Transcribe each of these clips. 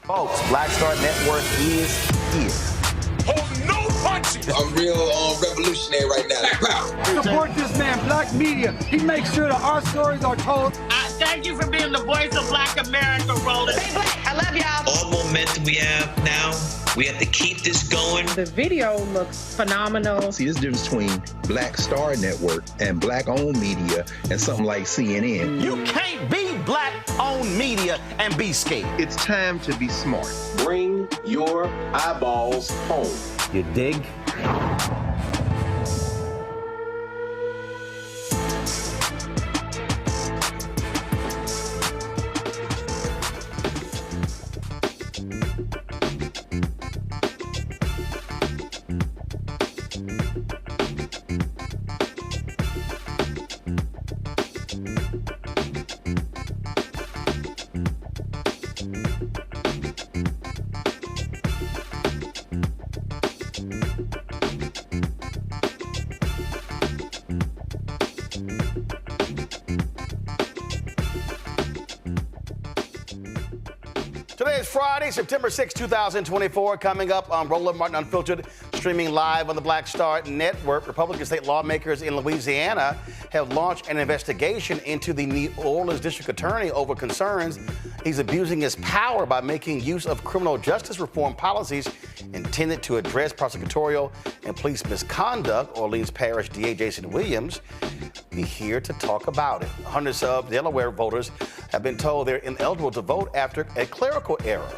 Folks, Black Star Network is here. Oh, no punches! I'm real revolutionary right now. Support this man, Black Media. He makes sure that our stories are told. Thank you for being the voice of Black America, Roland. Stay black. I love y'all. All momentum we have now, we have to keep this going. The video looks phenomenal. See, there's a difference between Black Star Network and Black-owned media and something like CNN. You can't be Black-owned media and be scared. It's time to be smart. Bring your eyeballs home. You dig? Today is Friday, September 6, 2024. Coming up on Roland Martin Unfiltered, streaming live on the Black Star Network. Republican state lawmakers in Louisiana have launched an investigation into the New Orleans district attorney over concerns he's abusing his power by making use of criminal justice reform policies intended to address prosecutorial and police misconduct. Orleans Parish DA Jason Williams be here to talk about it. Hundreds of Delaware voters have been told they're ineligible to vote after a clerical error.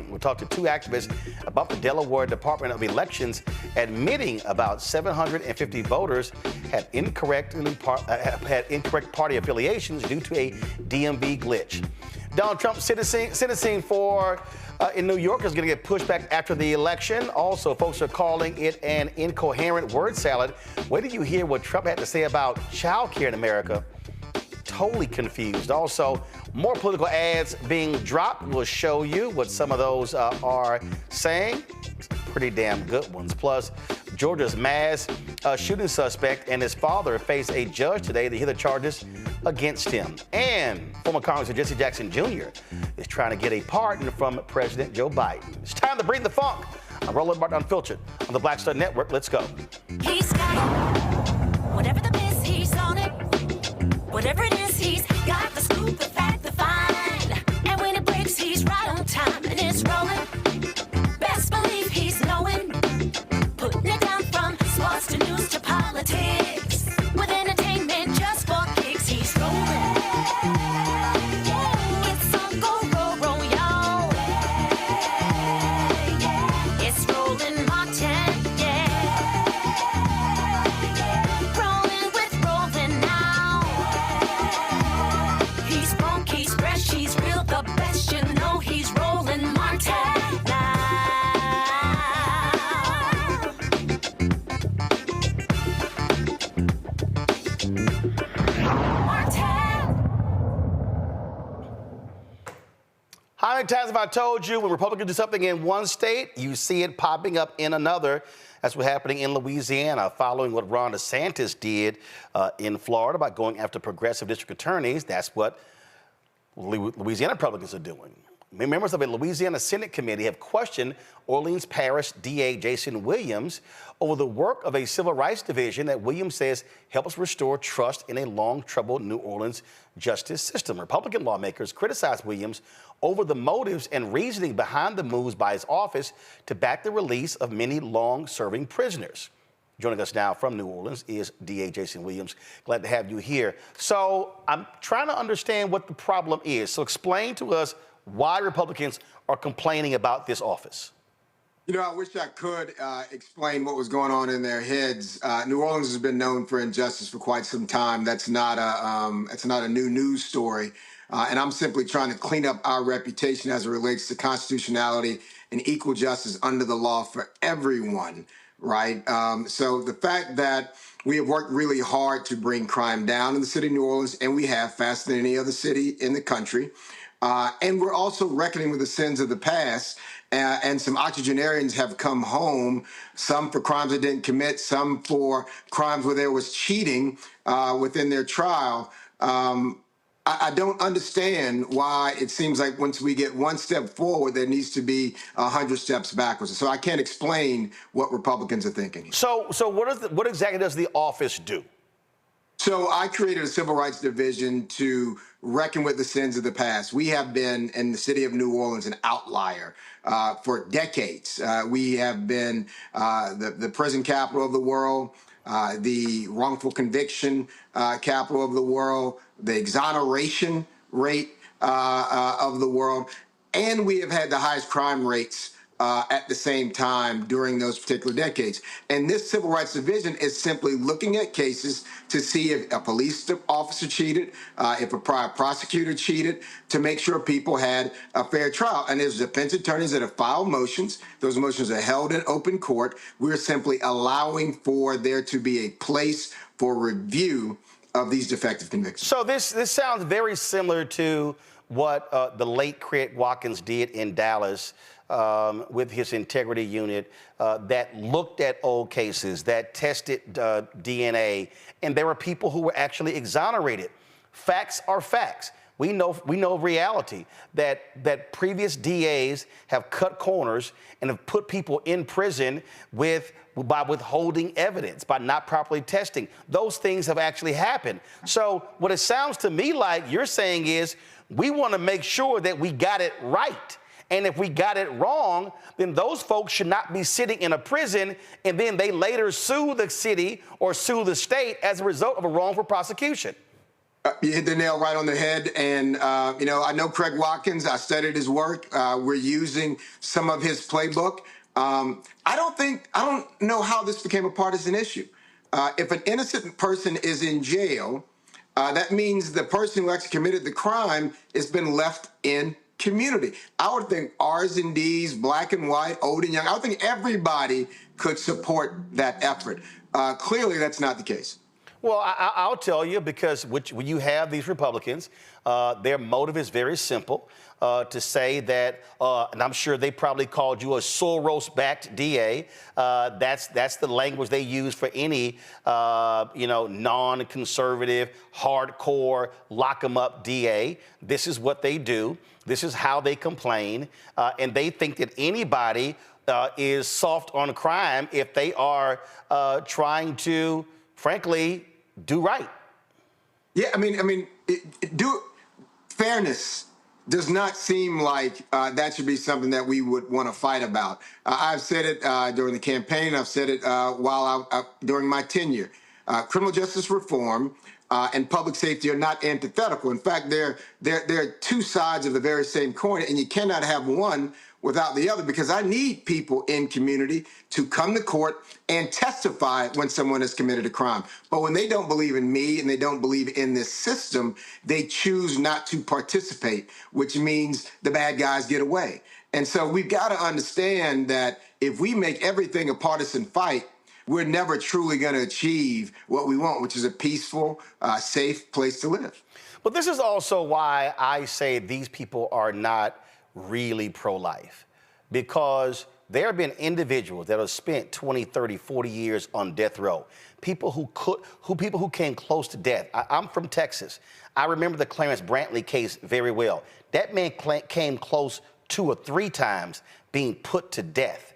We'll talk to two activists about the Delaware Department of Elections admitting about 750 voters had incorrect party affiliations due to a DMV glitch. Donald Trump's sentencing for in New York is going to get pushed back after the election. Also, folks are calling it an incoherent word salad. Wait till you hear what Trump had to say about childcare in America. Totally confused. Also, more political ads being dropped. We'll show you what some of those are saying. Pretty damn good ones. Plus, Georgia's mass shooting suspect and his father face a judge today to hear the charges against him. And former Congressman Freddy Jackson Jr. is trying to get a pardon from President Joe Biden. It's time to bring the funk. I'm Roland Martin Unfiltered on the Black Star Network. Let's go. He's got it. Whatever the miss, he's on it. Whatever it is, he's got the scoop, the fact, the find. And when it breaks, he's right on time and it's rolling. Best believe he's knowing. Putting it down from sports to news to politics. With entertainment just for kicks, he's rolling. It's on go, roll, y'all. It's Roland Martin, Rolling with Roland now. He's funk, he's fresh, he's real, the best, you know he's Roland Martin now. How many times have I told you when Republicans do something in one state, you see it popping up in another? That's what's happening in Louisiana, following what Ron DeSantis did in Florida by going after progressive district attorneys. That's what Louisiana Republicans are doing. Members of a Louisiana Senate committee have questioned Orleans Parish DA Jason Williams over the work of a civil rights division that Williams says helps restore trust in a long-troubled New Orleans justice system. Republican lawmakers criticized Williams over the motives and reasoning behind the moves by his office to back the release of many long-serving prisoners. Joining us now from New Orleans is DA Jason Williams. Glad to have you here. So I'm trying to understand what the problem is. So explain to us why Republicans are complaining about this office. You know, I wish I could explain what was going on in their heads. New Orleans has been known for injustice for quite some time. That's not a new news story. And I'm simply trying to clean up our reputation as it relates to constitutionality and equal justice under the law for everyone, right? So the fact that we have worked really hard to bring crime down in the city of New Orleans, and we have faster than any other city in the country. And we're also reckoning with the sins of the past. And some octogenarians have come home, some for crimes they didn't commit, some for crimes where there was cheating within their trial. I don't understand why it seems like once we get one step forward, there needs to be 100 steps backwards. So I can't explain what Republicans are thinking. So what exactly does the office do? So I created a civil rights division to reckon with the sins of the past. We have been in the city of New Orleans an outlier for decades. We have been the prison capital of the world, the wrongful conviction capital of the world, the exoneration rate of the world, and we have had the highest crime rates at the same time during those particular decades. And this civil rights division is simply looking at cases to see if a police officer cheated, if a prior prosecutor cheated, to make sure people had a fair trial. And there's defense attorneys that have filed motions. Those motions are held in open court. We're simply allowing for there to be a place for review of these defective convictions. So this sounds very similar to what the late Craig Watkins did in Dallas with his integrity unit that looked at old cases, that tested DNA, and there were people who were actually exonerated. Facts are facts. We know reality that previous DAs have cut corners and have put people in prison by withholding evidence, by not properly testing. Those things have actually happened. So what it sounds to me like you're saying is we want to make sure that we got it right. And if we got it wrong, then those folks should not be sitting in a prison and then they later sue the city or sue the state as a result of a wrongful prosecution. You hit the nail right on the head. And, I know Craig Watkins. I studied his work. We're using some of his playbook. I don't know how this became a partisan issue. If an innocent person is in jail, that means the person who actually committed the crime has been left in community. I would think R's and D's, black and white, old and young, I would think everybody could support that effort. Clearly, that's not the case. Well, I'll tell you, because when you have these Republicans, their motive is very simple, to say that, and I'm sure they probably called you a Soros-backed DA. That's the language they use for any, non-conservative, hardcore, lock-em-up DA. This is what they do. This is how they complain. And they think that anybody is soft on crime if they are trying to, frankly, do right. Yeah, fairness does not seem like that should be something that we would want to fight about. I've said it during the campaign. I've said it during my tenure. Criminal justice reform and public safety are not antithetical. In fact, they're two sides of the very same coin, and you cannot have one without the other, because I need people in community to come to court and testify when someone has committed a crime. But when they don't believe in me and they don't believe in this system, they choose not to participate, which means the bad guys get away. And so we've got to understand that if we make everything a partisan fight, we're never truly going to achieve what we want, which is a peaceful, safe place to live. But this is also why I say these people are not really pro-life, because there have been individuals that have spent 20, 30, 40 years on death row. People who came close to death. I'm from Texas. I remember the Clarence Brantley case very well. That man came close 2 or 3 times being put to death,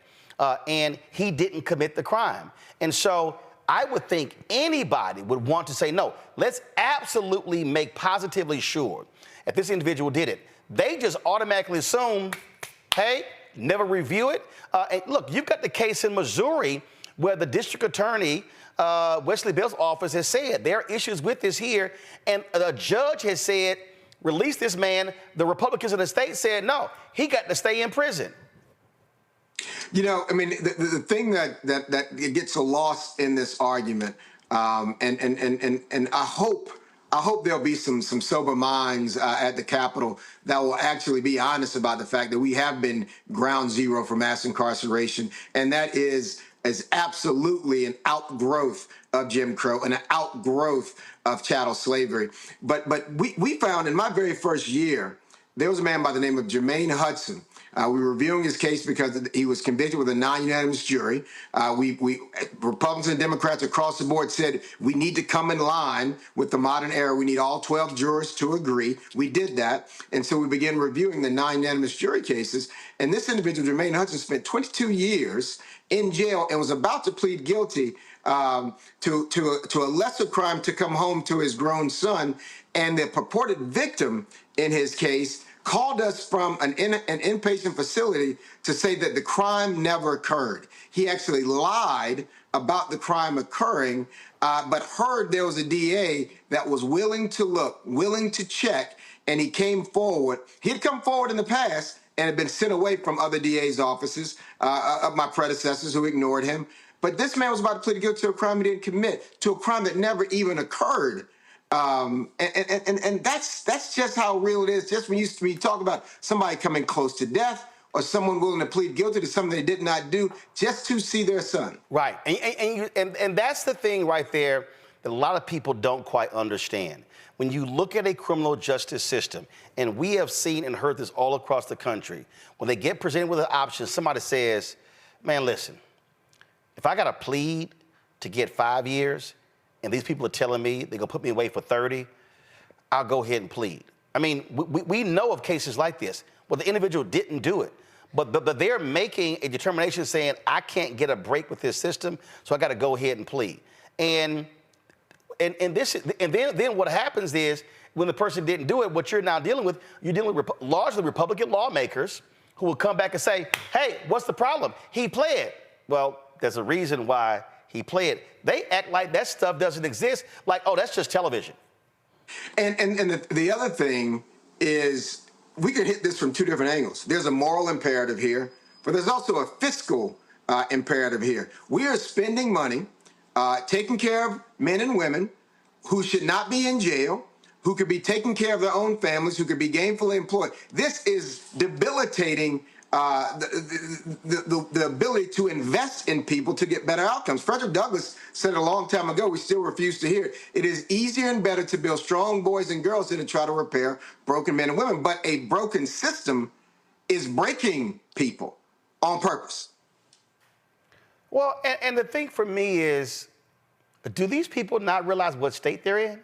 and he didn't commit the crime. And so I would think anybody would want to say, no, let's absolutely make positively sure if this individual did it. They just automatically assume, hey, never review it. And look, you've got the case in Missouri where the district attorney, Wesley Bell's office, has said there are issues with this here. And the judge has said, release this man. The Republicans in the state said, no, he got to stay in prison. The thing that gets lost in this argument, and I hope there'll be some sober minds at the Capitol that will actually be honest about the fact that we have been ground zero for mass incarceration, and that is is absolutely an outgrowth of Jim Crow and an outgrowth of chattel slavery. But we found in my very first year, there was a man by the name of Jermaine Hudson. We were reviewing his case because he was convicted with a non-unanimous jury. We Republicans and Democrats across the board said we need to come in line with the modern era. We need all 12 jurors to agree. We did that. And so we began reviewing the non-unanimous jury cases. And this individual, Jermaine Hudson, spent 22 years in jail and was about to plead guilty to a lesser crime to come home to his grown son. And the purported victim in his case called us from an inpatient facility to say that the crime never occurred. He actually lied about the crime occurring, but heard there was a DA that was willing to look, willing to check, and he came forward. He had come forward in the past and had been sent away from other DA's offices of my predecessors who ignored him. But this man was about to plead guilty to a crime he didn't commit, to a crime that never even occurred. And that's just how real it is. Just when you talk about somebody coming close to death or someone willing to plead guilty to something they did not do just to see their son. Right. And that's the thing right there that a lot of people don't quite understand. When you look at a criminal justice system, and we have seen and heard this all across the country, when they get presented with an option, somebody says, man, listen, if I got to plead to get 5 years, and these people are telling me they're going to put me away for 30, I'll go ahead and plead. I mean, we know of cases like this where the individual didn't do it, but they're making a determination saying, I can't get a break with this system, so I got to go ahead and plead. And then what happens is when the person didn't do it, what you're now dealing with, you're dealing with largely Republican lawmakers who will come back and say, hey, what's the problem? He pled. Well, there's a reason why he pled. They act like that stuff doesn't exist, like, oh, that's just television. And the other thing is we could hit this from two different angles. There's a moral imperative here, but there's also a fiscal imperative here. We are spending money taking care of men and women who should not be in jail, who could be taking care of their own families, who could be gainfully employed. This is debilitating the ability to invest in people to get better outcomes. Frederick Douglass said it a long time ago, we still refuse to hear it. It is easier and better to build strong boys and girls than to try to repair broken men and women. But a broken system is breaking people on purpose. Well, and the thing for me is, do these people not realize what state they're in?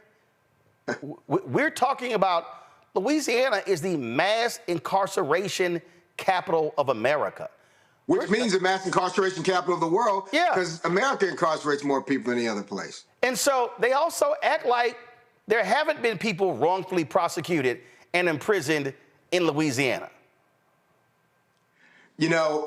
We're talking about Louisiana is the mass incarceration capital of America. Which means the mass incarceration capital of the world. Yeah. Because America incarcerates more people than any other place. And so they also act like there haven't been people wrongfully prosecuted and imprisoned in Louisiana. You know,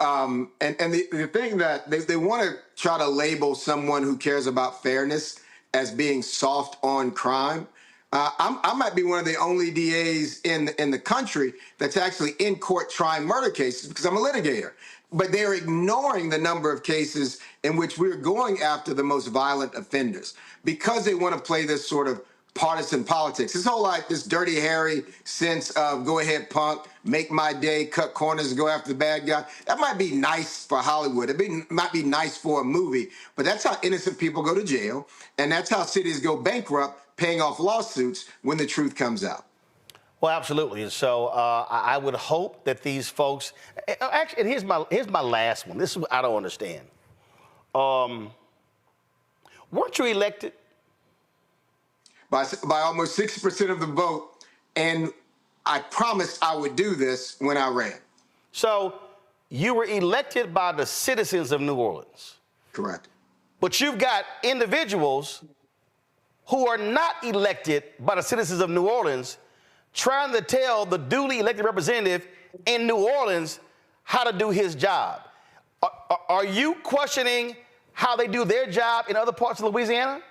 and the thing that they want to try to label someone who cares about fairness as being soft on crime. I might be one of the only DAs in the country that's actually in court trying murder cases because I'm a litigator. But they're ignoring the number of cases in which we're going after the most violent offenders because they want to play this sort of partisan politics. This whole this Dirty Harry sense of go ahead, punk, make my day, cut corners, and go after the bad guy. That might be nice for Hollywood. Might be nice for a movie, but that's how innocent people go to jail, and that's how cities go bankrupt, paying off lawsuits when the truth comes out. Well, absolutely. And so I would hope that these folks, actually, and here's my last one. This is what I don't understand. Weren't you elected? By almost 60% of the vote, and I promised I would do this when I ran. So you were elected by the citizens of New Orleans. Correct. But you've got individuals who are not elected by the citizens of New Orleans trying to tell the duly elected representative in New Orleans how to do his job. Are you questioning how they do their job in other parts of Louisiana?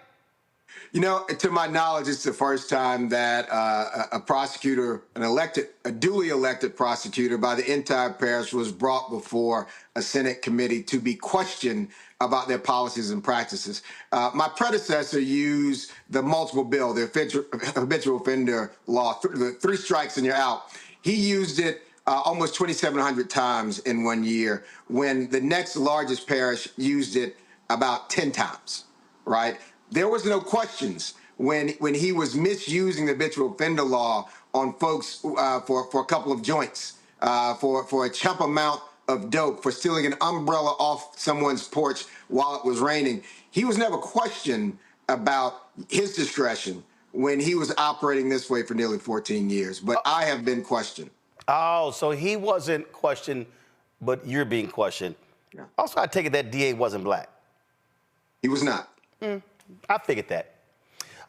You know, to my knowledge, it's the first time that a prosecutor, a duly elected prosecutor by the entire parish was brought before a Senate committee to be questioned about their policies and practices. My predecessor used the multiple bill, the habitual offender law, the 3 strikes and you're out. He used it almost 2,700 times in 1 year, when the next largest parish used it about 10 times, right? There was no questions when he was misusing the habitual offender law on folks for a couple of joints, for a chump amount of dope, for stealing an umbrella off someone's porch while it was raining. He was never questioned about his discretion when he was operating this way for nearly 14 years. But I have been questioned. Oh, so he wasn't questioned, but you're being questioned. Yeah. Also, I take it that DA wasn't black. He was not. I figured that.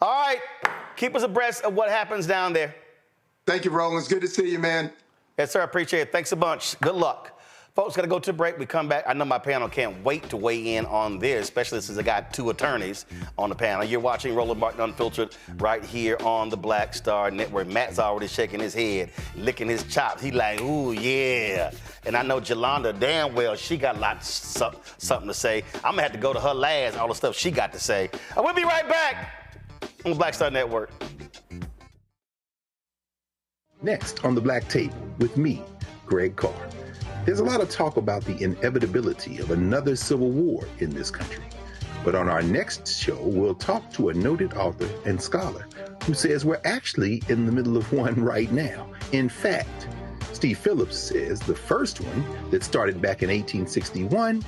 All right, keep us abreast of what happens down there. Thank you, Roland. It's good to see you, man. Yes, sir. I appreciate it. Thanks a bunch. Good luck. Folks, got to go to a break. We come back. I know my panel can't wait to weigh in on this, especially since I got two attorneys on the panel. You're watching Roland Martin Unfiltered right here on the Black Star Network. Matt's already shaking his head, licking his chops. He like, ooh, yeah. And I know Jolanda damn well, she got something to say. I'm going to have to go to her last, all the stuff she got to say. We'll be right back on the Black Star Network. Next on the Black Table with me, Greg Carr. There's a lot of talk about the inevitability of another civil war in this country. But on our next show, we'll talk to a noted author and scholar who says we're actually in the middle of one right now. In fact, Steve Phillips says the first one that started back in 1861,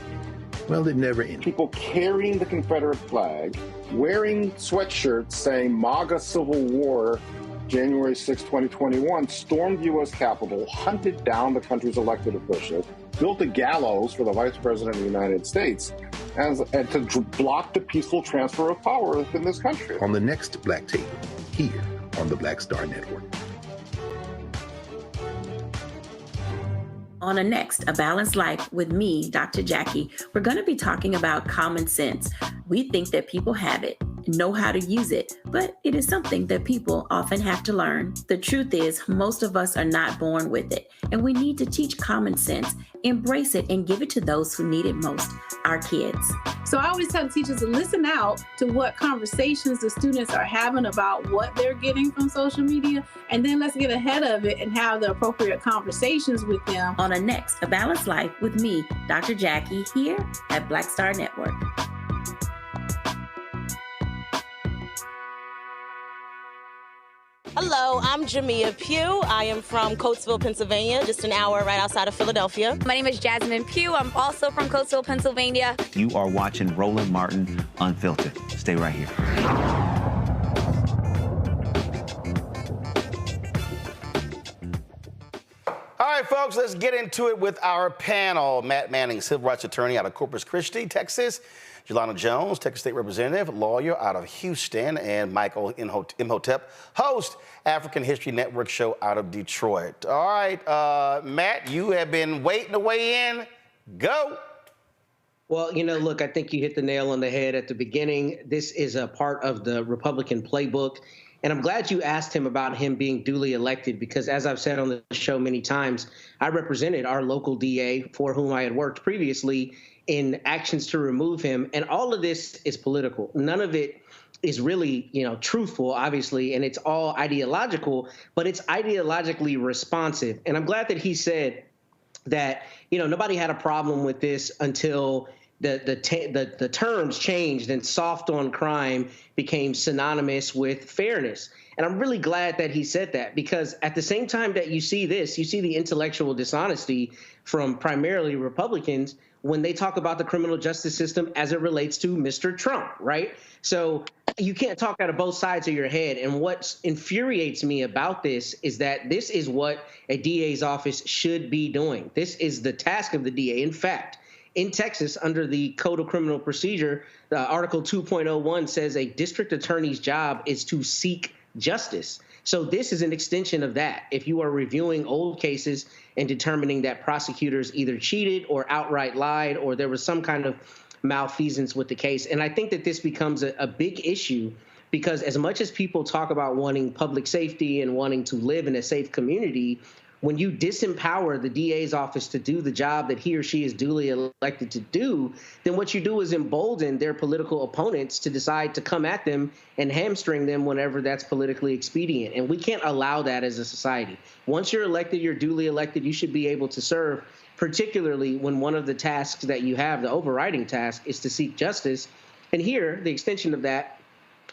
well, it never ended. People carrying the Confederate flag, wearing sweatshirts saying MAGA Civil War, January 6, 2021, stormed the U.S. Capitol, hunted down the country's elected officials, built a gallows for the Vice President of the United States, and to block the peaceful transfer of power within this country. On the next Black Table, here on the Black Star Network. On a next, A Balanced Life with me, Dr. Jackie, we're going to be talking about common sense. We think that people have it, know how to use it, but it is something that people often have to learn. The truth is, most of us are not born with it, and we need to teach common sense, embrace it, and give it to those who need it most, our kids. So I always tell the teachers to listen out to what conversations the students are having about what they're getting from social media, and then let's get ahead of it and have the appropriate conversations with them. On a next, A Balanced Life with me, Dr. Jackie, here at Black Star Network. Hello, I'm Jamia Pugh. I am from Coatesville, Pennsylvania, just an hour right outside of Philadelphia. My name is Jasmine Pugh. I'm also from Coatesville, Pennsylvania. You are watching Roland Martin Unfiltered. Stay right here. All right, folks, let's get into it with our panel. Matt Manning, civil rights attorney out of Corpus Christi, Texas. Jelana Jones, Texas State Representative, lawyer out of Houston, and Michael Imhotep, host, African History Network show out of Detroit. All right, Matt, you have been waiting to weigh in. Go. Well, look, I think you hit the nail on the head at the beginning. This is a part of the Republican playbook. And I'm glad you asked him about him being duly elected, because as I've said on the show many times, I represented our local DA for whom I had worked previously in actions to remove him. And all of this is political. None of it is really, truthful, obviously, and it's all ideological, but it's ideologically responsive. And I'm glad that he said that, nobody had a problem with this until the terms changed and soft on crime became synonymous with fairness. And I'm really glad that he said that, because at the same time that you see this, you see the intellectual dishonesty from primarily Republicans when they talk about the criminal justice system as it relates to Mr. Trump, right? So you can't talk out of both sides of your head. And what infuriates me about this is that this is what a DA's office should be doing. This is the task of the DA. In fact, in Texas, under the Code of Criminal Procedure, Article 2.01 says a district attorney's job is to seek justice. So this is an extension of that. If you are reviewing old cases and determining that prosecutors either cheated or outright lied, or there was some kind of malfeasance with the case. And I think that this becomes a big issue, because as much as people talk about wanting public safety and wanting to live in a safe community, When you disempower the DA's office to do the job that he or she is duly elected to do, then what you do is embolden their political opponents to decide to come at them and hamstring them whenever that's politically expedient. And we can't allow that as a society. Once you're elected, you're duly elected, you should be able to serve, particularly when one of the tasks that you have, the overriding task, is to seek justice. And here, the extension of that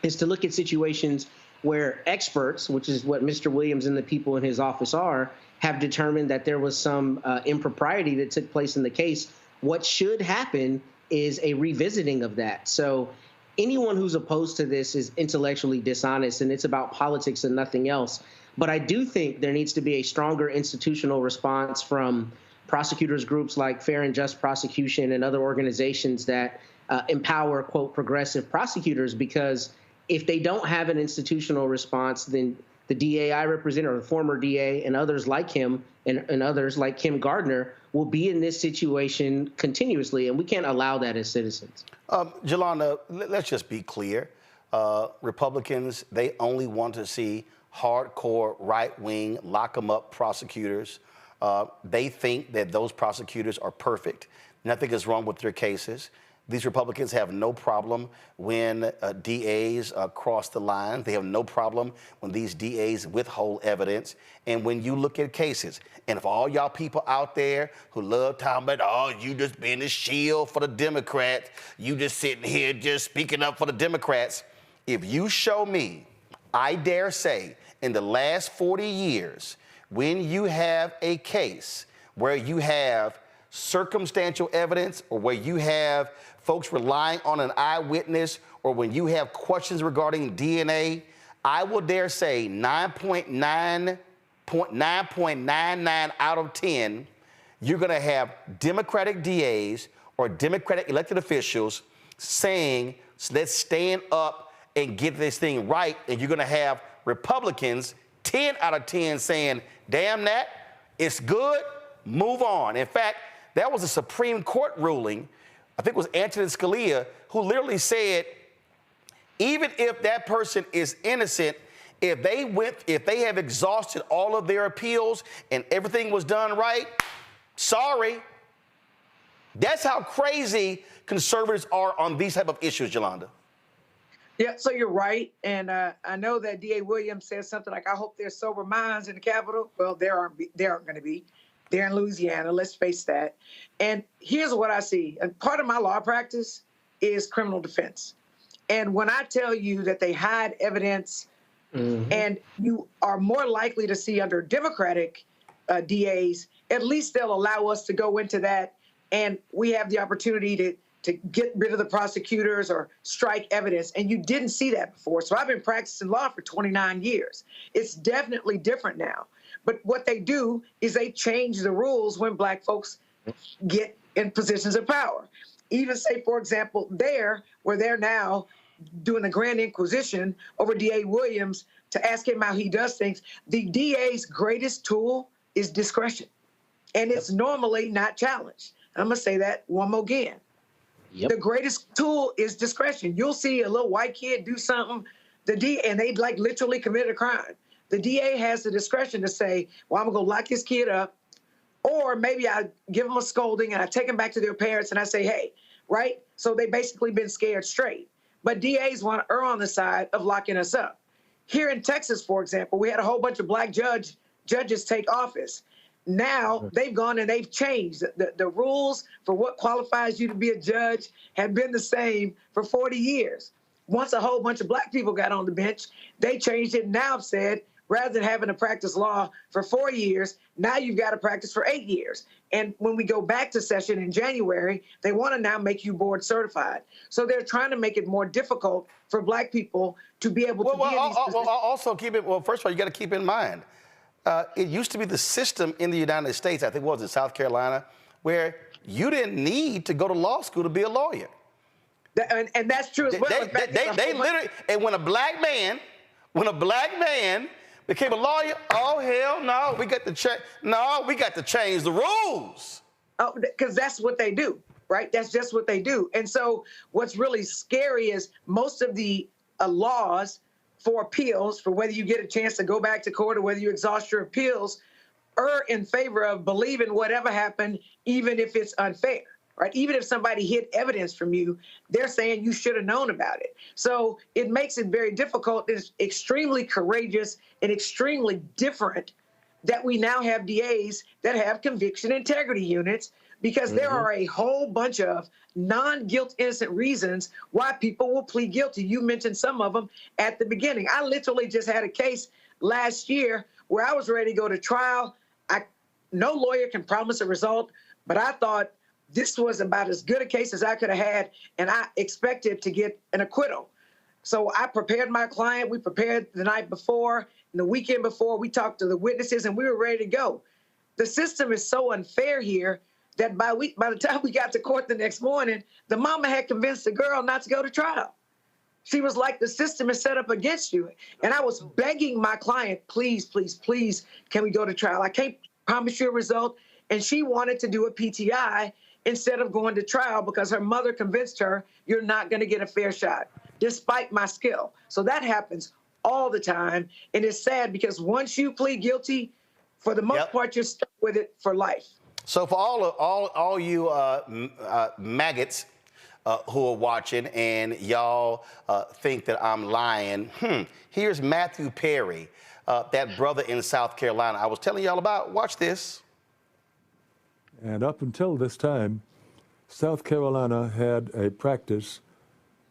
is to look at situations where experts, which is what Mr. Williams and the people in his office are, have determined that there was some impropriety that took place in the case. What should happen is a revisiting of that. So anyone who's opposed to this is intellectually dishonest, and it's about politics and nothing else. But I do think there needs to be a stronger institutional response from prosecutors groups like Fair and Just Prosecution and other organizations that empower, quote, progressive prosecutors, because if they don't have an institutional response, then the DA I represent, or the former DA, and others like him, and others like Kim Gardner, will be in this situation continuously, and we can't allow that as citizens. Jolanda, let's just be clear. Republicans, they only want to see hardcore right-wing, lock-em-up prosecutors. They think that those prosecutors are perfect. Nothing is wrong with their cases. These Republicans have no problem when DAs cross the line. They have no problem when these DAs withhold evidence. And when you look at cases, and if all y'all people out there who love talking about, oh, you just being a shield for the Democrats, you just sitting here just speaking up for the Democrats, if you show me, I dare say, in the last 40 years, when you have a case where you have circumstantial evidence, or where you have folks relying on an eyewitness, or when you have questions regarding DNA, I will dare say 9.99 out of 10, you're going to have Democratic DAs or Democratic elected officials saying, let's stand up and get this thing right. And you're going to have Republicans, 10 out of 10, saying, damn that, it's good, move on. In fact, that was a Supreme Court ruling, I think it was Antonin Scalia, who literally said, even if that person is innocent, if they have exhausted all of their appeals and everything was done right, sorry. That's how crazy conservatives are on these type of issues, Yolanda. Yeah, so you're right. And I know that DA Williams said something like, I hope there's sober minds in the Capitol. Well, there aren't going to be. They're in Louisiana, let's face that. And here's what I see. And part of my law practice is criminal defense. And when I tell you that they hide evidence, and you are more likely to see under Democratic DAs, at least they'll allow us to go into that, and we have the opportunity to get rid of the prosecutors or strike evidence. And you didn't see that before. So I've been practicing law for 29 years. It's definitely different now. But what they do is they change the rules when Black folks get in positions of power. Even say, for example, where they're now doing the Grand Inquisition over DA Williams to ask him how he does things, the DA's greatest tool is discretion. And it's normally not challenged. I'm going to say that one more again. The greatest tool is discretion. You'll see a little white kid do something, and they like literally committed a crime. The DA has the discretion to say, well, I'm going to lock this kid up, or maybe I give them a scolding and I take them back to their parents and I say, hey, right? So they basically been scared straight. But DAs want to err on the side of locking us up. Here in Texas, for example, we had a whole bunch of Black judges take office. Now they've gone and they've changed. The rules for what qualifies you to be a judge have been the same for 40 years. Once a whole bunch of Black people got on the bench, they changed it and now have said, rather than having to practice law for 4 years, now you've got to practice for 8 years. And when we go back to session in January, they want to now make you board certified. So they're trying to make it more difficult for Black people to be able to be in these positions. Also first of all, you got to keep in mind, it used to be the system in the United States, I think it was in South Carolina, where you didn't need to go to law school to be a lawyer. And that's true as well. They literally, and when a black man became a lawyer, oh hell no, we got to change the rules. Oh, because that's what they do, right? That's just what they do. And so what's really scary is most of the laws for appeals, for whether you get a chance to go back to court or whether you exhaust your appeals, err in favor of believing whatever happened, even if it's unfair, right? Even if somebody hid evidence from you, they're saying you should have known about it. So it makes it very difficult. It's extremely courageous and extremely different that we now have DAs that have conviction integrity units, because there are a whole bunch of non-guilt innocent reasons why people will plead guilty. You mentioned some of them at the beginning. I literally just had a case last year where I was ready to go to trial. No lawyer can promise a result, but I thought this was about as good a case as I could have had, and I expected to get an acquittal. So I prepared my client. We prepared the night before and the weekend before. We talked to the witnesses, and we were ready to go. The system is so unfair here that by the time we got to court the next morning, the mama had convinced the girl not to go to trial. She was like, the system is set up against you. And I was begging my client, please, please, please, can we go to trial? I can't promise you a result. And she wanted to do a PTI instead of going to trial because her mother convinced her, you're not going to get a fair shot, despite my skill. So that happens all the time. And it's sad because once you plead guilty, for the most part, you're stuck with it for life. So for all you maggots who are watching and y'all think that I'm lying, here's Matthew Perry, that brother in South Carolina I was telling y'all about. Watch this. And up until this time, South Carolina had a practice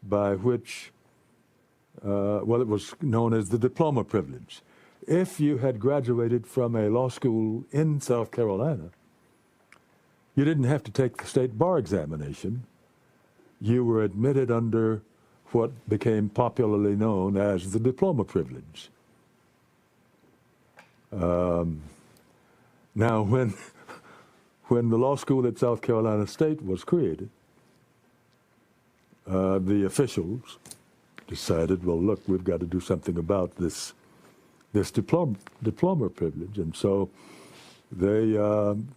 by which, well, it was known as the diploma privilege. If you had graduated from a law school in South Carolina, you didn't have to take the state bar examination. You were admitted under what became popularly known as the diploma privilege. Now, when the law school at South Carolina State was created, the officials decided, well, look, we've got to do something about this diploma privilege. And so they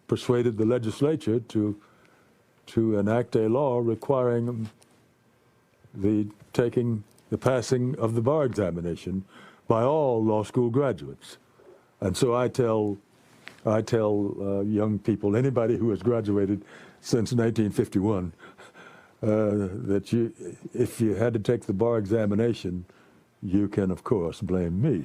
persuaded the legislature to enact a law requiring the passing of the bar examination by all law school graduates. And so I tell young people, anybody who has graduated since 1951, that if you had to take the bar examination, you can, of course, blame me.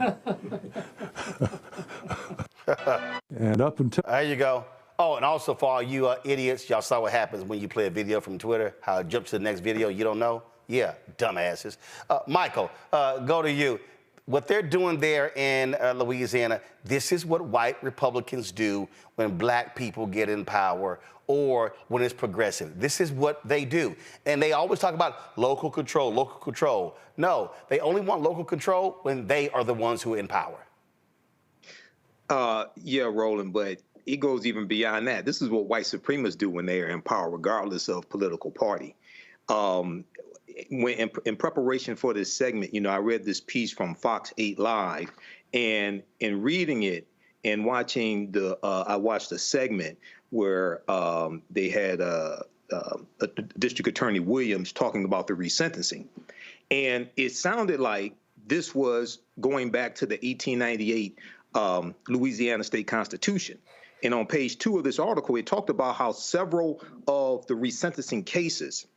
And up until... There you go. Oh, and also for all you idiots, y'all saw what happens when you play a video from Twitter, how it jumps to the next video you don't know? Yeah, dumbasses. Michael, go to you. What they're doing there in Louisiana, this is what white Republicans do when black people get in power or when it's progressive. This is what they do. And they always talk about local control, local control. No, they only want local control when they are the ones who are in power. Yeah, Roland, but it goes even beyond that. This is what white supremacists do when they are in power, regardless of political party. When in preparation for this segment, I read this piece from Fox 8 Live, and in reading it and watching I watched a segment where they had District Attorney Williams talking about the resentencing, and it sounded like this was going back to the 1898 Louisiana State Constitution. And on page 2 of this article, it talked about how several of the resentencing cases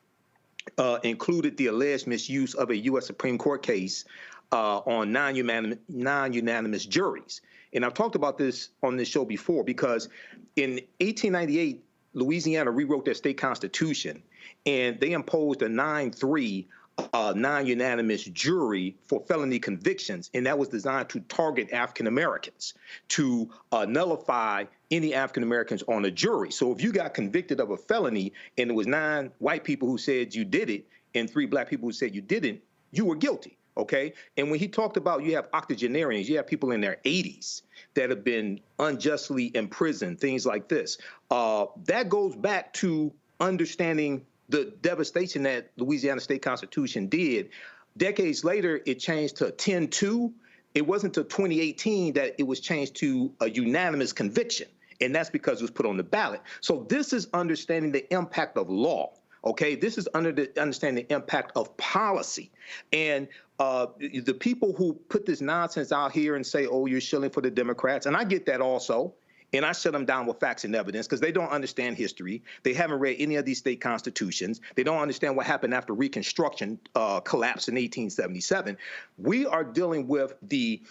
included the alleged misuse of a U.S. Supreme Court case on non-unanimous juries. And I've talked about this on this show before because in 1898, Louisiana rewrote their state constitution, and they imposed a 9-3 non-unanimous jury for felony convictions, and that was designed to target African Americans, to nullify any African Americans on a jury. So if you got convicted of a felony and it was 9 white people who said you did it and 3 black people who said you didn't, you were guilty. Okay. And when he talked about you have octogenarians, you have people in their 80s that have been unjustly imprisoned, things like this. That goes back to understanding the devastation that Louisiana State Constitution did. Decades later, it changed to 10-2. It wasn't until 2018 that it was changed to a unanimous conviction, and that's because it was put on the ballot. So this is understanding the impact of law. Okay, this is understanding the impact of policy. And the people who put this nonsense out here and say, oh, you're shilling for the Democrats, and I get that also. And I shut them down with facts and evidence because they don't understand history. They haven't read any of these state constitutions. They don't understand what happened after Reconstruction collapsed in 1877. We are dealing with the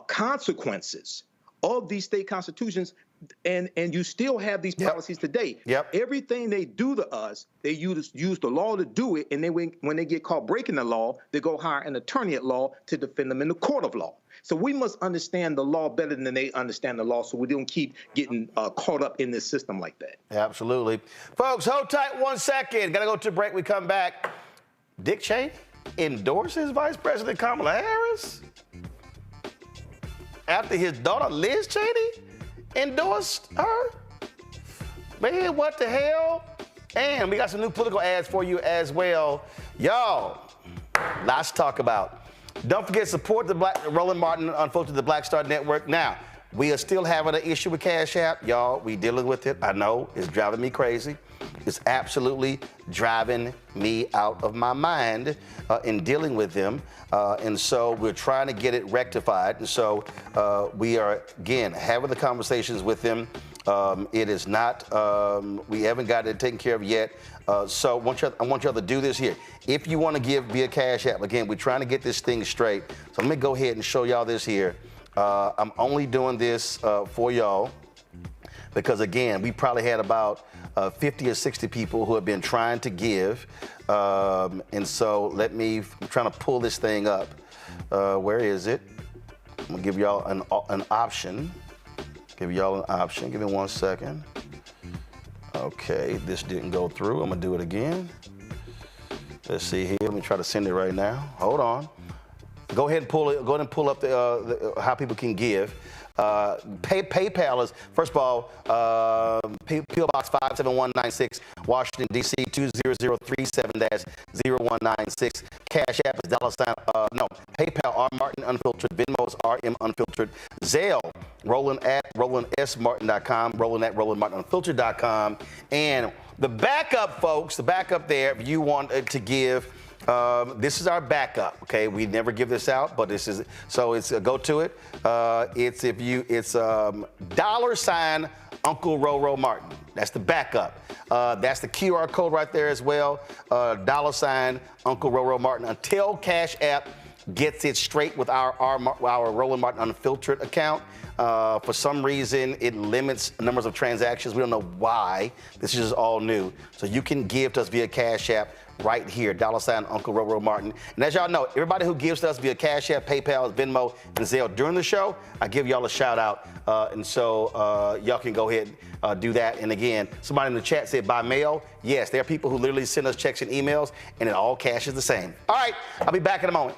consequences of these state constitutions, and you still have these policies today. Everything they do to us, they use the law to do it, and then when they get caught breaking the law, they go hire an attorney at law to defend them in the court of law. So we must understand the law better than they understand the law, so we don't keep getting caught up in this system like that. Absolutely. Folks, hold tight 1 second. Got to go to a break. We come back. Dick Cheney endorses Vice President Kamala Harris after his daughter Liz Cheney endorsed her? Man, what the hell? And we got some new political ads for you as well. Y'all, lots to talk about. Don't forget, support the Roland Martin Unfiltered, the Black Star Network. Now, we are still having an issue with Cash App. Y'all, we dealing with it. I know, it's driving me crazy. It's absolutely driving me out of my mind in dealing with them. And so we're trying to get it rectified. And so we are, again, having the conversations with them. It is not, we haven't got it taken care of yet. So I want y'all to do this here. If you want to give via Cash App, again, we're trying to get this thing straight. So let me go ahead and show y'all this here. I'm only doing this for y'all because, again, we probably had about 50 or 60 people who have been trying to give. And so I'm trying to pull this thing up. Where is it? I'm going to give y'all an option. Give me 1 second. Okay, this didn't go through. I'm going to do it again. Let's see here. Let me try to send it right now. Hold on. Go ahead and pull it. Go ahead and pull up the how people can give. PayPal is, first of all, P.O. Box 57196, Washington, D.C. 20037-0196. Cash App is PayPal R Martin Unfiltered, Venmo is RM Unfiltered, Zelle, Roland at RolandSMartin.com, Roland at RolandMartinUnfiltered.com, and the backup, folks, the backup there, if you want to give. This is our backup, okay? We never give this out, but this is, so it's, go to it. It's $ Uncle Roro Martin. That's the backup. That's the QR code right there as well. $ Uncle Roro Martin until Cash App gets it straight with our Roland Martin Unfiltered account. For some reason, it limits numbers of transactions. We don't know why. This is just all new. So you can give to us via Cash App right here, $ Uncle Roro Martin. And as y'all know, everybody who gives to us via Cash App, PayPal, Venmo, and Zelle during the show, I give y'all a shout out. And so y'all can go ahead and do that. And again, somebody in the chat said by mail. Yes, there are people who literally send us checks and emails, and it all cash is the same. All right, I'll be back in a moment.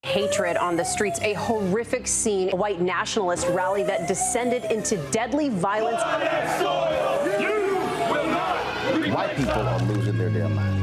Hatred on the streets, a horrific scene, a white nationalist rally that descended into deadly violence. White people are losing their damn minds.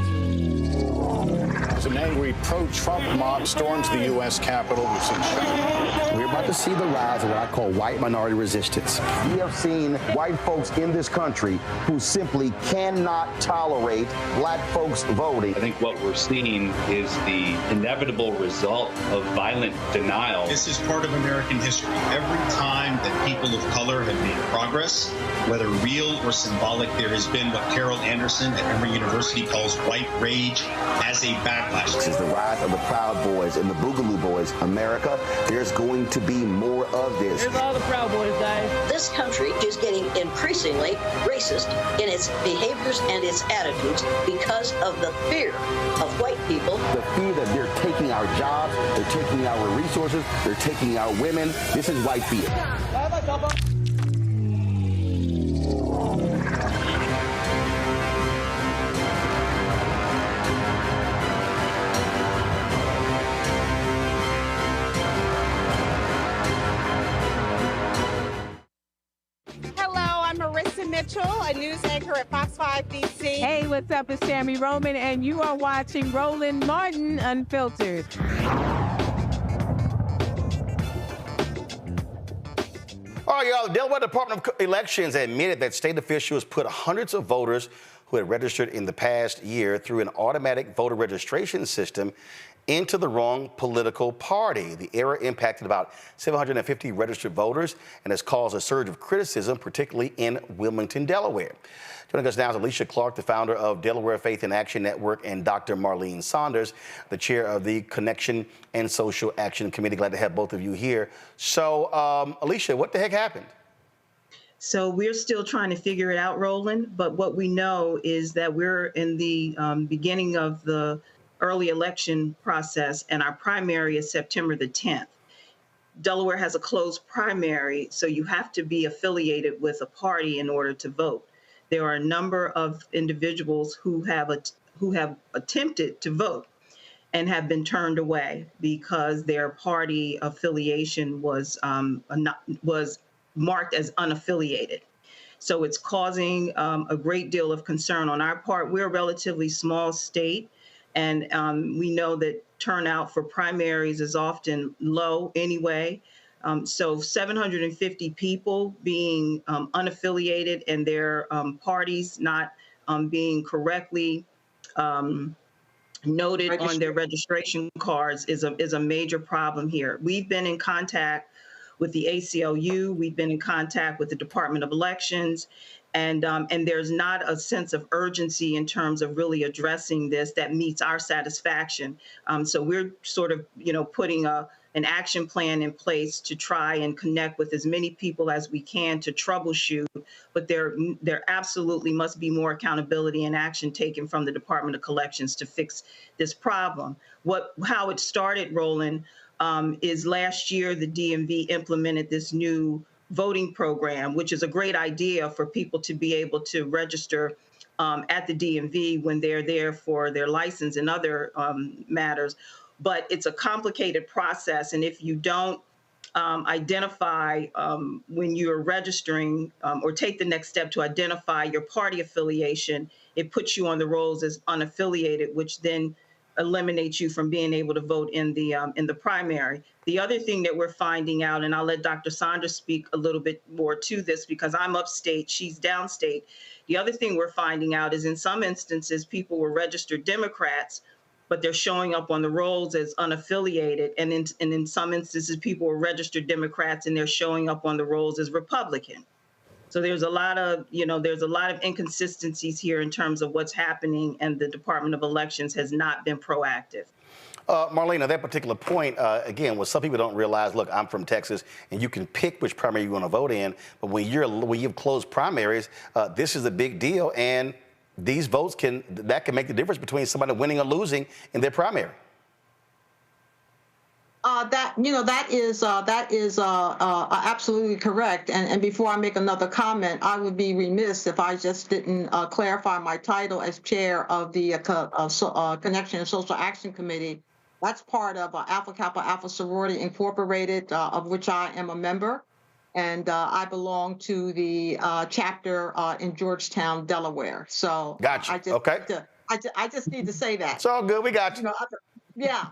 As an angry pro-Trump mob storms the U.S. Capitol, we've seen shootings. We're about to see the rise of what I call white minority resistance. We have seen white folks in this country who simply cannot tolerate black folks voting. I think what we're seeing is the inevitable result of violent denial. This is part of American history. Every time that people of color have made progress, whether real or symbolic, there has been what Carol Anderson at Emory University calls white rage as a backlash. This is the rise of the Proud Boys and the Boogaloo Boys. America, there's going to be more of this. Here's all the Proud Boys, guys. This country is getting increasingly racist in its behaviors and its attitudes because of the fear of white people. The fear that they're taking our jobs, they're taking our resources, they're taking our women. This is white fear. Mitchell, a news anchor at Fox 5 DC. Hey, what's up? It's Tammy Roman, and you are watching Roland Martin Unfiltered. All right, y'all. The Delaware Department of Elections admitted that state officials put hundreds of voters who had registered in the past year through an automatic voter registration system into the wrong political party. The error impacted about 750 registered voters and has caused a surge of criticism, particularly in Wilmington, Delaware. Joining us now is Alicia Clark, the founder of Delaware Faith in Action Network, and Dr. Marlene Saunders, the chair of the Connection and Social Action Committee. Glad to have both of you here. So, Alicia, what the heck happened? So we're still trying to figure it out, Roland, but what we know is that we're in the beginning of the early election process, and our primary is September the 10th. Delaware has a closed primary, so you have to be affiliated with a party in order to vote. There are a number of individuals who have attempted to vote and have been turned away because their party affiliation was marked as unaffiliated. So it's causing a great deal of concern on our part. We're a relatively small state, and we know that turnout for primaries is often low anyway. So 750 people being unaffiliated and their parties not being correctly noted on their registration cards is a major problem here. We've been in contact with the ACLU, we've been in contact with the Department of Elections, and there's not a sense of urgency in terms of really addressing this that meets our satisfaction. So we're sort of, putting an action plan in place to try and connect with as many people as we can to troubleshoot, but there absolutely must be more accountability and action taken from the Department of Elections to fix this problem. How it started, Roland, is last year the DMV implemented this new voting program, which is a great idea for people to be able to register at the DMV when they're there for their license and other matters. But it's a complicated process, and if you don't identify when you're registering or take the next step to identify your party affiliation, it puts you on the rolls as unaffiliated, which then eliminates you from being able to vote in the primary. The other thing that we're finding out, and I'll let Dr. Saunders speak a little bit more to this because I'm upstate, she's downstate. The other thing we're finding out is in some instances, people were registered Democrats, but they're showing up on the rolls as unaffiliated. And in some instances, people were registered Democrats and they're showing up on the rolls as Republican. So there's a lot of inconsistencies here in terms of what's happening, and the Department of Elections has not been proactive. Marlene, at that particular point, again, what some people don't realize, look, I'm from Texas, and you can pick which primary you want to vote in, but when you've closed primaries, this is a big deal, and these votes can make the difference between somebody winning or losing in their primary. That is absolutely correct. And before I make another comment, I would be remiss if I just didn't clarify my title as chair of the Connection and Social Action Committee. That's part of Alpha Kappa Alpha Sorority Incorporated, of which I am a member. And I belong to the chapter in Georgetown, Delaware. So gotcha. I just need to say that. It's all good. We got you. Yeah.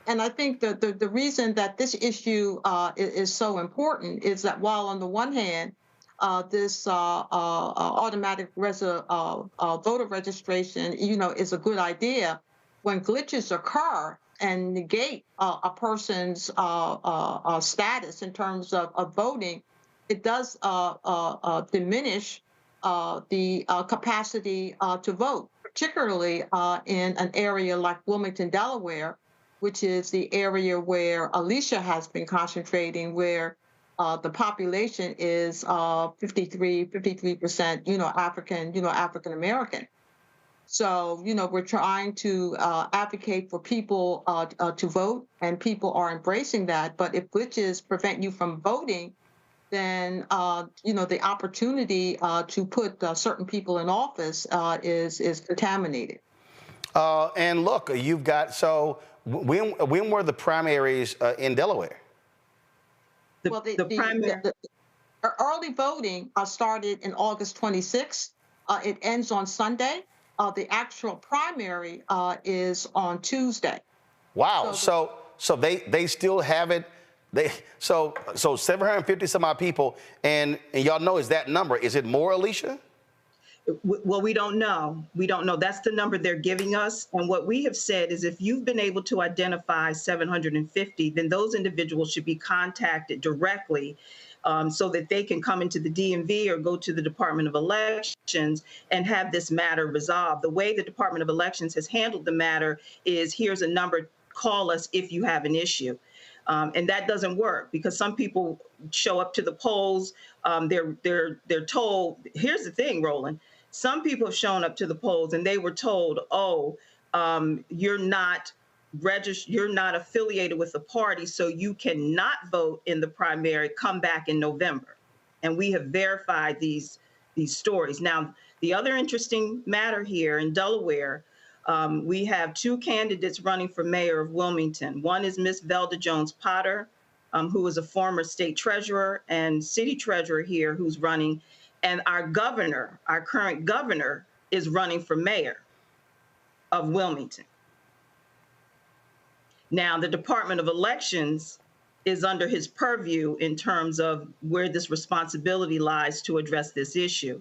And I think that the reason that this issue is so important is that while on the one hand, this automatic voter registration, is a good idea, when glitches occur and negate a person's status in terms of voting, it does diminish the capacity to vote, particularly in an area like Wilmington, Delaware, which is the area where Alicia has been concentrating, where the population is 53%, African American. So, we're trying to advocate for people to vote, and people are embracing that. But if glitches prevent you from voting, then, the opportunity to put certain people in office is contaminated. And look, you've got, when were the primaries in Delaware? The early voting started in August 26th. It ends on Sunday. The actual primary is on Tuesday. Wow. So they still have it. So 750 some odd people, and y'all know is that number. Is it more, Alicia? Well, we don't know. We don't know. That's the number they're giving us. And what we have said is if you've been able to identify 750, then those individuals should be contacted directly so that they can come into the DMV or go to the Department of Elections and have this matter resolved. The way the Department of Elections has handled the matter is here's a number, call us if you have an issue. And that doesn't work because some people show up to the polls. They're told, here's the thing, Roland. Some people have shown up to the polls and they were told, you're not registered, you're not affiliated with the party, so you cannot vote in the primary. Come back in November. And we have verified these stories. Now, the other interesting matter here in Delaware, we have two candidates running for mayor of Wilmington. One is Miss Velda Jones Potter, who is a former state treasurer and city treasurer here who's running. And our governor, our current governor, is running for mayor of Wilmington. Now, the Department of Elections is under his purview in terms of where this responsibility lies to address this issue.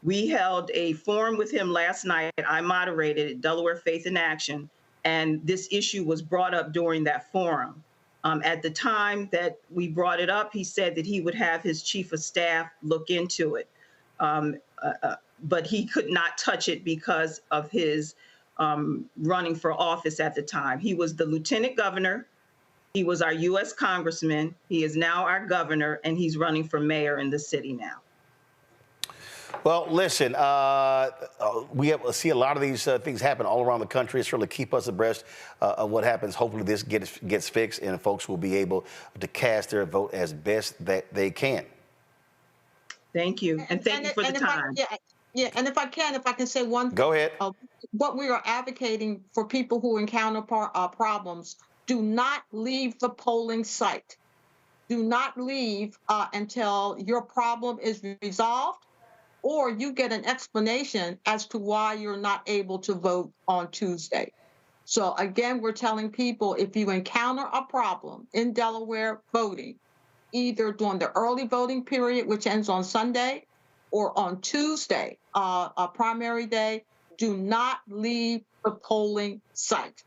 We held a forum with him last night. I moderated at Delaware Faith in Action, and this issue was brought up during that forum. At the time that we brought it up, he said that he would have his chief of staff look into it, but he could not touch it because of his running for office at the time. He was the lieutenant governor. He was our U.S. congressman. He is now our governor, and he's running for mayor in the city now. Well, listen, we see a lot of these things happen all around the country. Certainly keep us abreast of what happens. Hopefully this gets fixed and folks will be able to cast their vote as best that they can. Thank you. And thank you for the time. And if I can say one thing. Go ahead. What we are advocating for people who encounter problems, do not leave the polling site. Do not leave until your problem is resolved, or you get an explanation as to why you're not able to vote on Tuesday. So again, we're telling people if you encounter a problem in Delaware voting, either during the early voting period, which ends on Sunday, or on Tuesday, a primary day, do not leave the polling site.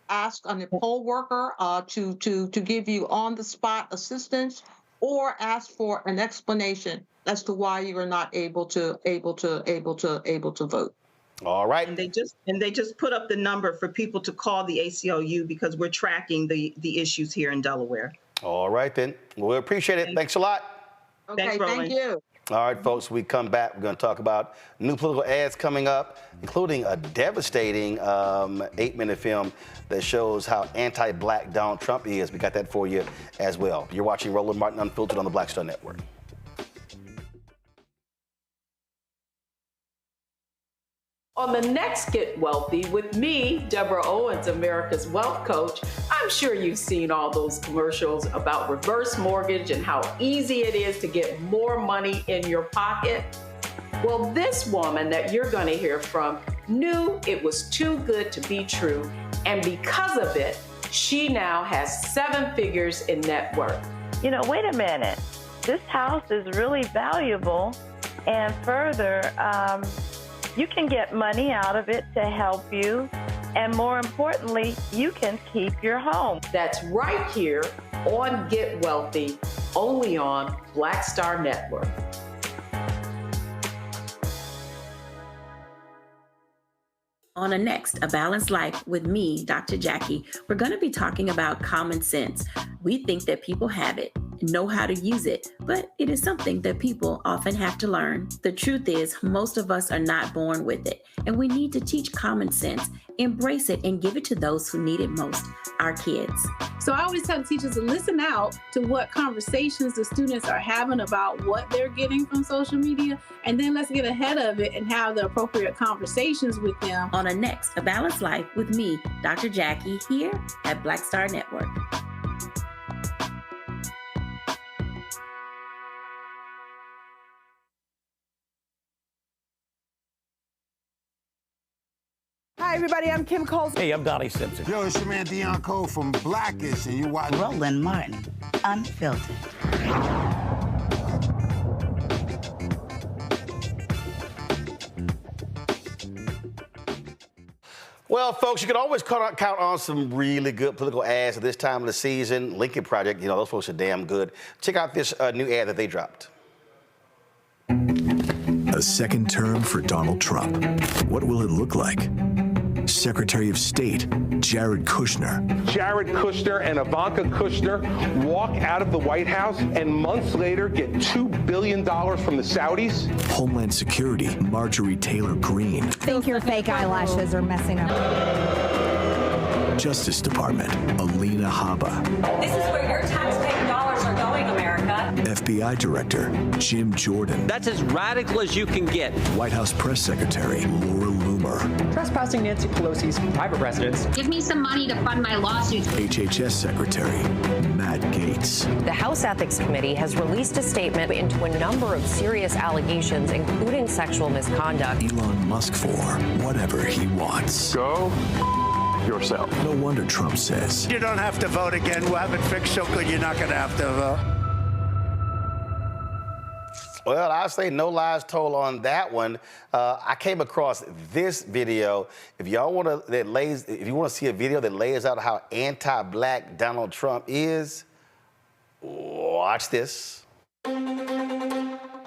Ask a poll worker to give you on-the-spot assistance, or ask for an explanation as to why you are not able to vote. All right. And they just put up the number for people to call the ACLU because we're tracking the issues here in Delaware. All right, then. Well, we appreciate it. Thanks a lot. Okay, Thanks, Roland. thank you. All right, folks, we come back. We're going to talk about new political ads coming up, including a devastating 8-minute film that shows how anti-black Donald Trump is. We got that for you as well. You're watching Roland Martin Unfiltered on the Black Star Network. On the next Get Wealthy with me, Deborah Owens, America's Wealth Coach, I'm sure you've seen all those commercials about reverse mortgage and how easy it is to get more money in your pocket. Well, this woman that you're going to hear from knew it was too good to be true, and because of it, she now has 7 figures in net worth. You know, wait a minute. This house is really valuable, and further, you can get money out of it to help you, and more importantly, you can keep your home. That's right here on Get Wealthy, only on Black Star Network. On a next, A Balanced Life with me, Dr. Jackie, we're going to be talking about common sense. We think that people have it, know how to use it, but it is something that people often have to learn. The truth is, most of us are not born with it, and we need to teach common sense, embrace it, and give it to those who need it most, our kids. So I always tell teachers to listen out to what conversations the students are having about what they're getting from social media, and then let's get ahead of it and have the appropriate conversations with them. On a next, A Balanced Life with me, Dr. Jackie, here at Black Star Network. Hi, everybody. I'm Kim Coles. Hey, I'm Donnie Simpson. Yo, it's your man Dion Cole from Blackish, and you watch Roland Martin Unfiltered. Well, folks, you can always count on some really good political ads at this time of the season. Lincoln Project, you know, those folks are damn good. Check out this new ad that they dropped. A second term for Donald Trump. What will it look like? Secretary of State Jared Kushner. Jared Kushner and Ivanka Kushner walk out of the White House and months later get $2 billion from the Saudis. Homeland Security Marjorie Taylor Greene. I think your fake eyelashes are messing up. Justice Department Alina Habba. This is where your taxpaying dollars are going, America. FBI Director Jim Jordan. That's as radical as you can get. White House Press Secretary Laura Loomer. Trespassing Nancy Pelosi's private residence. Give me some money to fund my lawsuits. HHS Secretary Matt Gaetz. The House Ethics Committee has released a statement into a number of serious allegations, including sexual misconduct. Elon Musk for whatever he wants. Go yourself. No wonder Trump says, you don't have to vote again. We'll have it fixed so good you're not going to have to vote. Well, I say no lies told on that one. I came across this video. If y'all want to, if you want to see a video that lays out how anti-black Donald Trump is, watch this.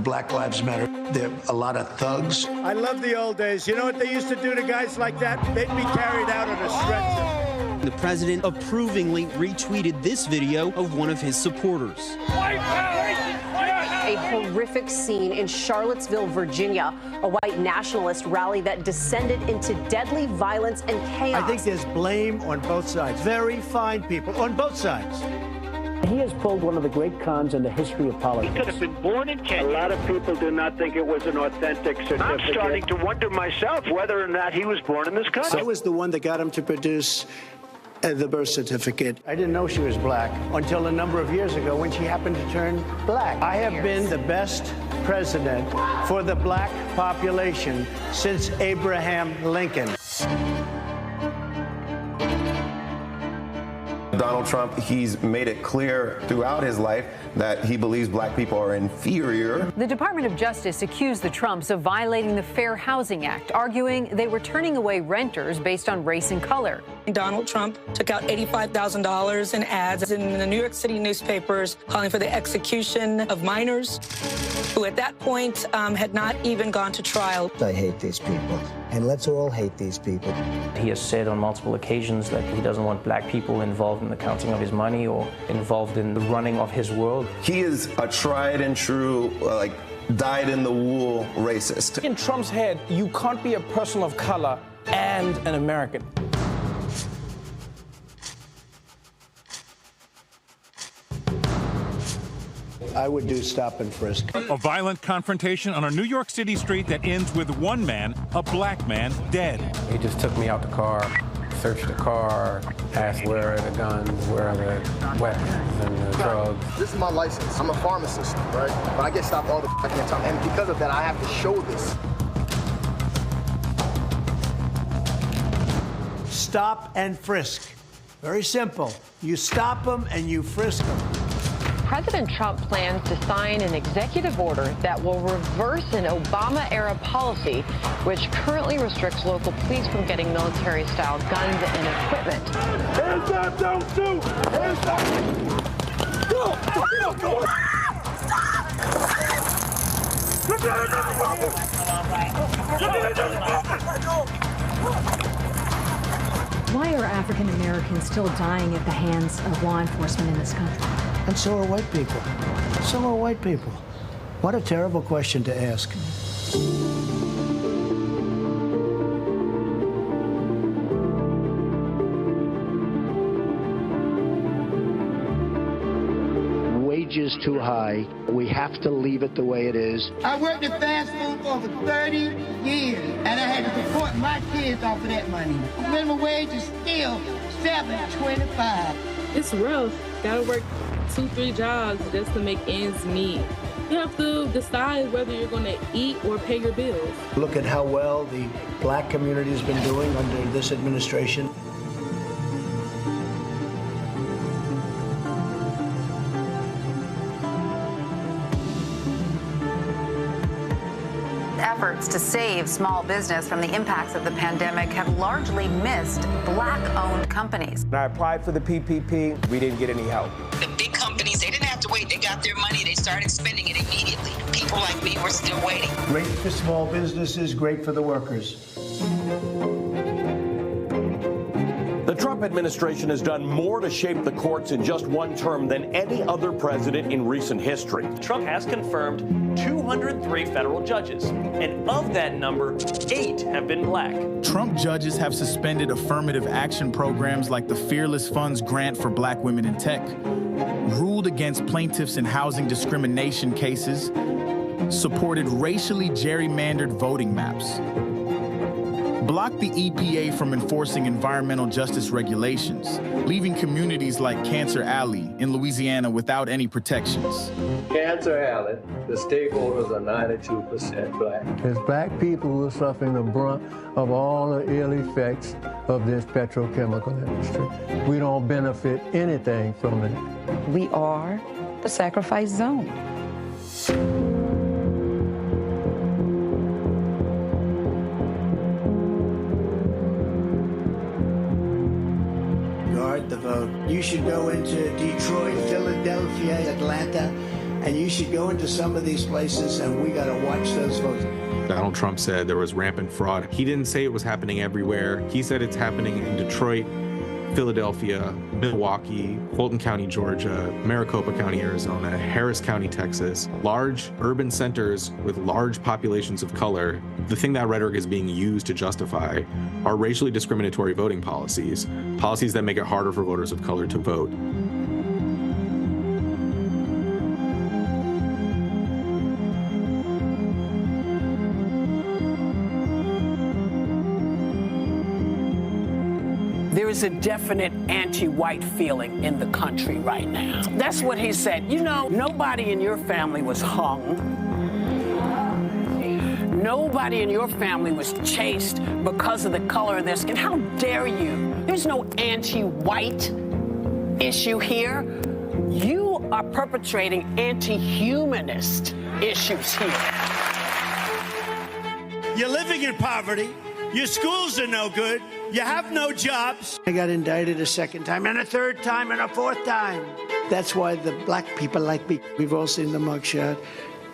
Black Lives Matter. There are a lot of thugs. I love the old days. You know what they used to do to guys like that? They'd be carried out on a stretcher. The president approvingly retweeted this video of one of his supporters. A horrific scene in Charlottesville, Virginia, a white nationalist rally that descended into deadly violence and chaos. I think there's blame on both sides. Very fine people on both sides. He has pulled one of the great cons in the history of politics. He could have been born in Kenya. A lot of people do not think it was an authentic certificate. I'm starting to wonder myself whether or not he was born in this country. I was the one that got him to produce the birth certificate. I didn't know she was black until a number of years ago when she happened to turn black. I have been the best president for the black population since Abraham Lincoln. Donald Trump, he's made it clear throughout his life that he believes black people are inferior. The Department of Justice accused the Trumps of violating the Fair Housing Act, arguing they were turning away renters based on race and color. Donald Trump took out $85,000 in ads in the New York City newspapers calling for the execution of minors who at that point had not even gone to trial. I hate these people, and let's all hate these people. He has said on multiple occasions that he doesn't want black people involved in the counting of his money or involved in the running of his world. He is a tried and true, dyed-in-the-wool racist. In Trump's head, you can't be a person of color and an American. I would do stop and frisk. A violent confrontation on a New York City street that ends with one man, a black man, dead. He just took me out the car, searched the car, asked where are the guns, where are the weapons and the drugs. This is my license. I'm a pharmacist, right? But I get stopped all the fucking time. And because of that, I have to show this. Stop and frisk. Very simple. You stop them and you frisk them. President Trump plans to sign an executive order that will reverse an Obama-era policy which currently restricts local police from getting military-style guns and equipment. Hands up, don't shoot! Hands up! Go! Why are African Americans still dying at the hands of law enforcement in this country? And so are white people. So are white people. What a terrible question to ask. Wages too high. We have to leave it the way it is. I worked at fast food for over 30 years, and I had to support my kids off of that money. Minimum wage is still $7.25. It's rough. Gotta work 2-3 jobs just to make ends meet. You have to decide whether you're going to eat or pay your bills. Look at how well the black community has been doing under this administration. Effort efforts to save small business from the impacts of the pandemic have largely missed Black-owned companies. When I applied for the PPP, we didn't get any help. The big companies, they didn't have to wait. They got their money. They started spending it immediately. People like me were still waiting. Great for small businesses, great for the workers. The Trump administration has done more to shape the courts in just one term than any other president in recent history. Trump has confirmed 203 federal judges, and of that number, 8 have been black. Trump judges have suspended affirmative action programs like the Fearless Funds grant for black women in tech, ruled against plaintiffs in housing discrimination cases, supported racially gerrymandered voting maps, blocked the EPA from enforcing environmental justice regulations, leaving communities like Cancer Alley in Louisiana without any protections. Cancer Alley, the stakeholders are 92% black. It's black people who are suffering the brunt of all the ill effects of this petrochemical industry. We don't benefit anything from it. We are the sacrifice zone. The vote. You should go into Detroit, Philadelphia, Atlanta, and you should go into some of these places, and we got to watch those votes. Donald Trump said there was rampant fraud. He didn't say it was happening everywhere. He said it's happening in Detroit, Philadelphia, Milwaukee, Fulton County, Georgia, Maricopa County, Arizona, Harris County, Texas, large urban centers with large populations of color. The thing that rhetoric is being used to justify are racially discriminatory voting policies, policies that make it harder for voters of color to vote. There is a definite anti-white feeling in the country right now. That's what he said. You know, nobody in your family was hung. Nobody in your family was chased because of the color of their skin. How dare you? There's no anti-white issue here. You are perpetrating anti-humanist issues here. You're living in poverty. Your schools are no good. You have no jobs. I got indicted a second time, and a third time, and a fourth time. That's why the black people like me. We've all seen the mugshot.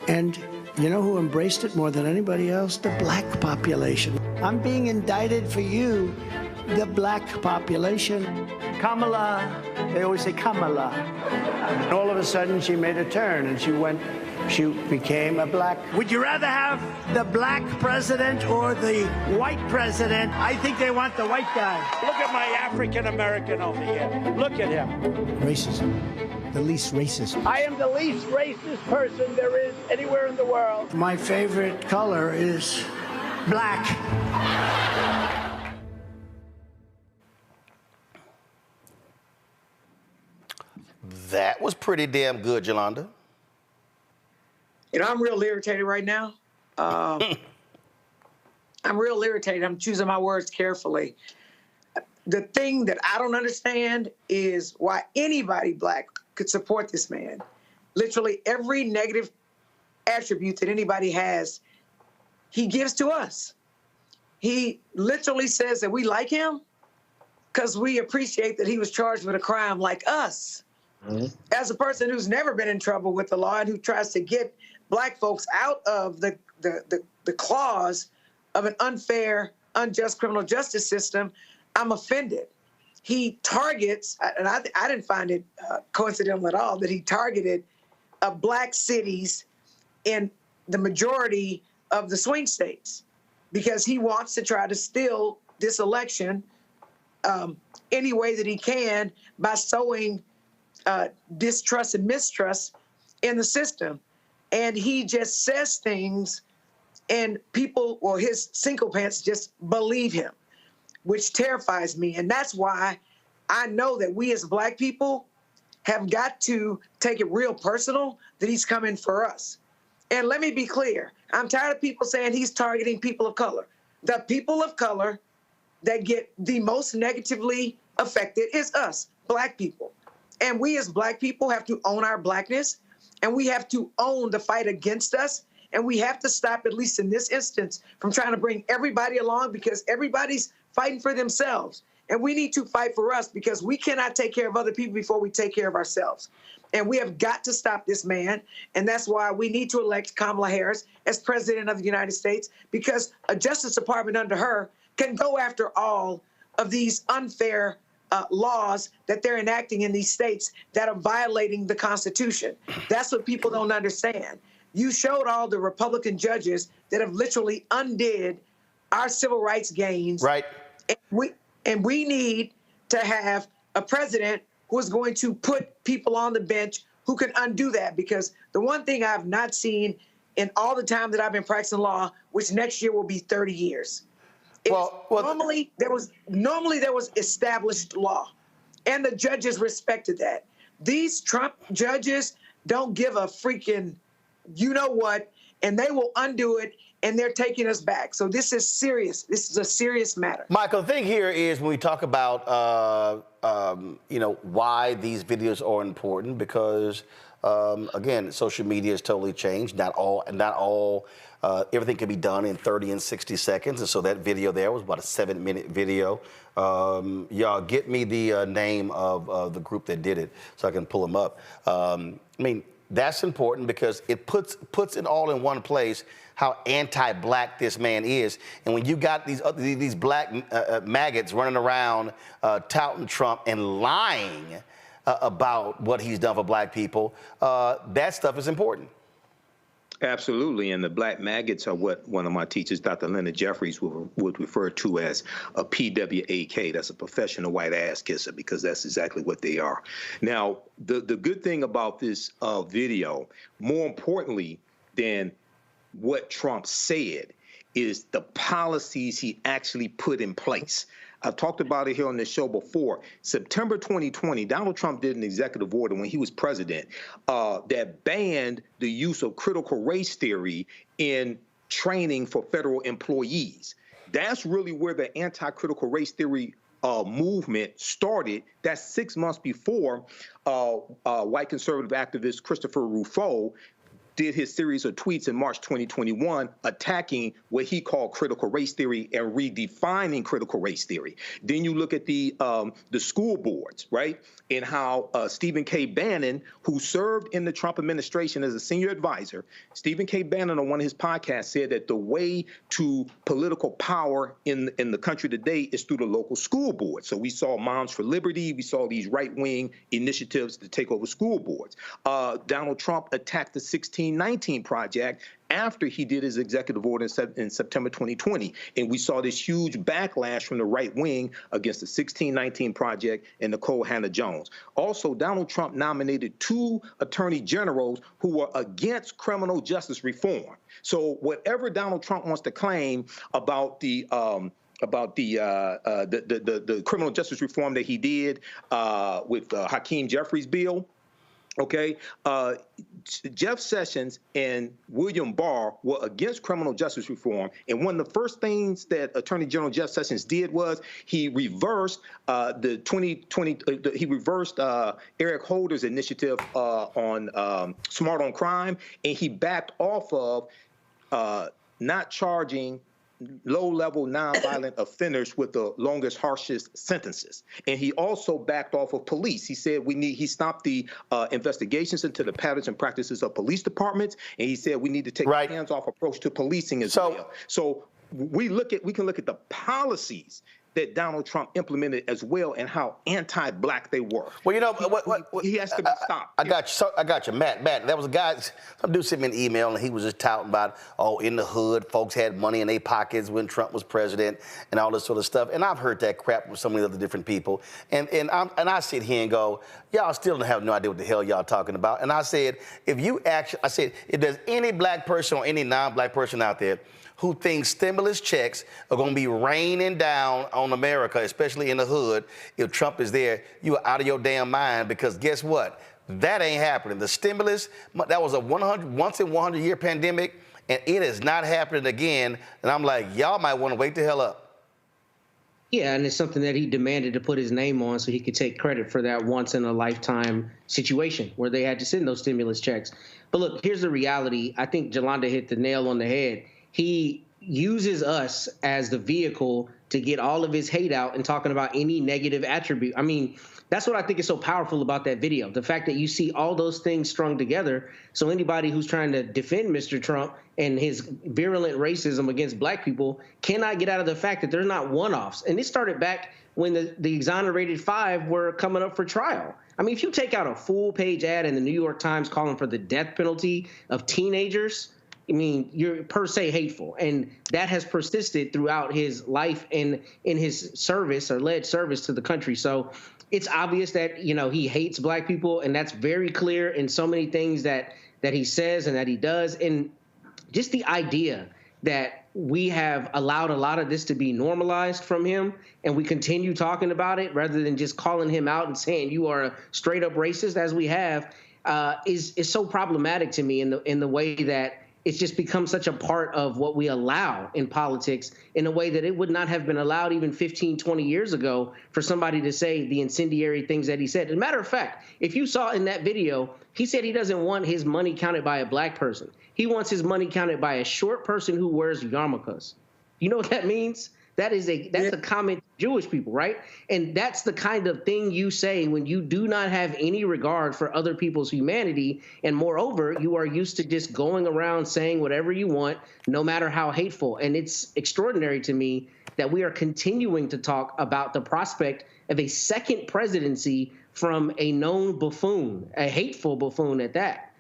And you know who embraced it more than anybody else? The black population. I'm being indicted for you, the black population. Kamala, they always say Kamala. And all of a sudden, she made a turn, and she became a black. Would you rather have the black president or the white president? I think they want the white guy. Look at my African American over here. Look at him. Racism. The least racist. I am the least racist person there is anywhere in the world. My favorite color is black. That was pretty damn good, Yolanda. You know, I'm real irritated right now. I'm real irritated. I'm choosing my words carefully. The thing that I don't understand is why anybody black could support this man. Literally every negative attribute that anybody has, he gives to us. He literally says that we like him because we appreciate that he was charged with a crime like us. Mm-hmm. As a person who's never been in trouble with the law and who tries to get black folks out of the claws of an unfair, unjust criminal justice system, I'm offended. He targets, and I didn't find it coincidental at all, that he targeted black cities in the majority of the swing states because he wants to try to steal this election any way that he can by sowing distrust and mistrust in the system. And he just says things and people, or his sycophants, just believe him, which terrifies me. And that's why I know that we as black people have got to take it real personal that he's coming for us. And let me be clear. I'm tired of people saying he's targeting people of color. The people of color that get the most negatively affected is us, black people. And we as black people have to own our blackness, and we have to own the fight against us, And we have to stop, at least in this instance, from trying to bring everybody along, because everybody's fighting for themselves. And we need to fight for us, because we cannot take care of other people before we take care of ourselves. And we have got to stop this man. And that's why we need to elect Kamala Harris as president of the United States, because a Justice Department under her can go after all of these unfair laws that they're enacting in these states that are violating the Constitution. That's what people don't understand. You showed all the Republican judges that have literally undid our civil rights gains. Right. And we need to have a president who is going to put people on the bench who can undo that. Because the one thing I've not seen in all the time that I've been practicing law, which next year will be 30 years, normally there was established law, and the judges respected that. These Trump judges don't give a freaking you know what, and they will undo it, and they're taking us back. So this is serious. This is a serious matter. Michael, the thing here is when we talk about, why these videos are important, because, again, social media has totally changed. Not all, everything can be done in 30 and 60 seconds. And so that video there was about a 7-minute video. Y'all get me the name of the group that did it so I can pull them up. That's important because it puts it all in one place how anti-black this man is. And when you got these black maggots running around touting Trump and lying about what he's done for black people, that stuff is important. Absolutely, and the black maggots are what one of my teachers, Dr. Leonard Jeffries, would refer to as a PWAK. That's a professional white ass kisser, because that's exactly what they are. Now, the good thing about this video, more importantly than what Trump said, is the policies he actually put in place. I've talked about it here on this show before. September 2020, Donald Trump did an executive order when he was president that banned the use of critical race theory in training for federal employees. That's really where the anti-critical race theory movement started. That's 6 months before white conservative activist Christopher Rufo did his series of tweets in March 2021 attacking what he called critical race theory and redefining critical race theory. Then you look at the school boards, right? And how Stephen K. Bannon, who served in the Trump administration as a senior advisor, Stephen K. Bannon on one of his podcasts said that the way to political power in the country today is through the local school board. So we saw Moms for Liberty, we saw these right-wing initiatives to take over school boards. Donald Trump attacked the 1619 Project after he did his executive order in September 2020. And we saw this huge backlash from the right wing against the 1619 Project and Nicole Hannah-Jones. Also, Donald Trump nominated 2 attorney generals who were against criminal justice reform. So whatever Donald Trump wants to claim about the criminal justice reform that he did with Hakeem Jeffries' bill, okay, Jeff Sessions and William Barr were against criminal justice reform, and one of the first things that Attorney General Jeff Sessions did was he reversed Eric Holder's initiative on Smart on Crime, and he backed off of not charging low-level nonviolent offenders with the longest, harshest sentences. And he also backed off of police. He said he stopped the investigations into the patterns and practices of police departments, and he said we need to take a hands-off approach to policing as well. So we can look at the policies that Donald Trump implemented as well and how anti-black they were. Well, you know, he has to be stopped. I got you, Matt. That was a guy, some dude sent me an email and he was just touting about, in the hood, folks had money in their pockets when Trump was president and all this sort of stuff. And I've heard that crap from so many other different people. And I sit here and go, y'all still don't have no idea what the hell y'all talking about. And I said, if there's any black person or any non-black person out there who thinks stimulus checks are going to be raining down on America, especially in the hood, if Trump is there, you are out of your damn mind, because guess what? That ain't happening. The stimulus, that was a once in 100-year pandemic, and it is not happening again. And I'm like, y'all might want to wake the hell up. Yeah, and it's something that he demanded to put his name on so he could take credit for that once-in-a-lifetime situation where they had to send those stimulus checks. But look, here's the reality. I think Jolanda hit the nail on the head. He uses us as the vehicle to get all of his hate out and talking about any negative attribute. I mean, that's what I think is so powerful about that video. The fact that you see all those things strung together. So anybody who's trying to defend Mr. Trump and his virulent racism against black people cannot get out of the fact that they're not one-offs. And it started back when the exonerated 5 were coming up for trial. I mean, if you take out a full-page ad in the New York Times calling for the death penalty of teenagers, I mean, you're per se hateful. And that has persisted throughout his life and in his service or led service to the country. So it's obvious that, you know, he hates black people, and that's very clear in so many things that he says and that he does. And just the idea that we have allowed a lot of this to be normalized from him, and we continue talking about it rather than just calling him out and saying you are a straight up racist, as we have, is so problematic to me in the way that it's just become such a part of what we allow in politics in a way that it would not have been allowed even 15, 20 years ago for somebody to say the incendiary things that he said. As a matter of fact, if you saw in that video, he said he doesn't want his money counted by a black person. He wants his money counted by a short person who wears yarmulkes. You know what that means? That's a comment to Jewish people, right? And that's the kind of thing you say when you do not have any regard for other people's humanity. And moreover, you are used to just going around saying whatever you want, no matter how hateful. And it's extraordinary to me that we are continuing to talk about the prospect of a second presidency from a known buffoon, a hateful buffoon at that.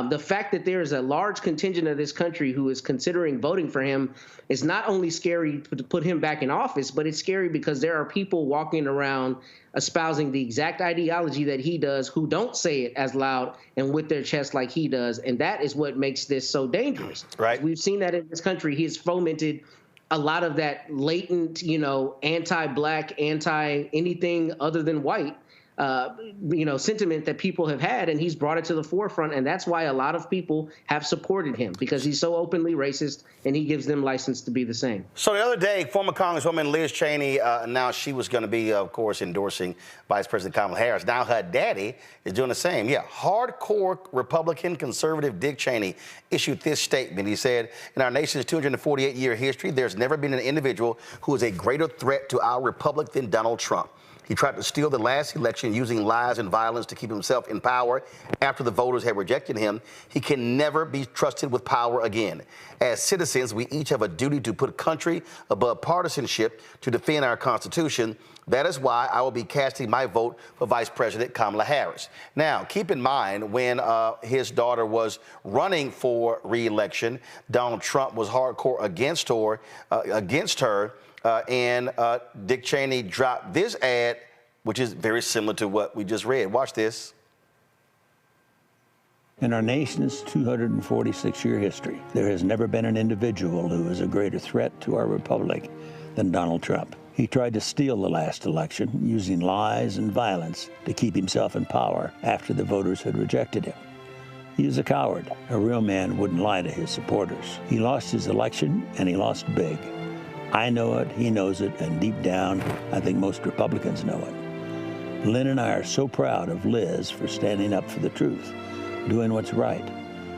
The fact that there is a large contingent of this country who is considering voting for him is not only scary to put him back in office, but it's scary because there are people walking around espousing the exact ideology that he does who don't say it as loud and with their chest like he does. And that is what makes this so dangerous. Right. We've seen that in this country. He has fomented a lot of that latent, you know, anti-black, anti-anything other than white sentiment that people have had, and he's brought it to the forefront, and that's why a lot of people have supported him, because he's so openly racist, and he gives them license to be the same. So the other day, former Congresswoman Liz Cheney announced she was going to be, of course, endorsing Vice President Kamala Harris. Now her daddy is doing the same. Yeah, hardcore Republican conservative Dick Cheney issued this statement. He said, in our nation's 248-year history, there's never been an individual who is a greater threat to our republic than Donald Trump. He tried to steal the last election using lies and violence to keep himself in power after the voters had rejected him. He can never be trusted with power again. As citizens, we each have a duty to put country above partisanship to defend our Constitution. That is why I will be casting my vote for Vice President Kamala Harris. Now, keep in mind, when his daughter was running for re-election, Donald Trump was hardcore against her. And Dick Cheney dropped this ad, which is very similar to what we just read. Watch this. In our nation's 246-year history, there has never been an individual who is a greater threat to our republic than Donald Trump. He tried to steal the last election using lies and violence to keep himself in power after the voters had rejected him. He is a coward. A real man wouldn't lie to his supporters. He lost his election, and he lost big. I know it, he knows it, and deep down, I think most Republicans know it. Lynn and I are so proud of Liz for standing up for the truth, doing what's right,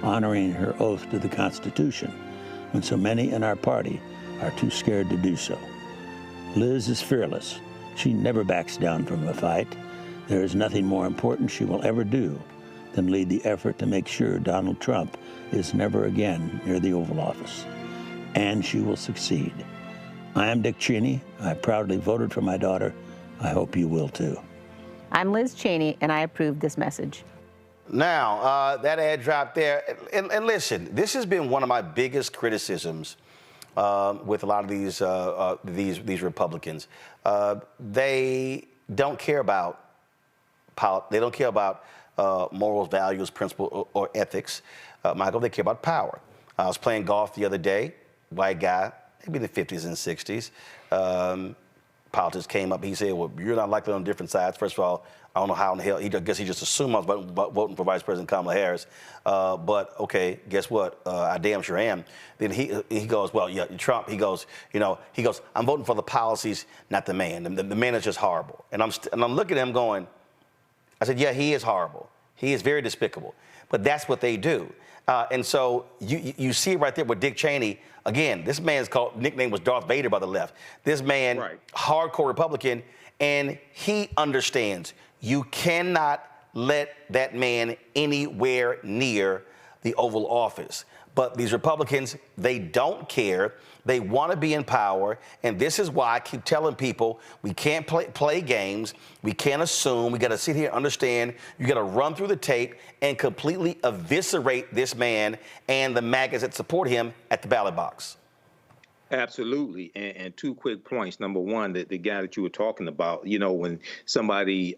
honoring her oath to the Constitution, when so many in our party are too scared to do so. Liz is fearless. She never backs down from a fight. There is nothing more important she will ever do than lead the effort to make sure Donald Trump is never again near the Oval Office. And she will succeed. I am Dick Cheney. I proudly voted for my daughter. I hope you will too. I'm Liz Cheney, and I approve this message. Now, that ad dropped there. And listen, this has been one of my biggest criticisms with a lot of these Republicans. They don't care about morals, values, principle, or ethics. Michael, they care about power. I was playing golf the other day, white guy, maybe in the 50s and 60s, politics came up. He said, well, you're not likely on different sides. First of all, I don't know how in the hell, I guess he just assumed I was voting for Vice President Kamala Harris. But okay, guess what? I damn sure am. Then he goes, well, yeah, Trump, he goes, I'm voting for the policies, not the man. The man is just horrible. And I'm looking at him going, I said, yeah, he is horrible. He is very despicable. But that's what they do. And so you see it right there with Dick Cheney. Again, this man's nickname was Darth Vader by the left. This man, hardcore Republican, and he understands you cannot let that man anywhere near the Oval Office. But these Republicans, they don't care. They want to be in power. And this is why I keep telling people we can't play games. We can't assume. We got to sit here and understand. You got to run through the tape and completely eviscerate this man and the MAGAs that support him at the ballot box. Absolutely. And 2 quick points. Number one, the guy that you were talking about, when somebody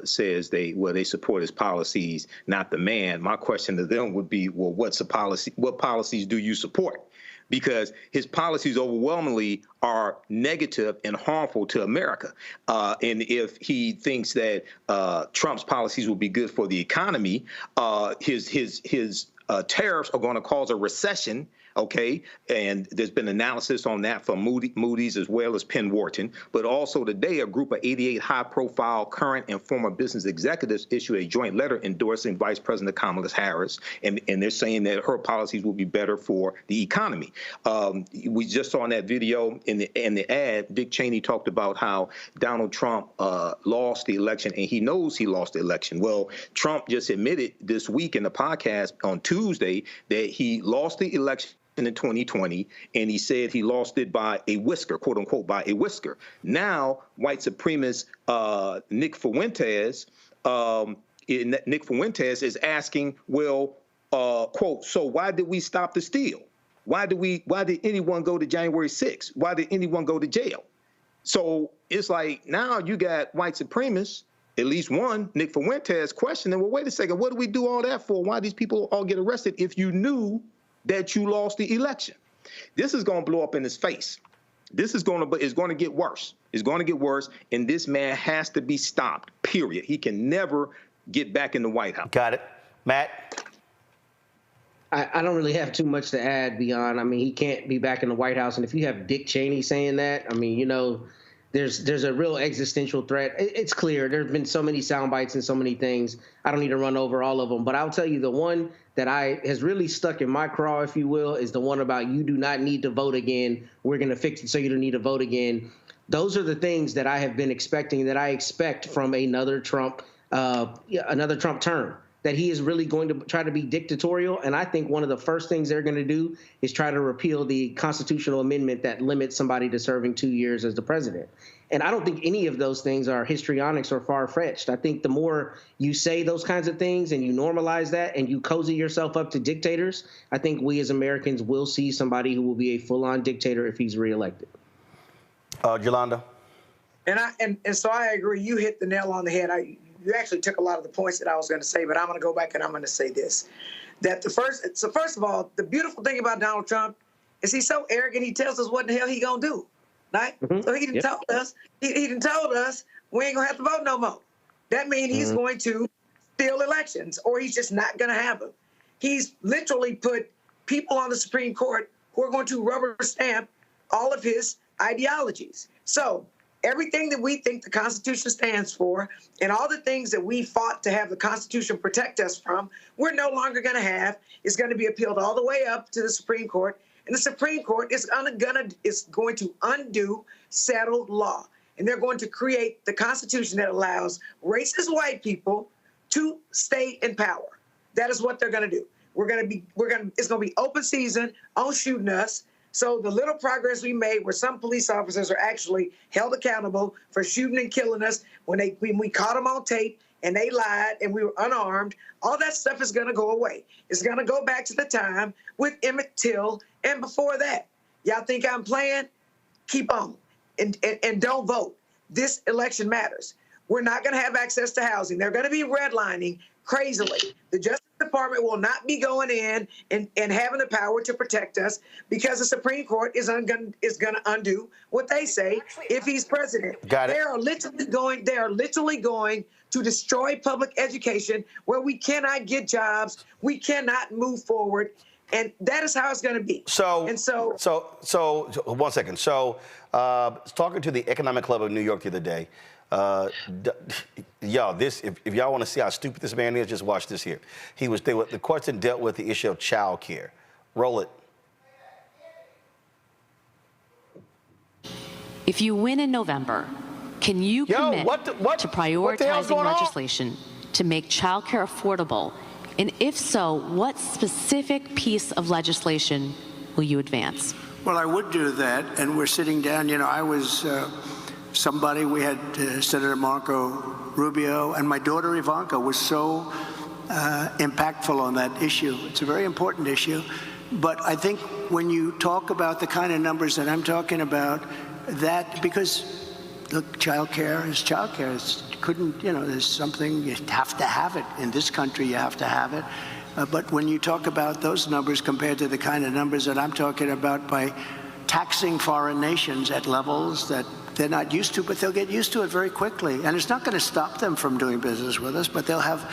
says they support his policies, not the man, my question to them would be, well, what policies do you support? Because his policies overwhelmingly are negative and harmful to America. And if he thinks that Trump's policies will be good for the economy, his tariffs are going to cause a recession. Okay, and there's been analysis on that from Moody's as well as Penn Wharton. But also today, a group of 88 high-profile current and former business executives issued a joint letter endorsing Vice President Kamala Harris, and they're saying that her policies will be better for the economy. We just saw in that video in the ad, Dick Cheney talked about how Donald Trump lost the election, and he knows he lost the election. Well, Trump just admitted this week in the podcast on Tuesday that he lost the election in 2020, and he said he lost it by a whisker, quote unquote, by a whisker. Now, white supremacist Nick Fuentes is asking, well, quote, so why did we stop the steal? Why did anyone go to January 6th? Why did anyone go to jail? So it's like now you got white supremacists, at least one, Nick Fuentes, questioning, well, wait a second, what do we do all that for? Why these people all get arrested if you knew that you lost the election? This is going to blow up in his face. This is going to get worse. It's going to get worse, and this man has to be stopped, period. He can never get back in the White House. Got it. Matt? I don't really have too much to add beyond, he can't be back in the White House. And if you have Dick Cheney saying that, there's a real existential threat. It's clear. There have been so many sound bites and so many things. I don't need to run over all of them. But I'll tell you the one that has really stuck in my craw, if you will, is the one about you do not need to vote again. We're going to fix it so you don't need to vote again. Those are the things that I have been expecting, that I expect from another Trump term, that he is really going to try to be dictatorial. And I think one of the first things they're going to do is try to repeal the constitutional amendment that limits somebody to serving 2 years as the president. And I don't think any of those things are histrionics or far-fetched. I think the more you say those kinds of things and you normalize that and you cozy yourself up to dictators, I think we as Americans will see somebody who will be a full-on dictator if he's reelected. Yolanda? And so I agree. You hit the nail on the head. You actually took a lot of the points that I was going to say, but I'm going to go back and I'm going to say this. First of all, the beautiful thing about Donald Trump is he's so arrogant, he tells us what the hell he going to do. Right? Mm-hmm. So he done told us, he done told us we ain't gonna have to vote no more. That means he's going to steal elections, or he's just not gonna have them. He's literally put people on the Supreme Court who are going to rubber stamp all of his ideologies. So everything that we think the Constitution stands for and all the things that we fought to have the Constitution protect us from, we're no longer gonna have. It's gonna be appealed all the way up to the Supreme Court. And the Supreme Court is going to undo settled law. And they're going to create the Constitution that allows racist white people to stay in power. That is what they're going to do. It's going to be open season on shooting us. So the little progress we made where some police officers are actually held accountable for shooting and killing us when we caught them on tape and they lied and we were unarmed, all that stuff is going to go away. It's going to go back to the time with Emmett Till and before that. Y'all think I'm playing? Keep on and don't vote. This election matters. We're not going to have access to housing. They're going to be redlining crazily. The Justice Department will not be going in and having the power to protect us because the Supreme Court is going to undo what they say if he's president. Got it. They are literally going to destroy public education where we cannot get jobs, we cannot move forward, and that is how it's going to be. So 1 second. So, talking to the Economic Club of New York the other day, y'all, if y'all want to see how stupid this man is, just watch this here. The question dealt with the issue of childcare. Roll it. If you win in November, can you commit to prioritizing legislation to make childcare affordable? And if so, what specific piece of legislation will you advance? Well, I would do that, and we're sitting down. You know, I was somebody, we had Senator Marco Rubio, and my daughter Ivanka was so impactful on that issue. It's a very important issue. But I think when you talk about the kind of numbers that I'm talking about, that, because look, childcare is childcare. There's something, you have to have it. In this country, you have to have it. But when you talk about those numbers compared to the kind of numbers that I'm talking about by taxing foreign nations at levels that they're not used to, but they'll get used to it very quickly. And it's not going to stop them from doing business with us, but they'll have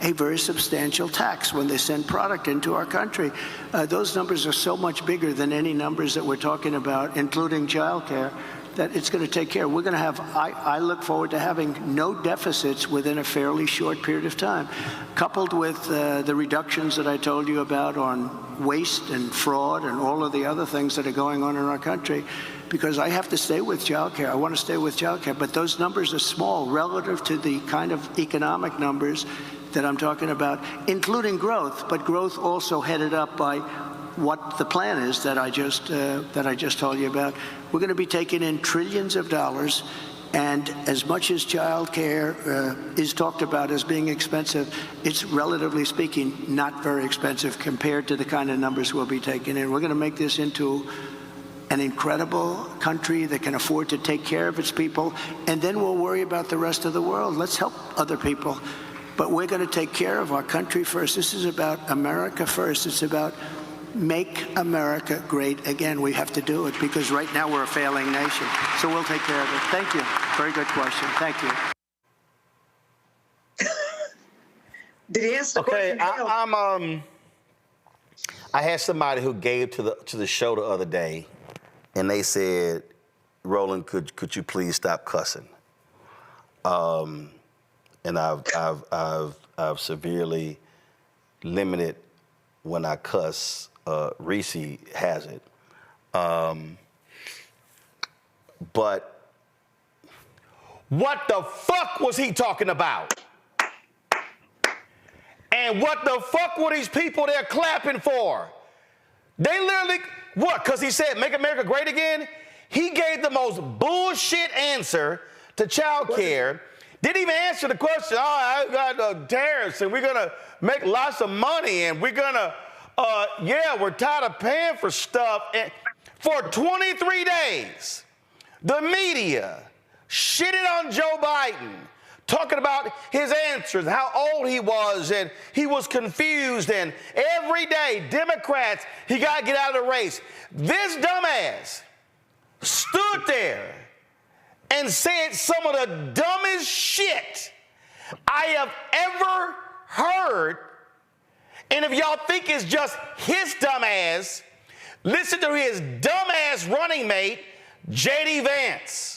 a very substantial tax when they send product into our country. Those numbers are so much bigger than any numbers that we're talking about, including childcare, that it's going to take care. We're going to have, I look forward to having no deficits within a fairly short period of time, coupled with the reductions that I told you about on waste and fraud and all of the other things that are going on in our country, because I have to stay with childcare. I want to stay with childcare, but those numbers are small relative to the kind of economic numbers that I'm talking about, including growth, but growth also headed up by what the plan is that I just told you about. We're going to be taking in trillions of dollars, and as much as child care is talked about as being expensive, it's relatively speaking not very expensive compared to the kind of numbers we'll be taking in. We're going to make this into an incredible country that can afford to take care of its people, and then we'll worry about the rest of the world. Let's help other people. But we're going to take care of our country first. This is about America first. It's about make America great again. We have to do it because right now we're a failing nation. So we'll take care of it. Thank you. Very good question. Thank you. Did he answer the question? I had somebody who gave to the show the other day, and they said, Roland, could you please stop cussing? And I've severely limited when I cuss. Reese has it. But what the fuck was he talking about? And what the fuck were these people there clapping for? They literally, what? Because he said, make America great again? He gave the most bullshit answer to child care. Didn't even answer the question, I got tariffs and we're going to make lots of money and we're going to, we're tired of paying for stuff. And for 23 days, the media shitted on Joe Biden, talking about his answers, how old he was, and he was confused. And every day, Democrats, he got to get out of the race. This dumbass stood there and said some of the dumbest shit I have ever heard. And if y'all think it's just his dumb ass, listen to his dumb ass running mate, J.D. Vance.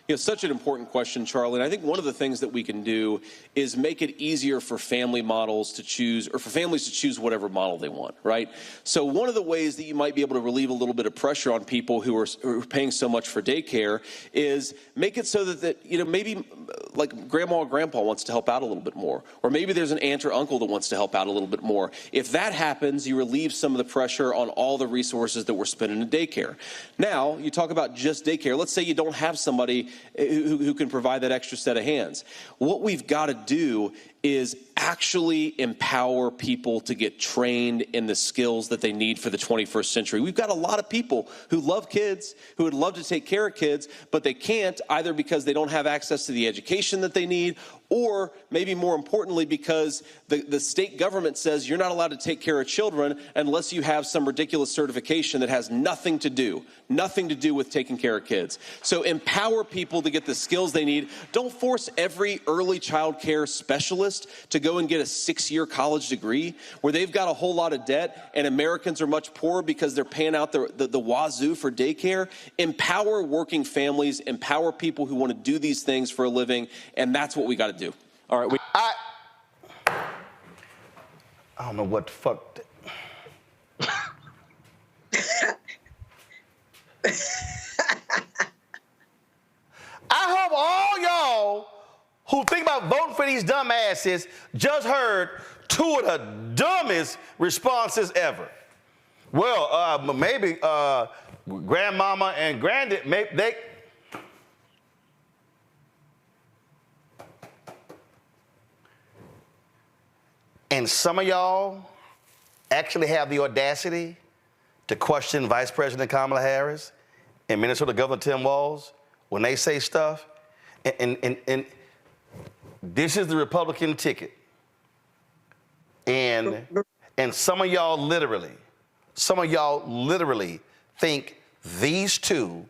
It's such an important question, Charlie. And I think one of the things that we can do is make it easier for family models to choose, or for families to choose whatever model they want, right? So one of the ways that you might be able to relieve a little bit of pressure on people who are paying so much for daycare is make it so that maybe like grandma or grandpa wants to help out a little bit more, or maybe there's an aunt or uncle that wants to help out a little bit more. If that happens, you relieve some of the pressure on all the resources that we're spending in daycare. Now, you talk about just daycare. Let's say you don't have somebody who can provide that extra set of hands. What we've got to do is actually empower people to get trained in the skills that they need for the 21st century. We've got a lot of people who love kids, who would love to take care of kids, but they can't, either because they don't have access to the education that they need, or maybe more importantly, because the state government says you're not allowed to take care of children unless you have some ridiculous certification that has nothing to do with taking care of kids. So empower people to get the skills they need. Don't force every early child care specialist to go and get a 6-year college degree where they've got a whole lot of debt and Americans are much poorer because they're paying out the wazoo for daycare. Empower working families, empower people who want to do these things for a living, and that's what we got to do. All right. I don't know what the fuck. I hope all y'all who think about voting for these dumbasses just heard two of the dumbest responses ever. Well, maybe grandmama and granddad, maybe they. And some of y'all actually have the audacity to question Vice President Kamala Harris and Minnesota Governor Tim Walz when they say stuff. And this is the Republican ticket. And some of y'all literally think these two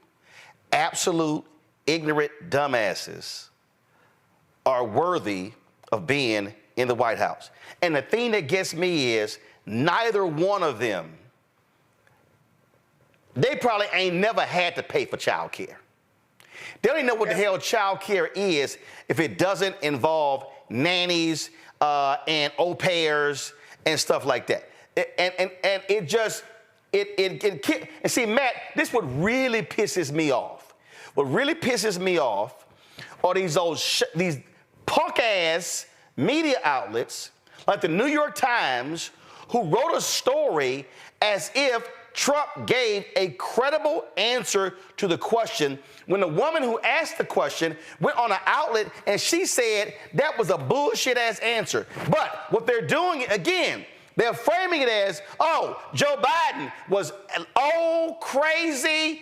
absolute ignorant dumbasses are worthy of being in the White House. And the thing that gets me is neither one of them, they probably ain't never had to pay for child care. They don't even know what the hell child care is if it doesn't involve nannies and au pairs and stuff like that. And it just, and see, Matt, this what really pisses me off. What really pisses me off are these punk-ass media outlets like the New York Times who wrote a story as if Trump gave a credible answer to the question when the woman who asked the question went on an outlet and she said that was a bullshit-ass answer. But what they're doing, again, they're framing it as, oh, Joe Biden was crazy.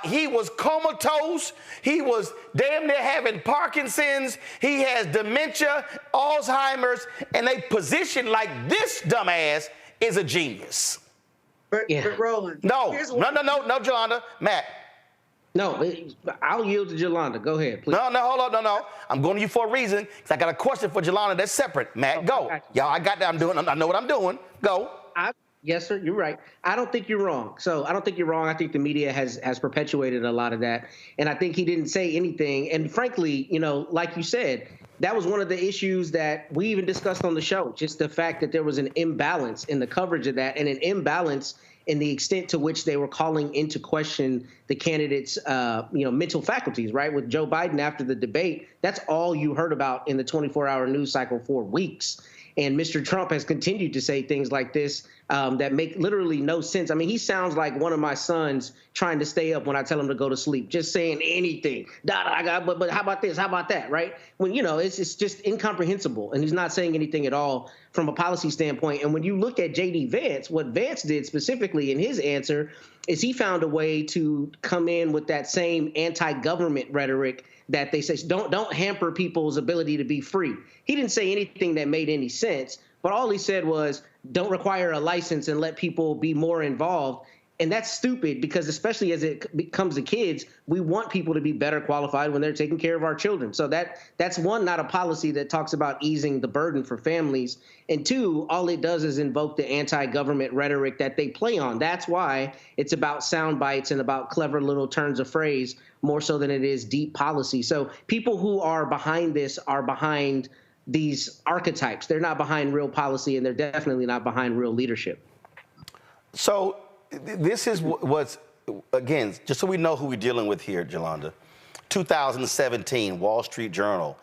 He was comatose. He was damn near having Parkinson's. He has dementia, Alzheimer's, and they position like this dumbass is a genius. But Roland. No, Jolanda. Matt. No, I'll yield to Jolanda. Go ahead, please. No, hold on, no. I'm going to you for a reason, because I got a question for Jolanda that's separate. Matt, go. I got that. I know what I'm doing. Go. Yes, sir, you're right. I don't think you're wrong. I think the media has perpetuated a lot of that. And I think he didn't say anything. And frankly, like you said, that was one of the issues that we even discussed on the show, just the fact that there was an imbalance in the coverage of that and an imbalance in the extent to which they were calling into question the candidates' mental faculties, right? With Joe Biden after the debate, that's all you heard about in the 24-hour news cycle for weeks. And Mr. Trump has continued to say things like this that make literally no sense. I mean, he sounds like one of my sons trying to stay up when I tell him to go to sleep, just saying anything. But how about this? How about that? Right? When, it's just incomprehensible. And he's not saying anything at all from a policy standpoint. And when you look at J.D. Vance, what Vance did specifically in his answer is he found a way to come in with that same anti-government rhetoric that they say, don't hamper people's ability to be free. He didn't say anything that made any sense, but all he said was, don't require a license and let people be more involved. And that's stupid because especially as it comes to kids, we want people to be better qualified when they're taking care of our children. So that's one, not a policy that talks about easing the burden for families. And two, all it does is invoke the anti-government rhetoric that they play on. That's why it's about sound bites and about clever little turns of phrase more so than it is deep policy. So people who are behind this are behind these archetypes. They're not behind real policy, and they're definitely not behind real leadership. So this is what's, again, just so we know who we're dealing with here, Jolanda. 2017, Wall Street Journal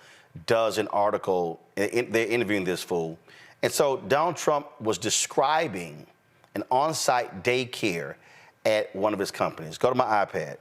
does an article, they're interviewing this fool. And so Donald Trump was describing an on-site daycare at one of his companies. Go to my iPad.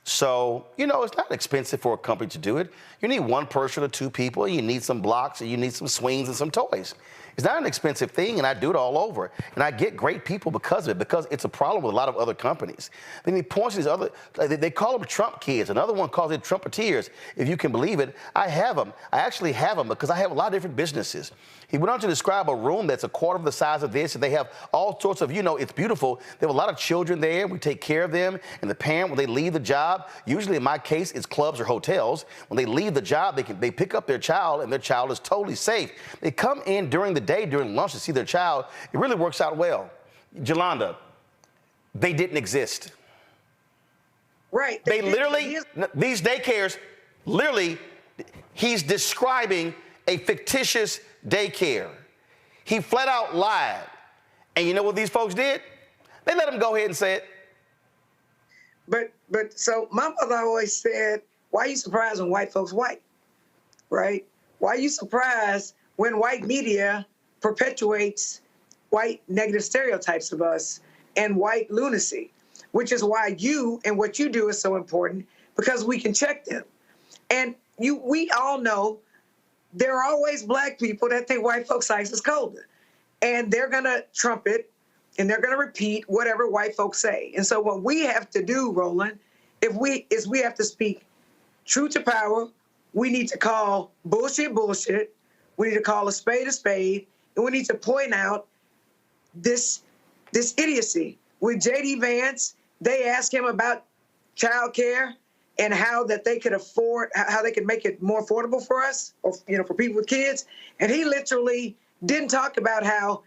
So, it's not expensive for a company to do it. You need one person or two people, you need some blocks, and you need some swings and some toys. It's not an expensive thing, and I do it all over. And I get great people because of it, because it's a problem with a lot of other companies. Then he points to these other, they call them Trump kids. Another one calls it Trumpeteers, if you can believe it. I have them. I actually have them because I have a lot of different businesses. He went on to describe a room that's a quarter of the size of this, and they have all sorts of, it's beautiful. They have a lot of children there. We take care of them. And the parent, when they leave the job, usually in my case, it's clubs or hotels. When they leave the job, they pick up their child, and their child is totally safe. They come in during the day, during lunch, to see their child. It really works out well. Jolanda, they didn't exist. Right. They literally, these daycares, literally, he's describing a fictitious daycare. He flat out lied. And you know what these folks did? They let him go ahead and say it. But so my mother always said, why are you surprised when white folks white, right? Why are you surprised when white media perpetuates white negative stereotypes of us and white lunacy, which is why you and what you do is so important, because we can check them. And we all know there are always black people that think white folks' ice is colder. And they're going to trumpet and they're going to repeat whatever white folks say. And so what we have to do, Roland, we have to speak truth to power. We need to call bullshit bullshit. We need to call a spade, and we need to point out this idiocy. With J.D. Vance, they asked him about childcare and how that they could afford, how they could make it more affordable for us, or for people with kids. And he literally didn't talk about how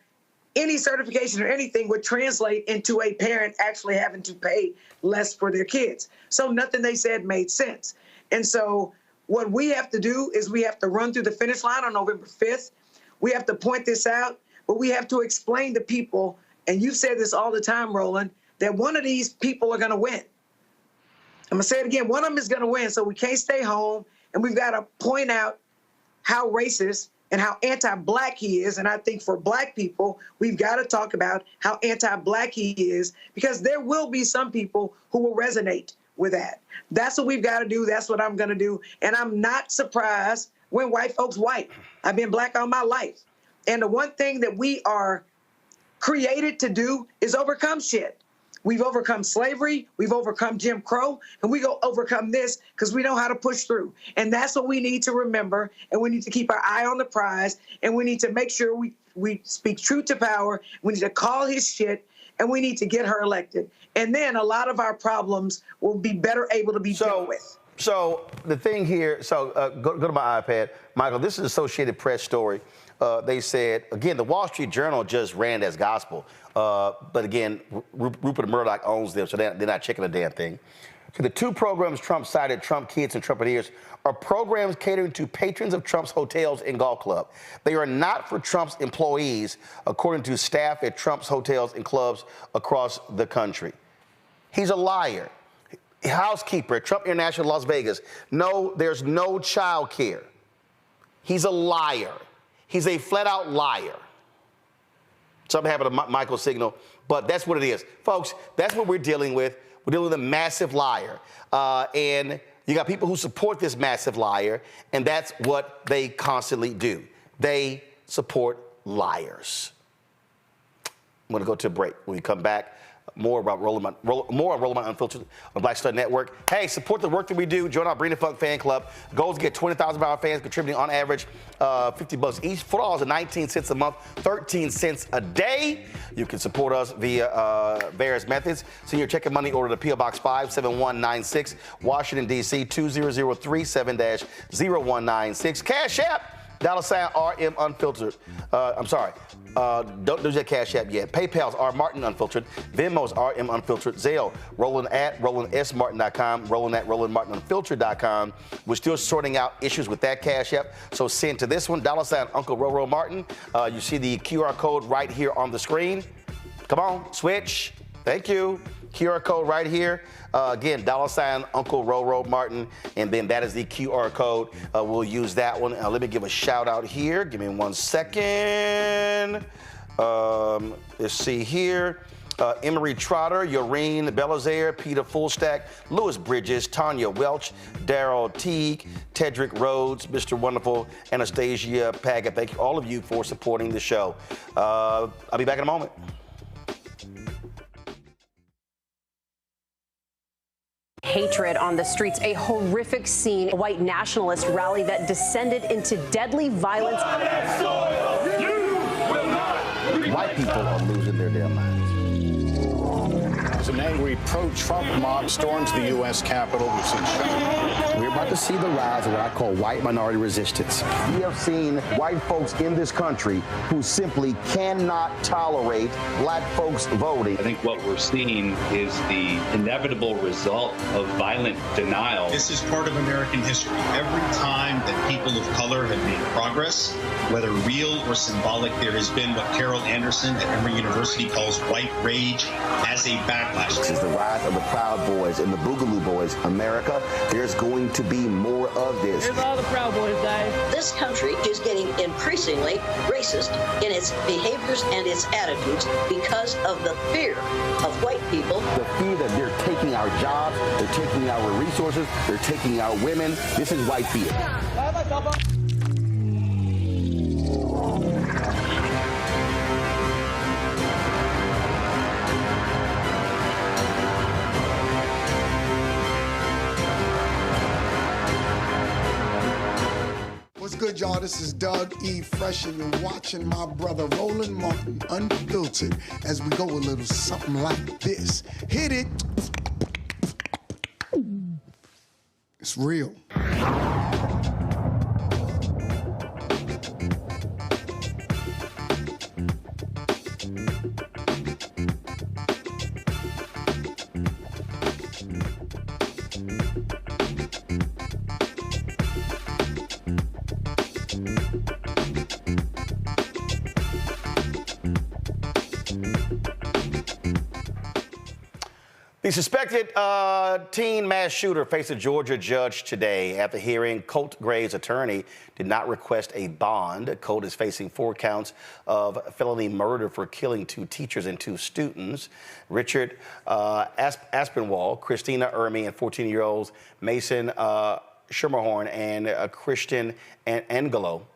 any certification or anything would translate into a parent actually having to pay less for their kids. So nothing they said made sense. And so what we have to do is we have to run through the finish line on November 5th. We have to point this out, but we have to explain to people, and you've said this all the time, Roland, that one of these people are going to win. I'm going to say it again. One of them is going to win, so we can't stay home, and we've got to point out how racist and how anti-black he is. And I think for black people, we've got to talk about how anti-black he is, because there will be some people who will resonate with that. That's what we've got to do. That's what I'm going to do. And I'm not surprised when white folks white. I've been black all my life. And the one thing that we are created to do is overcome shit. We've overcome slavery, we've overcome Jim Crow, and we go overcome this because we know how to push through. And that's what we need to remember, and we need to keep our eye on the prize, and we need to make sure we speak truth to power. We need to call his shit, and we need to get her elected. And then a lot of our problems will be better able to be dealt with. So the thing here, go to my iPad. Michael, this is an Associated Press story. They said, again, the Wall Street Journal just ran as gospel. But again, Rupert Murdoch owns them, so they're not checking a damn thing. So the two programs Trump cited, Trump Kids and Trumpeteers, are programs catering to patrons of Trump's hotels and golf club. They are not for Trump's employees, according to staff at Trump's hotels and clubs across the country. He's a liar. Housekeeper at Trump International Las Vegas. No, there's no child care. He's a liar. He's a flat-out liar. Something happened to Michael's signal, but that's what it is. Folks, that's what we're dealing with. We're dealing with a massive liar. And you got people who support this massive liar, and that's what they constantly do. They support liars. I'm going to go to a break. When we come back, more about Roland Unfiltered on Black Star Network. Hey, support the work that we do. Join our Breen and Funk fan club. Goal is to get 20,000 of our fans contributing on average $50 each, $4.19 a month, 13 cents a day. You can support us via various methods. Send your check and money order to P.O. Box 57196, Washington, D.C. 20037-0196. Cash App. $RM Unfiltered. I'm sorry. Don't do that Cash App yet. PayPal's R Martin Unfiltered. Venmo's RM Unfiltered. Zelle, Roland at RolandSMartin.com. Roland at RolandMartinUnfiltered.com. We're still sorting out issues with that Cash App, so send to this one, $Uncle Roro Martin. You see the QR code right here on the screen. Come on, switch. Thank you. QR code right here. Again, $Uncle Roro Martin, and then that is the QR code. We'll use that one. Let me give a shout out here. Give me 1 second. Let's see here. Emery Trotter, Yoreen Belizaire, Peter Fullstack, Lewis Bridges, Tanya Welch, Daryl Teague, Tedrick Rhodes, Mr. Wonderful, Anastasia Paget. Thank you, all of you, for supporting the show. I'll be back in a moment. Hatred on the streets, a horrific scene, a white nationalist rally that descended into deadly violence. White people are losing their damn minds. As an angry pro-Trump mob storms the U.S. Capitol, we've seen shouting. We're about to see the rise of what I call white minority resistance. We have seen white folks in this country who simply cannot tolerate black folks voting. I think what we're seeing is the inevitable result of violent denial. This is part of American history. Every time that people of color have made progress, whether real or symbolic, there has been what Carol Anderson at Emory University calls white rage as a backlash. This is the rise of the Proud Boys and the Boogaloo Boys. America, there's going to be more of this. Here's all the Proud Boys, guys. This country is getting increasingly racist in its behaviors and its attitudes because of the fear of white people. The fear that they're taking our jobs, they're taking our resources, they're taking our women. This is white fear. What's good, y'all? This is Doug E. Fresh, and you're watching my brother Roland Martin Unfiltered as we go a little something like this. Hit it. It's real. The suspected teen mass shooter faced a Georgia judge today. After hearing Colt Gray's attorney did not request a bond. Colt is facing 4 counts of felony murder for killing 2 teachers and 2 students. Richard Aspinwall, Christina Ermey, and 14-year-olds Mason Schermerhorn and Christian Angelo.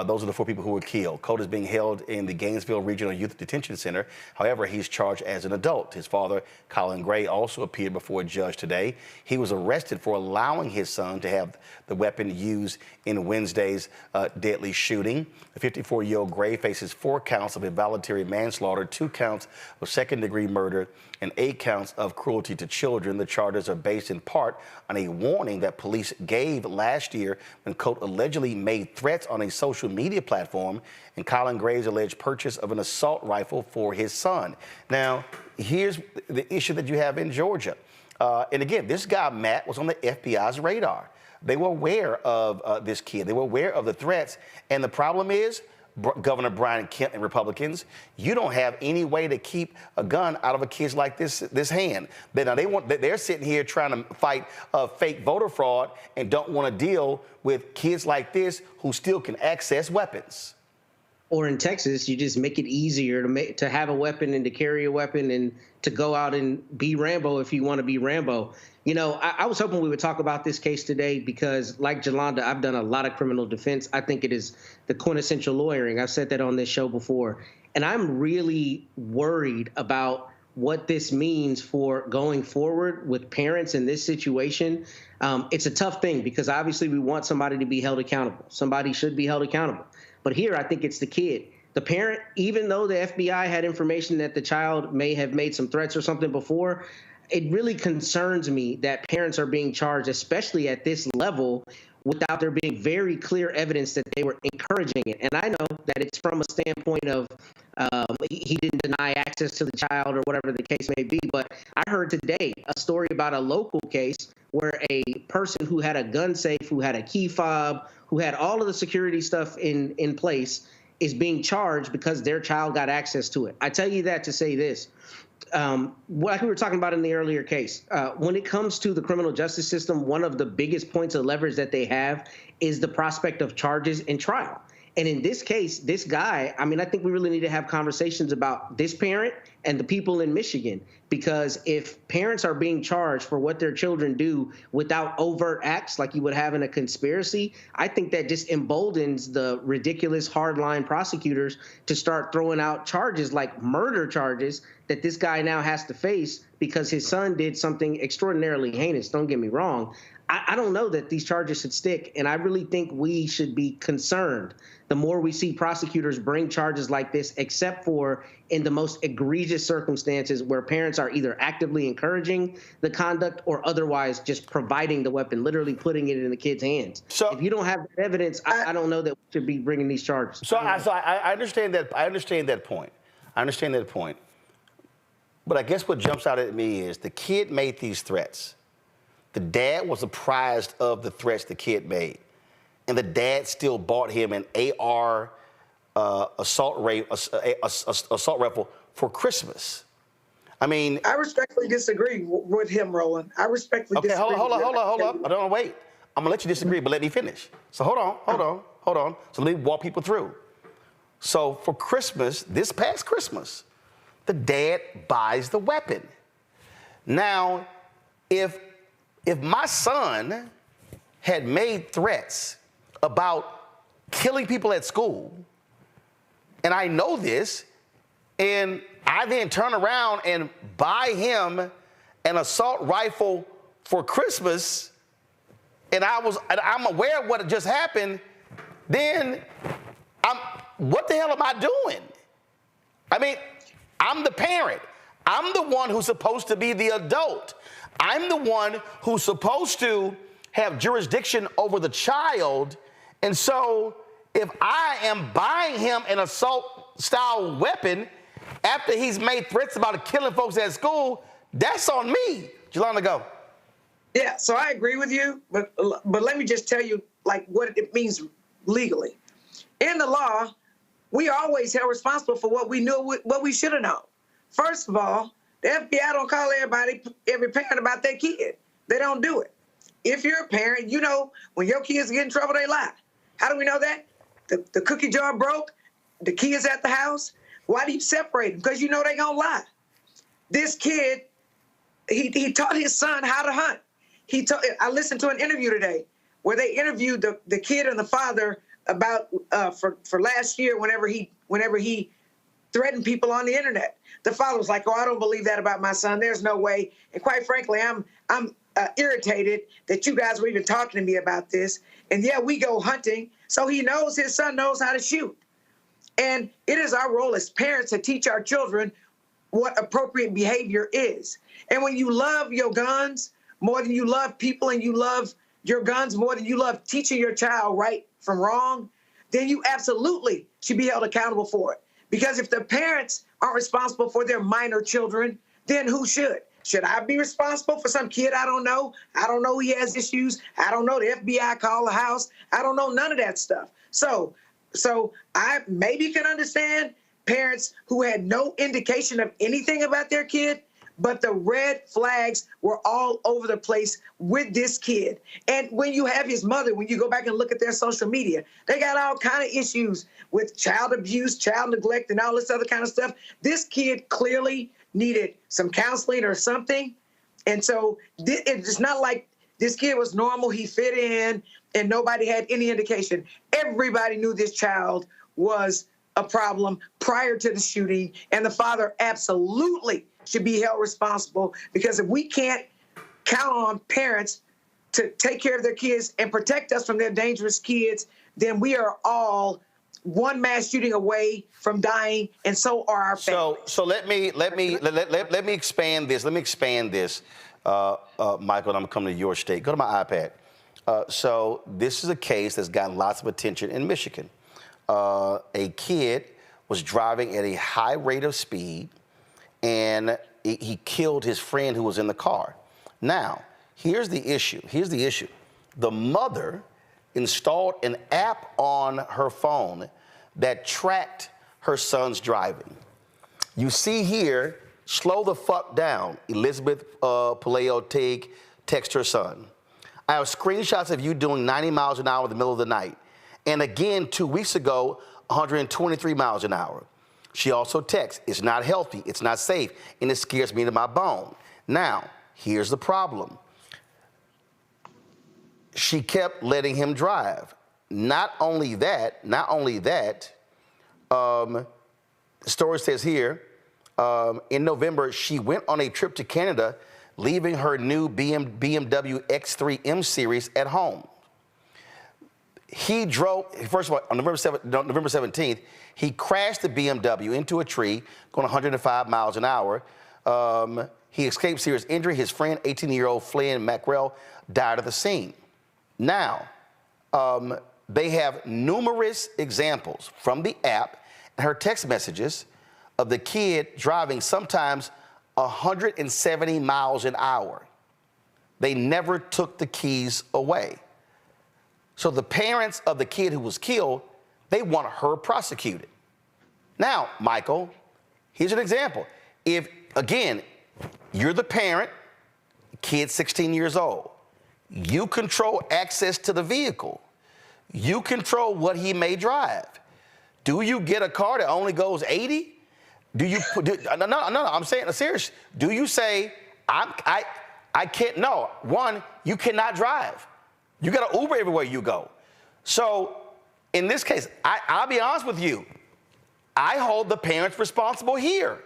Those are the 4 people who were killed. Colt is being held in the Gainesville Regional Youth Detention Center. However, he's charged as an adult. His father, Colin Gray, also appeared before a judge today. He was arrested for allowing his son to have the weapon used in Wednesday's deadly shooting. The 54-year-old Gray faces 4 counts of involuntary manslaughter, 2 counts of second-degree murder, and 8 counts of cruelty to children. The charges are based in part on a warning that police gave last year when Colt allegedly made threats on a social media platform and Colin Gray's alleged purchase of an assault rifle for his son. Now, here's the issue that you have in Georgia. And again, this guy, Matt, was on the FBI's radar. They were aware of this kid. They were aware of the threats. And the problem is, Governor Brian Kemp and Republicans, you don't have any way to keep a gun out of a kid like this hand. They're sitting here trying to fight fake voter fraud and don't want to deal with kids like this who still can access weapons. Or in Texas, you just make it easier to have a weapon and to carry a weapon and to go out and be Rambo if you want to be Rambo. You know, I was hoping we would talk about this case today because, like Jolanda, I've done a lot of criminal defense. I think it is the quintessential lawyering. I've said that on this show before. And I'm really worried about what this means for going forward with parents in this situation. It's a tough thing because obviously we want somebody to be held accountable. Somebody should be held accountable. But here, I think it's the kid. The parent, even though the FBI had information that the child may have made some threats or something before, it really concerns me that parents are being charged, especially at this level, without there being very clear evidence that they were encouraging it. And I know that it's from a standpoint of he didn't deny access to the child or whatever the case may be. But I heard today a story about a local case where a person who had a gun safe, who had a key fob, who had all of the security stuff in place is being charged because their child got access to it. I tell you that to say this. Like we were talking about in the earlier case, when it comes to the criminal justice system, one of the biggest points of leverage that they have is the prospect of charges and trial. And in this case, this guy, I mean, I think we really need to have conversations about this parent and the people in Michigan. Because if parents are being charged for what their children do without overt acts like you would have in a conspiracy, I think that just emboldens the ridiculous hardline prosecutors to start throwing out charges like murder charges that this guy now has to face because his son did something extraordinarily heinous. Don't get me wrong. I don't know that these charges should stick, and I really think we should be concerned the more we see prosecutors bring charges like this, except for in the most egregious circumstances where parents are either actively encouraging the conduct or otherwise just providing the weapon, literally putting it in the kid's hands. So if you don't have that evidence, I don't know that we should be bringing these charges. So I understand that. I understand that point. I understand that point. But I guess what jumps out at me is the kid made these threats. The dad was apprised of the threats the kid made, and the dad still bought him an AR assault rifle for Christmas. I mean, I respectfully disagree with him, Roland. I respectfully disagree. Okay, hold on. I don't wait. I'm gonna let you disagree, but let me finish. So hold on. So let me walk people through. So for Christmas, this past Christmas, the dad buys the weapon. Now, if my son had made threats about killing people at school, and I know this, and I then turn around and buy him an assault rifle for Christmas, and I'm aware of what just happened, then what the hell am I doing? I mean, I'm the parent. I'm the one who's supposed to be the adult. I'm the one who's supposed to have jurisdiction over the child. And so if I am buying him an assault-style weapon after he's made threats about killing folks at school, that's on me. Jelana, go. Yeah, so I agree with you, but let me just tell you, like, what it means legally. In the law, we always held responsible for what we knew, what we should have known. First of all, the FBI don't call every parent about their kid. They don't do it. If you're a parent, you know when your kids get in trouble, they lie. How do we know that? The cookie jar broke, the kids at the house. Why do you separate them? Because you know they gonna lie. This kid, he taught his son how to hunt. I listened to an interview today where they interviewed the kid and the father about for last year whenever he threatened people on the internet. The father was like, "Oh, I don't believe that about my son. There's no way." And quite frankly, I'm irritated that you guys were even talking to me about this. And yeah, we go hunting, so he knows his son knows how to shoot. And it is our role as parents to teach our children what appropriate behavior is. And when you love your guns more than you love people, and you love your guns more than you love teaching your child right from wrong, then you absolutely should be held accountable for it. Because if the parents aren't responsible for their minor children, then who should? Should I be responsible for some kid I don't know? I don't know he has issues. I don't know the FBI call the house. I don't know none of that stuff. So I maybe can understand parents who had no indication of anything about their kid, but the red flags were all over the place with this kid. And when you have his mother, when you go back and look at their social media, they got all kind of issues with child abuse, child neglect, and all this other kind of stuff. This kid clearly needed some counseling or something. And so it's not like this kid was normal, he fit in, and nobody had any indication. Everybody knew this child was a problem prior to the shooting, and the father absolutely should be held responsible, because if we can't count on parents to take care of their kids and protect us from their dangerous kids, then we are all one mass shooting away from dying, and so are our families. So let me expand this. Michael, and I'm coming to your state. Go to my iPad. So this is a case that's gotten lots of attention in Michigan. A kid was driving at a high rate of speed, and he killed his friend who was in the car. Now, here's the issue. The mother installed an app on her phone that tracked her son's driving. You see here, slow the fuck down, Elizabeth Paleo text her son. I have screenshots of you doing 90 miles an hour in the middle of the night. And again, 2 weeks ago, 123 miles an hour. She also texts, it's not healthy, it's not safe, and it scares me to my bone. Now, here's the problem. She kept letting him drive. Not only that, the story says here, in November, she went on a trip to Canada, leaving her new BMW X3 M Series at home. He drove, first of all, on November 17th, he crashed the BMW into a tree, going 105 miles an hour. He escaped serious injury. His friend, 18-year-old Flynn Mackrell, died at the scene. Now, they have numerous examples from the app and her text messages of the kid driving sometimes 170 miles an hour. They never took the keys away. So the parents of the kid who was killed, they want her prosecuted. Now, Michael, here's an example. If, again, you're the parent, kid 16 years old, you control access to the vehicle. You control what he may drive. Do you get a car that only goes 80? Do you, no, I'm saying, serious. Do you say, I can't, no. One, you cannot drive. You got to Uber everywhere you go. So in this case, I'll be honest with you. I hold the parents responsible here.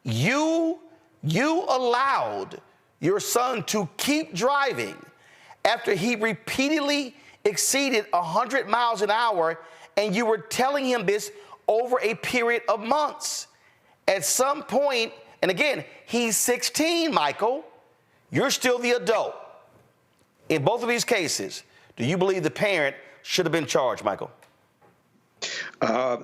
You allowed your son to keep driving after he repeatedly exceeded 100 miles an hour, and you were telling him this over a period of months. At some point, and again, he's 16, Michael. You're still the adult. In both of these cases, do you believe the parent should have been charged, Michael?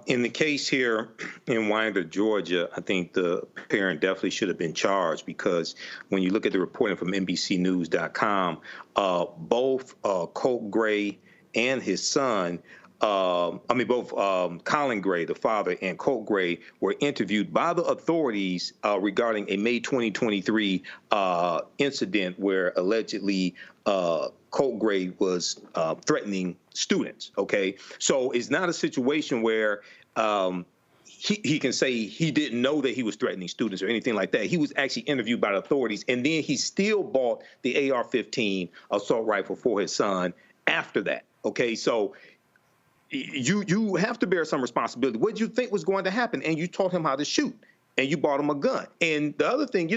In the case here in Winder, Georgia, I think the parent definitely should have been charged, because when you look at the reporting from NBCnews.com, both Colt Gray and his son, both Colin Gray, the father, and Colt Gray were interviewed by the authorities regarding a May 2023 incident where allegedly Colt Gray was threatening students, okay? So it's not a situation where he can say he didn't know that he was threatening students or anything like that. He was actually interviewed by the authorities, and then he still bought the AR-15 assault rifle for his son after that, okay? So you have to bear some responsibility. What did you think was going to happen? And you taught him how to shoot, and you bought him a gun. And the other thing,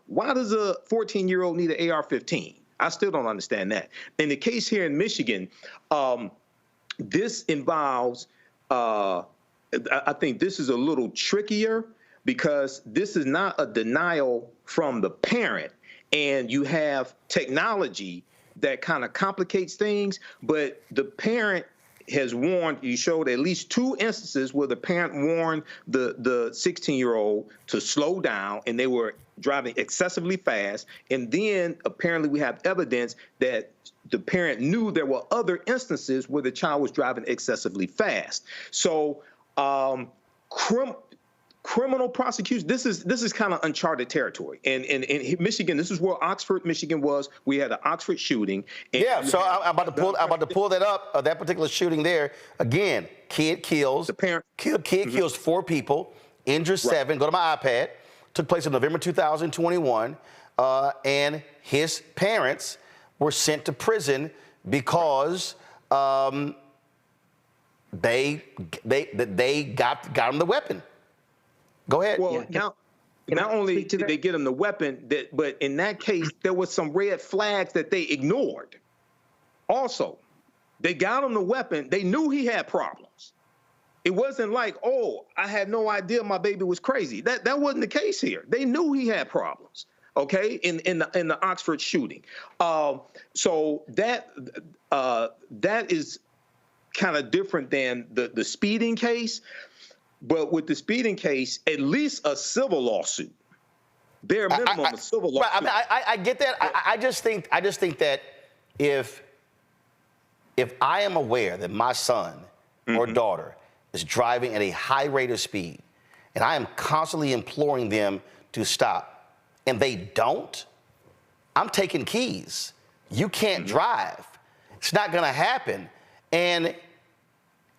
why does a 14-year-old need an AR-15? I still don't understand that. In the case here in Michigan, this involves, I think this is a little trickier, because this is not a denial from the parent, and you have technology that kind of complicates things, but the parent has warned, you showed at least 2 instances where the parent warned the 16-year-old to slow down, and they were driving excessively fast. And then apparently we have evidence that the parent knew there were other instances where the child was driving excessively fast. So criminal prosecution, this is kind of uncharted territory. And in Michigan, this is where Oxford, Michigan was. We had an Oxford shooting. Yeah, so I'm about to pull that up, that particular shooting there. Again, kid kills. The parent. Kid kills 4 people, injures 7. Go to my iPad. Took place in November 2021. And his parents were sent to prison because they got him the weapon. Go ahead. Well, not only did they get him the weapon, but in that case, there was some red flags that they ignored. Also, they got him the weapon. They knew he had problems. It wasn't like, oh, I had no idea my baby was crazy. That wasn't the case here. They knew he had problems. Okay, in the Oxford shooting. So that is kind of different than the speeding case. But with the speeding case, at least a civil lawsuit, bare minimum, a civil lawsuit. I mean, I get that. I just think that if I am aware that my son or daughter is driving at a high rate of speed, and I am constantly imploring them to stop, and they don't, I'm taking keys. You can't drive. It's not going to happen. And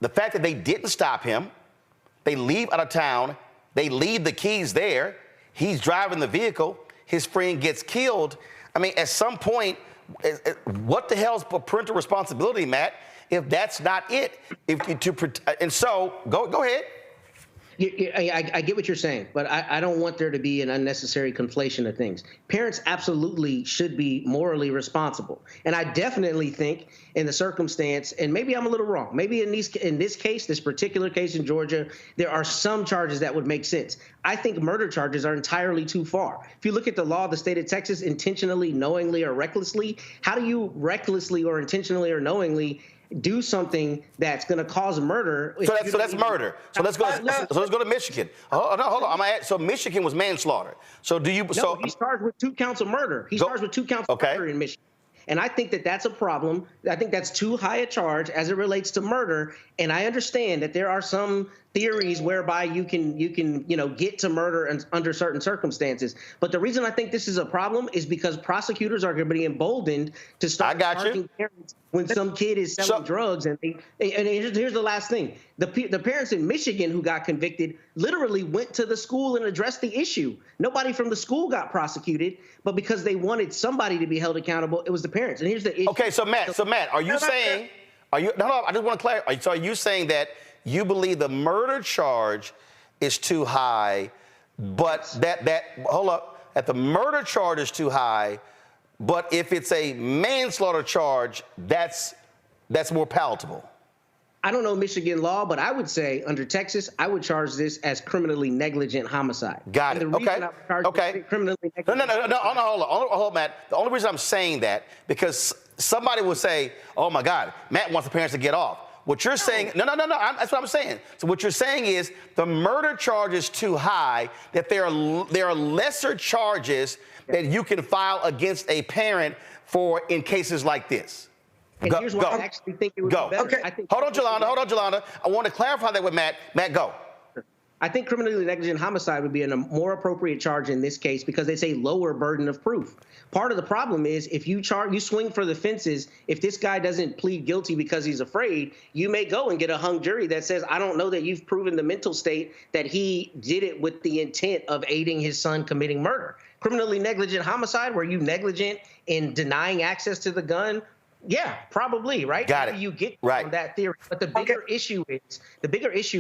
the fact that they didn't stop him, they leave out of town, They leave the keys there. He's driving the vehicle. His friend gets killed. I mean, at some point, what the hell's parental responsibility, Matt, if that's not it? And so, go ahead. I get what you're saying, but I don't want there to be an unnecessary conflation of things. Parents absolutely should be morally responsible. And I definitely think in the circumstance, and maybe I'm a little wrong, maybe in this case, this particular case in Georgia, there are some charges that would make sense. I think murder charges are entirely too far. If you look at the law of the state of Texas, intentionally, knowingly, or recklessly, how do you recklessly or intentionally or knowingly do something that's going to cause murder? So that's murder. So let's go to Michigan. Hold on. So Michigan was manslaughter. So do you? No, so he's charged with 2 counts of murder. He's charged with 2 counts of murder in Michigan. And I think that that's a problem. I think that's too high a charge as it relates to murder. And I understand that there are some theories whereby you can get to murder under certain circumstances. But the reason I think this is a problem is because prosecutors are going to be emboldened to start charging parents when some kid is selling drugs. And here's the last thing. The parents in Michigan who got convicted literally went to the school and addressed the issue. Nobody from the school got prosecuted, but because they wanted somebody to be held accountable, it was the parents. And here's the issue. Okay, so Matt, are you saying, I just want to clarify. So are you saying that you believe the murder charge is too high, but that the murder charge is too high, but if it's a manslaughter charge, that's more palatable? I don't know Michigan law, but I would say under Texas, I would charge this as criminally negligent homicide. Got it. Okay. Criminally negligent. No, hold on, Matt. The only reason I'm saying that, because somebody will say, oh my God, Matt wants the parents to get off. What you're saying, no, that's what I'm saying. So what you're saying is the murder charge is too high, that there are lesser charges that you can file against a parent in cases like this. And here's why I actually think it would be better. Okay. Hold on, Jolanda. I want to clarify that with Matt. Matt, go. I think criminally negligent homicide would be a more appropriate charge in this case because it's a lower burden of proof. Part of the problem is if you swing for the fences, if this guy doesn't plead guilty because he's afraid, you may go and get a hung jury that says, I don't know that you've proven the mental state that he did it with the intent of aiding his son committing murder. Criminally negligent homicide, were you negligent in denying access to the gun? Yeah, probably, right? Got it. You get from that theory. But the bigger issue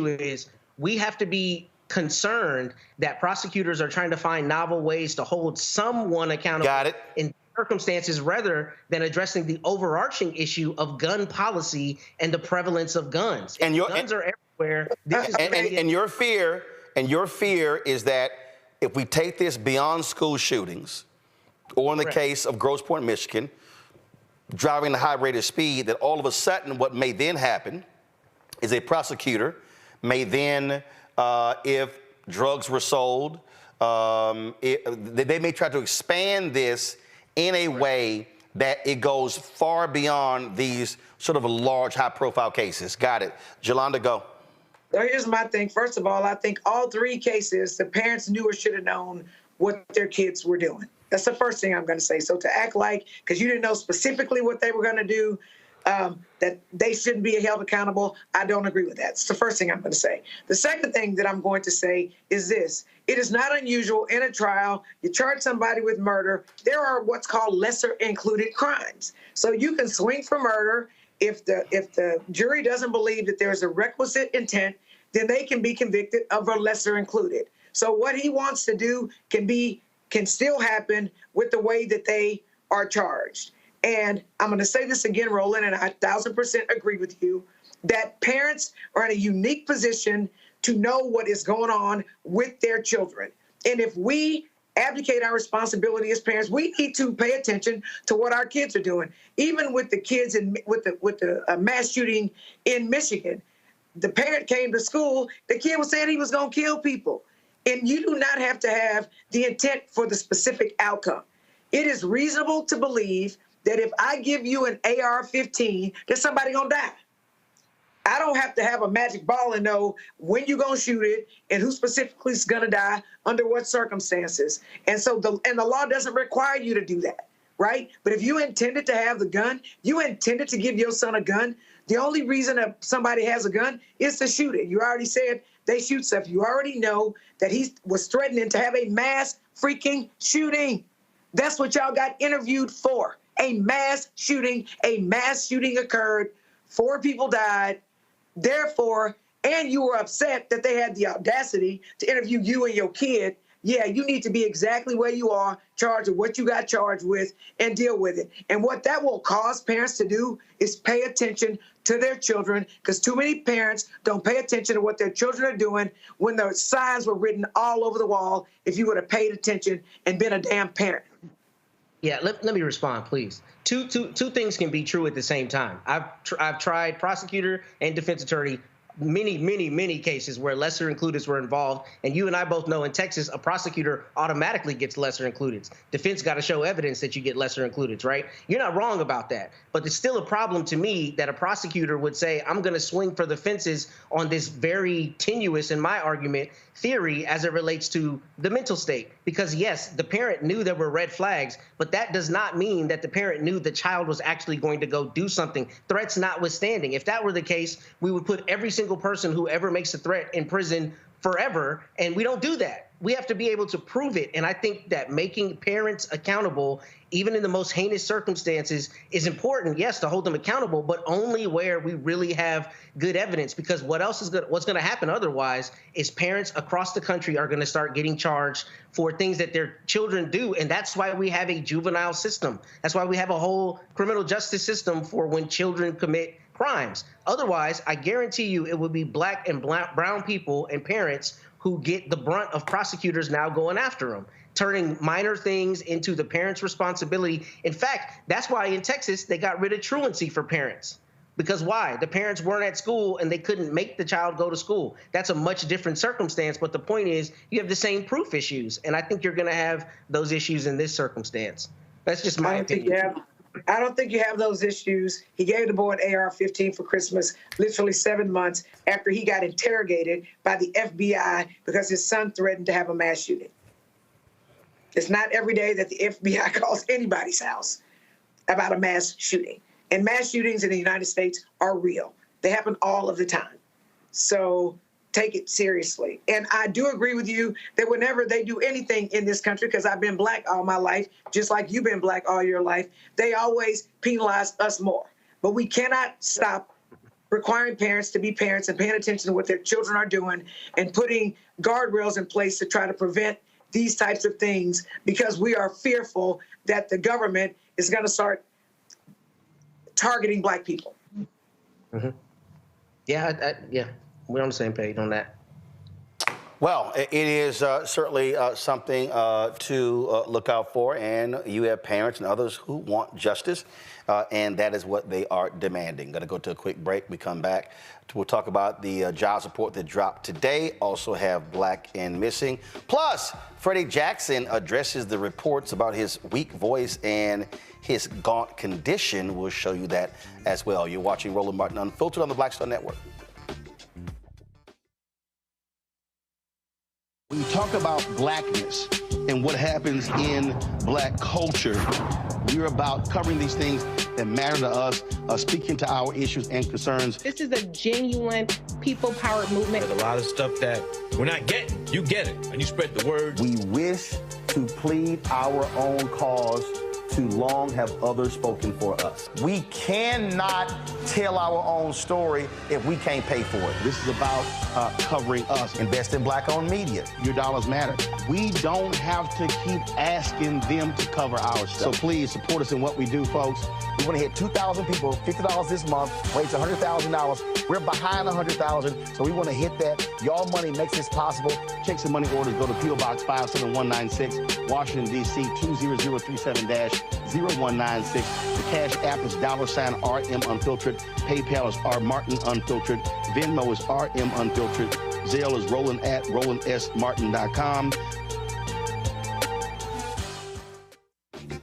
is we have to be concerned that prosecutors are trying to find novel ways to hold someone accountable in circumstances rather than addressing the overarching issue of gun policy and the prevalence of guns. Guns are everywhere. And your fear is that if we take this beyond school shootings, or in the case of Grosse Pointe, Michigan, driving at a high rate of speed, that all of a sudden what may then happen is a prosecutor may then, if drugs were sold, they may try to expand this in a way that it goes far beyond these sort of large, high-profile cases. Got it. Jolanda, go. So here's my thing. First of all, I think all 3 cases, the parents knew or should have known what their kids were doing. That's the first thing I'm going to say. So to act like, because you didn't know specifically what they were going to do, that they shouldn't be held accountable, I don't agree with that. It's the first thing I'm going to say. The second thing that I'm going to say is this. It is not unusual in a trial, you charge somebody with murder, there are what's called lesser included crimes. So you can swing for murder. If the jury doesn't believe that there's a requisite intent, then they can be convicted of a lesser included. So what he wants to do can still happen with the way that they are charged. And I'm going to say this again, Roland, and I 1,000% agree with you, that parents are in a unique position to know what is going on with their children. And if we abdicate our responsibility as parents, we need to pay attention to what our kids are doing. Even with the kids with the mass shooting in Michigan, the parent came to school, the kid was saying he was going to kill people. And you do not have to have the intent for the specific outcome. It is reasonable to believe that if I give you an AR-15, there's somebody going to die. I don't have to have a magic ball and know when you're going to shoot it and who specifically is going to die under what circumstances. And so the law doesn't require you to do that, right? But if you intended to have the gun, you intended to give your son a gun, the only reason that somebody has a gun is to shoot it. You already said they shoot stuff. You already know that he was threatening to have a mass freaking shooting. That's what y'all got interviewed for. A mass shooting. A mass shooting occurred. 4 people died. Therefore, and you were upset that they had the audacity to interview you and your kid. Yeah, you need to be exactly where you are, charged with what you got charged with, and deal with it. And what that will cause parents to do is pay attention to their children, because too many parents don't pay attention to what their children are doing when the signs were written all over the wall if you would have paid attention and been a damn parent. Yeah, let me respond, please. Two things can be true at the same time. I've tried prosecutor and defense attorney many cases where lesser includeds were involved. And you and I both know in Texas, a prosecutor automatically gets lesser includeds. Defense got to show evidence that you get lesser includeds, right? You're not wrong about that. But it's still a problem to me that a prosecutor would say, I'm going to swing for the fences on this very tenuous, in my argument, theory as it relates to the mental state. Because yes, the parent knew there were red flags, but that does not mean that the parent knew the child was actually going to go do something, threats notwithstanding. If that were the case, we would put every single person who ever makes a threat in prison forever, and we don't do that. We have to be able to prove it. And I think that making parents accountable, even in the most heinous circumstances, is important, yes, to hold them accountable, but only where we really have good evidence. Because what's going to happen otherwise is parents across the country are going to start getting charged for things that their children do. And that's why we have a juvenile system. That's why we have a whole criminal justice system for when children commit crimes. Otherwise, I guarantee you it would be black and brown people and parents who get the brunt of prosecutors now going after them, turning minor things into the parents' responsibility. In fact, that's why in Texas, they got rid of truancy for parents. Because why? The parents weren't at school and they couldn't make the child go to school. That's a much different circumstance. But the point is, you have the same proof issues. And I think you're going to have those issues in this circumstance. That's just my opinion. I don't think you have those issues. He gave the boy an AR-15 for Christmas, literally 7 months after he got interrogated by the FBI because his son threatened to have a mass shooting. It's not every day that the FBI calls anybody's house about a mass shooting. And mass shootings in the United States are real. They happen all of the time. So take it seriously. And I do agree with you that whenever they do anything in this country, because I've been black all my life, just like you've been black all your life, they always penalize us more. But we cannot stop requiring parents to be parents and paying attention to what their children are doing and putting guardrails in place to try to prevent these types of things, because we are fearful that the government is going to start targeting black people. Mm-hmm. Yeah, we're on the same page on that. Well, it is certainly something to look out for, and you have parents and others who want justice, and that is what they are demanding. Going to go to a quick break. We come back. We'll talk about the jobs report that dropped today. Also have Black and Missing. Plus, Freddy Jackson addresses the reports about his weak voice and his gaunt condition. We'll show you that as well. You're watching Roland Martin Unfiltered on the Black Star Network. When you talk about blackness and what happens in black culture, we're about covering these things that matter to us, speaking to our issues and concerns. This is a genuine people-powered movement. There's a lot of stuff that we're not getting. You get it, and you spread the word. We wish to plead our own cause. Too long have others spoken for us. We cannot tell our own story if we can't pay for it. This is about covering us. Invest in black-owned media. Your dollars matter. We don't have to keep asking them to cover our stuff. So please support us in what we do, folks. We want to hit 2,000 people, $50 this month, raise $100,000. We're behind $100,000, so we want to hit that. Y'all money makes this possible. Check some money orders. Go to P.O. Box 57196, Washington, D.C. 20037-0196. The Cash App is $RM Unfiltered. PayPal is R Martin Unfiltered. Venmo is RM Unfiltered. Zelle is Roland at RolandSMartin.com.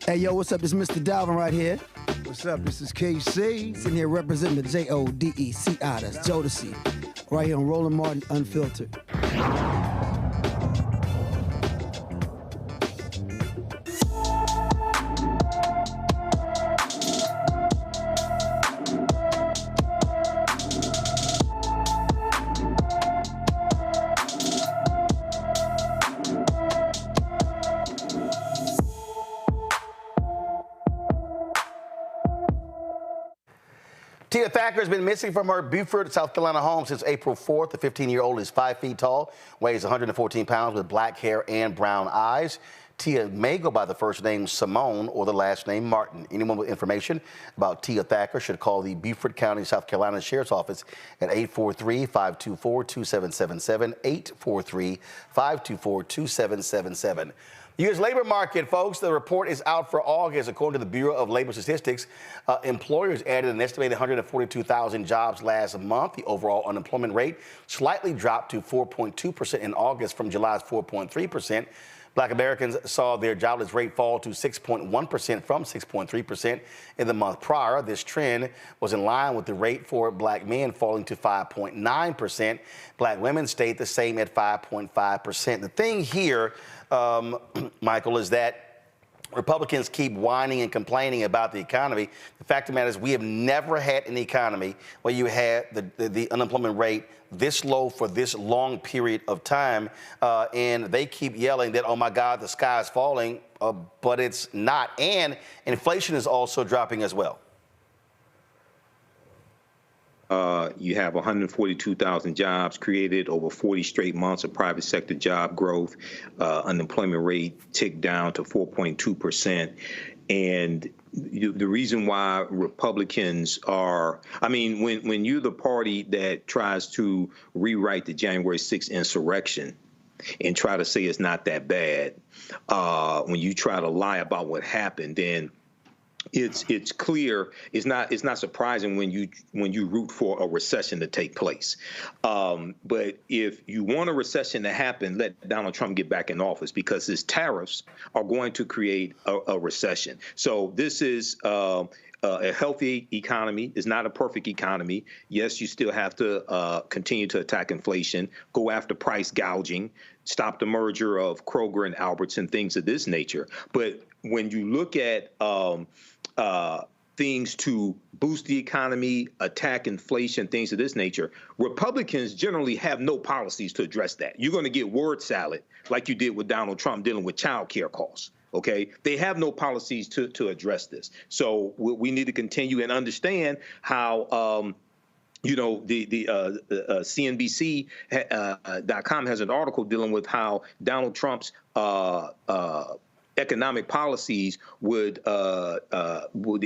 Hey, yo, what's up? This is Mr. Dalvin right here. What's up? This is KC. Sitting here representing the JODECI. That's Jodeci. Right here on Roland Martin Unfiltered. Tia Thacker has been missing from her Beaufort, South Carolina home since April 4th. The 15-year-old is 5 feet tall, weighs 114 pounds with black hair and brown eyes. Tia may go by the first name Simone or the last name Martin. Anyone with information about Tia Thacker should call the Beaufort County, South Carolina Sheriff's Office at 843-524-2777, 843-524-2777. U.S. labor market, folks, the report is out for August. According to the Bureau of Labor Statistics, employers added an estimated 142,000 jobs last month. The overall unemployment rate slightly dropped to 4.2% in August from July's 4.3%. Black Americans saw their jobless rate fall to 6.1% from 6.3% in the month prior. This trend was in line with the rate for black men falling to 5.9%. Black women stayed the same at 5.5%. The thing here, Michael, is that Republicans keep whining and complaining about the economy. The fact of the matter is we have never had an economy where you had the unemployment rate this low for this long period of time. And they keep yelling that, oh, my God, the sky is falling, but it's not. And inflation is also dropping as well. You have 142,000 jobs created over 40 straight months of private sector job growth. Unemployment rate ticked down to 4.2%. And the reason why Republicans are, I mean, when you're the party that tries to rewrite the January 6th insurrection and try to say it's not that bad, when you try to lie about what happened, then it's clear. It's not surprising when you root for a recession to take place. But if you want a recession to happen, let Donald Trump get back in office, because his tariffs are going to create a recession. So this is a healthy economy. It's not a perfect economy. Yes, you still have to continue to attack inflation, go after price gouging, stop the merger of Kroger and Albertson, things of this nature. But when you look at things to boost the economy, attack inflation, things of this nature, Republicans generally have no policies to address that. You're going to get word salad like you did with Donald Trump dealing with childcare costs. OK, they have no policies to address this. So we need to continue and understand how you know, the CNBC.com has an article dealing with how Donald Trump's economic policies would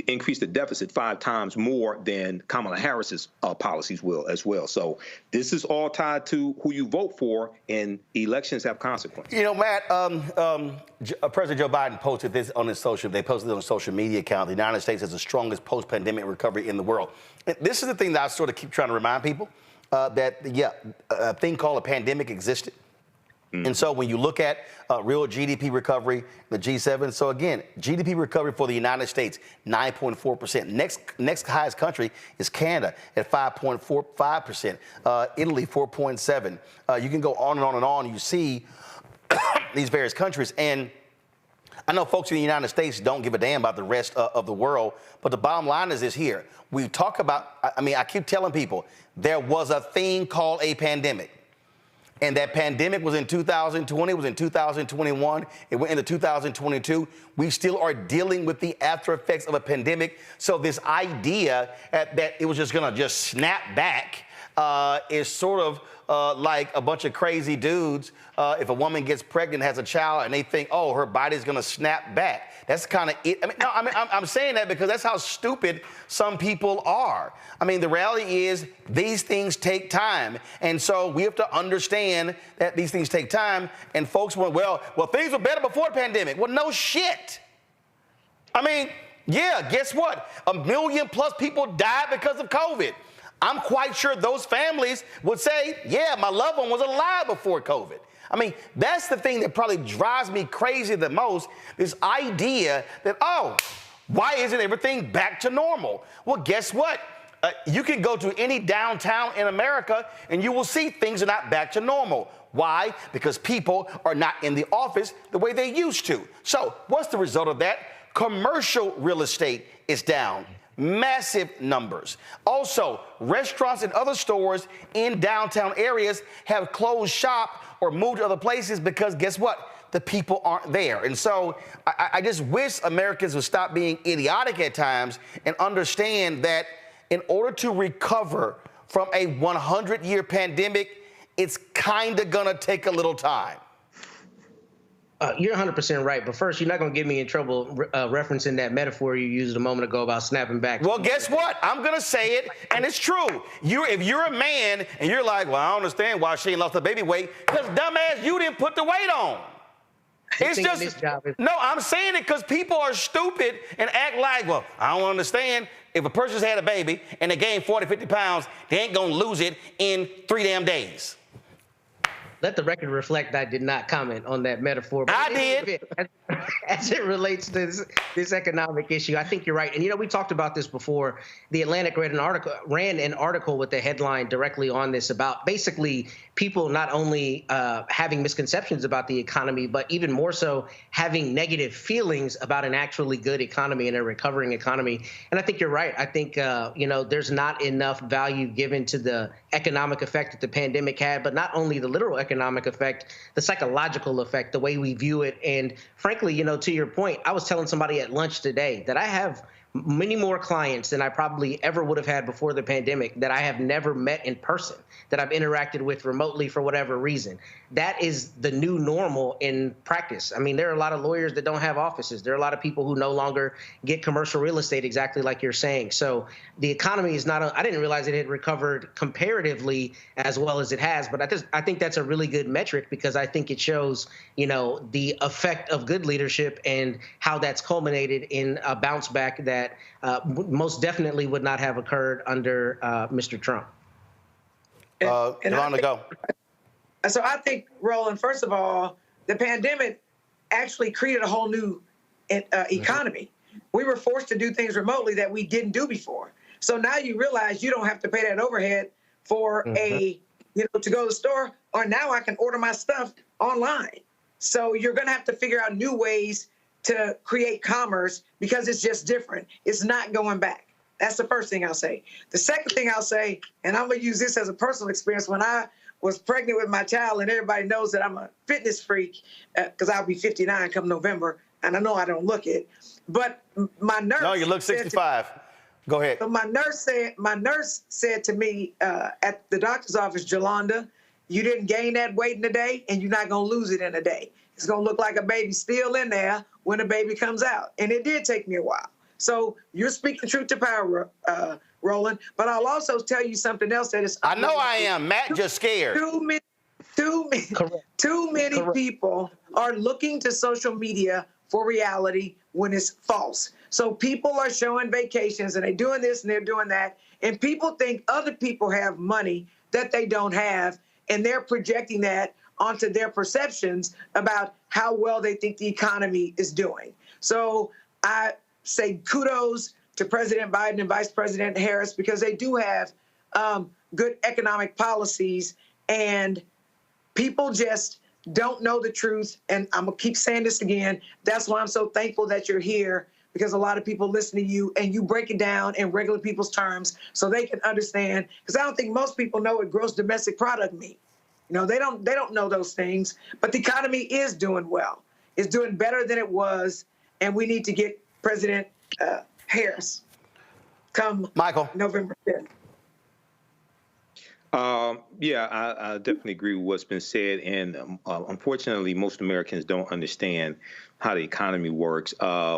increase the deficit 5 times more than Kamala Harris's policies will as well. So this is all tied to who you vote for, and elections have consequences. You know, Matt, President Joe Biden posted this on his social. They posted it on his social media account. The United States has the strongest post-pandemic recovery in the world. And this is the thing that I sort of keep trying to remind people that a thing called a pandemic existed. And so when you look at real GDP recovery, the G7, so again, GDP recovery for the United States, 9.4%. Next highest country is Canada at 5.45%. Italy, 4.7%. You can go on and on and on. You see these various countries. And I know folks in the United States don't give a damn about the rest of the world, but the bottom line is this here. We talk about, I keep telling people, there was a thing called a pandemic. And that pandemic was in 2020, was in 2021, it went into 2022. We still are dealing with the after effects of a pandemic. So this idea that it was just gonna just snap back is sort of like a bunch of crazy dudes. If a woman gets pregnant, has a child, and they think, oh, her body's gonna snap back. That's kind of it. I'm saying that because that's how stupid some people are. I mean, the reality is these things take time. And so we have to understand that these things take time. And folks went, well, things were better before the pandemic. Well, no shit. I mean, yeah, guess what? 1 million plus people died because of COVID. I'm quite sure those families would say, yeah, my loved one was alive before COVID. I mean, that's the thing that probably drives me crazy the most, this idea that, oh, why isn't everything back to normal? Well, guess what? You can go to any downtown in America and you will see things are not back to normal. Why? Because people are not in the office the way they used to. So what's the result of that? Commercial real estate is down. Massive numbers. Also, restaurants and other stores in downtown areas have closed shop or moved to other places because guess what? The people aren't there. And so I just wish Americans would stop being idiotic at times and understand that in order to recover from a 100-year pandemic, it's kind of going to take a little time. You're 100% right. But first, you're not going to get me in trouble referencing that metaphor you used a moment ago about snapping back. Well, guess what? I'm going to say it, and it's true. If you're a man and you're like, well, I don't understand why she ain't lost her baby weight, because dumbass, you didn't put the weight on. It's just, no, I'm saying it because people are stupid and act like, well, I don't understand. If a person's had a baby and they gained 40, 50 pounds, they ain't going to lose it in 3 damn days. Let the record reflect I did not comment on that metaphor. But I did. As it relates to this economic issue, I think you're right. And, we talked about this before. The Atlantic ran an article with the headline directly on this about basically people not only having misconceptions about the economy, but even more so having negative feelings about an actually good economy and a recovering economy. And I think you're right. I think, there's not enough value given to the economic effect that the pandemic had, but not only the literal economic effect, the psychological effect, the way we view it. And frankly, to your point, I was telling somebody at lunch today that I have many more clients than I probably ever would have had before the pandemic that I have never met in person, that I've interacted with remotely for whatever reason. That is the new normal in practice. I mean, there are a lot of lawyers that don't have offices. There are a lot of people who no longer get commercial real estate, exactly like you're saying. So the economy is not, I didn't realize it had recovered comparatively as well as it has, but I think that's a really good metric because I think it shows, the effect of good leadership and how that's culminated in a bounce back that most definitely would not have occurred under Mr. Trump. Yolanda, go. So I think, Roland, first of all, the pandemic actually created a whole new economy. We were forced to do things remotely that we didn't do before. So now you realize you don't have to pay that overhead for to go to the store, or now I can order my stuff online. So you're going to have to figure out new ways to create commerce because it's just different. It's not going back. That's the first thing I'll say. The second thing I'll say, and I'm going to use this as a personal experience, when I was pregnant with my child, and everybody knows that I'm a fitness freak because I'll be 59 come November, and I know I don't look it, but my nurse— No, you look 65. Go ahead. So my nurse said to me at the doctor's office, Yolanda, you didn't gain that weight in a day, and you're not going to lose it in a day. It's going to look like a baby still in there when the baby comes out. And it did take me a while. So you're speaking truth to power, Roland. But I'll also tell you something else that is— I know I am. Matt just scared. Too many people are looking to social media for reality when it's false. So people are showing vacations and they're doing this and they're doing that. And people think other people have money that they don't have. And they're projecting that onto their perceptions about how well they think the economy is doing. So I say kudos to President Biden and Vice President Harris because they do have good economic policies, and people just don't know the truth. And I'm going to keep saying this again. That's why I'm so thankful that you're here, because a lot of people listen to you and you break it down in regular people's terms so they can understand. Because I don't think most people know what gross domestic product means. They don't know those things, but the economy is doing well. It's doing better than it was, and we need to get President Harris come November 5th. I definitely agree with what's been said. And unfortunately, most Americans don't understand how the economy works.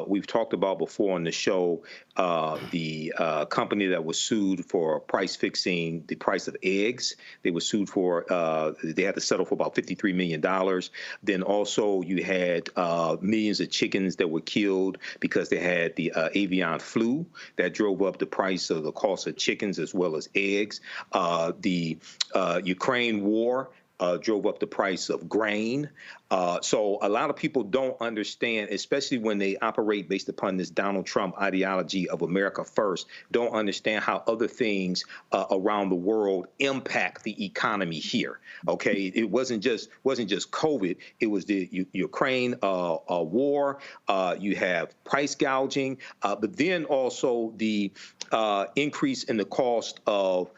We've talked about before on the show the company that was sued for price fixing the price of eggs. They were sued for, they had to settle for about $53 million. Then also you had millions of chickens that were killed because they had the avian flu that drove up the price of the cost of chickens as well as eggs. The Ukraine war drove up the price of grain. So a lot of people don't understand, especially when they operate based upon this Donald Trump ideology of America first, don't understand how other things around the world impact the economy here. Okay, it wasn't just COVID. It was the Ukraine war. You have price gouging, but then also the increase in the cost of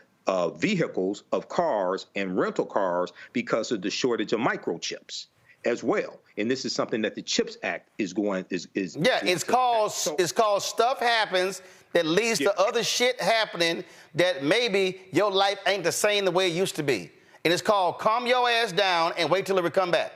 vehicles, of cars and rental cars because of the shortage of microchips as well. And this is something that the CHIPS Act is called Stuff Happens that leads to other shit happening that maybe your life ain't the same the way it used to be. And it's called calm your ass down and wait till it come back.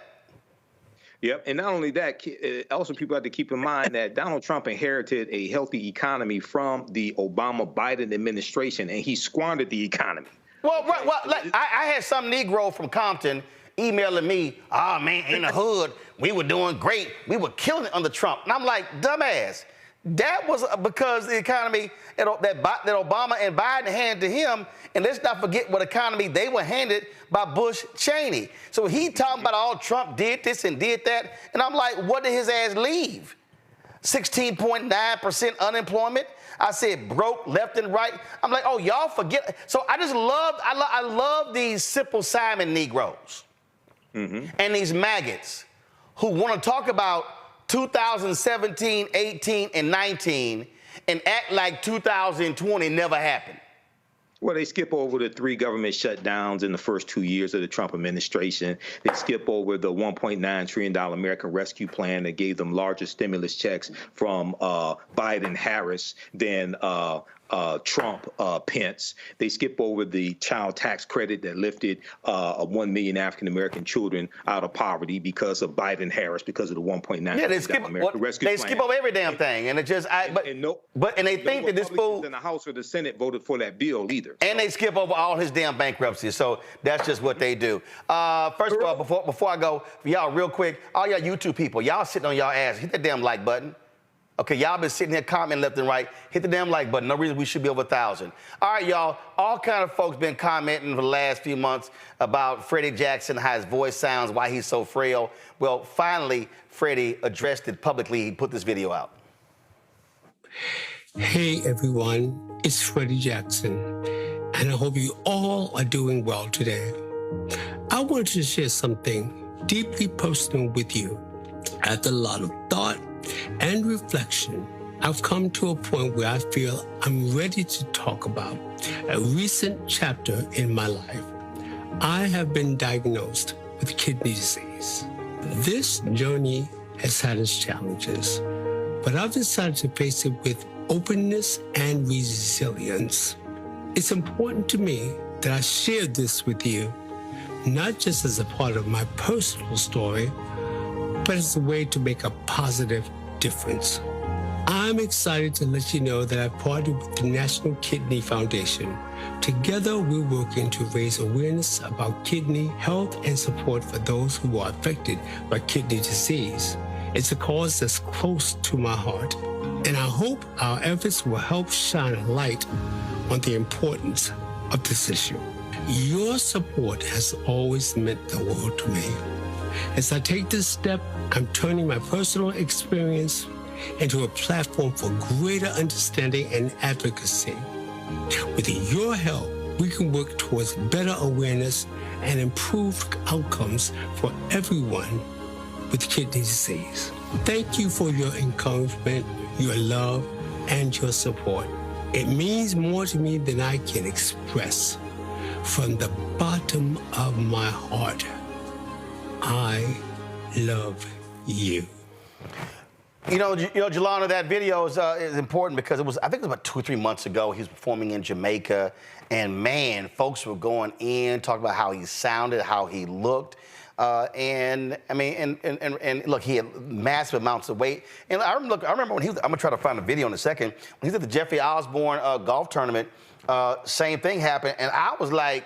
Yep, and not only that, also people have to keep in mind that Donald Trump inherited a healthy economy from the Obama-Biden administration, and he squandered the economy. Well, like, I had some Negro from Compton emailing me, oh man, in the hood, we were doing great. We were killing it under Trump. And I'm like, dumbass. That was because the economy that Obama and Biden handed to him, and let's not forget what economy they were handed by Bush Cheney. So he talking about all Trump did this and did that, and I'm like, what did his ass leave? 16.9% unemployment. I said broke left and right. I'm like, oh, y'all forget. So I love these Simple Simon Negroes and these maggots who want to talk about 2017, 18, and 19 and act like 2020 never happened. Well, they skip over the 3 government shutdowns in the first 2 years of the Trump administration. They skip over the $1.9 trillion American Rescue Plan that gave them larger stimulus checks from Biden, Harris than Trump, Pence. They skip over the child tax credit that lifted 1 million African-American children out of poverty because of Biden, Harris, because of the $1.9 American Rescue Plan. They skip over every damn thing, and it just and they think that this fool in the House or the Senate voted for that bill either. And they skip over all his damn bankruptcies. So that's just what they do. First of all, before I go, for y'all real quick, all y'all YouTube people, y'all sitting on y'all ass, hit that damn like button. Okay, y'all been sitting here commenting left and right. Hit the damn like button. No reason we should be over 1,000. All right, y'all. All kind of folks been commenting for the last few months about Freddy Jackson, how his voice sounds, why he's so frail. Well, finally, Freddy addressed it publicly. He put this video out. Hey, everyone. It's Freddy Jackson, and I hope you all are doing well today. I wanted to share something deeply personal with you. After a lot of thought and reflection, I've come to a point where I feel I'm ready to talk about a recent chapter in my life. I have been diagnosed with kidney disease. This journey has had its challenges, but I've decided to face it with openness and resilience. It's important to me that I share this with you, not just as a part of my personal story, but as a way to make a positive difference. I'm excited to let you know that I partnered with the National Kidney Foundation. Together, we're working to raise awareness about kidney health and support for those who are affected by kidney disease. It's a cause that's close to my heart, and I hope our efforts will help shine a light on the importance of this issue. Your support has always meant the world to me. As I take this step, I'm turning my personal experience into a platform for greater understanding and advocacy. With your help, we can work towards better awareness and improved outcomes for everyone with kidney disease. Thank you for your encouragement, your love, and your support. It means more to me than I can express. From the bottom of my heart, I love you. You know, Jelana, that video is important because I think it was about 2 or 3 months ago. He was performing in Jamaica, and man, folks were going in, talking about how he sounded, how he looked. And look, he had massive amounts of weight. And I remember when I'm gonna try to find a video in a second, when he was at the Jeffrey Osborne golf tournament, same thing happened. And I was like,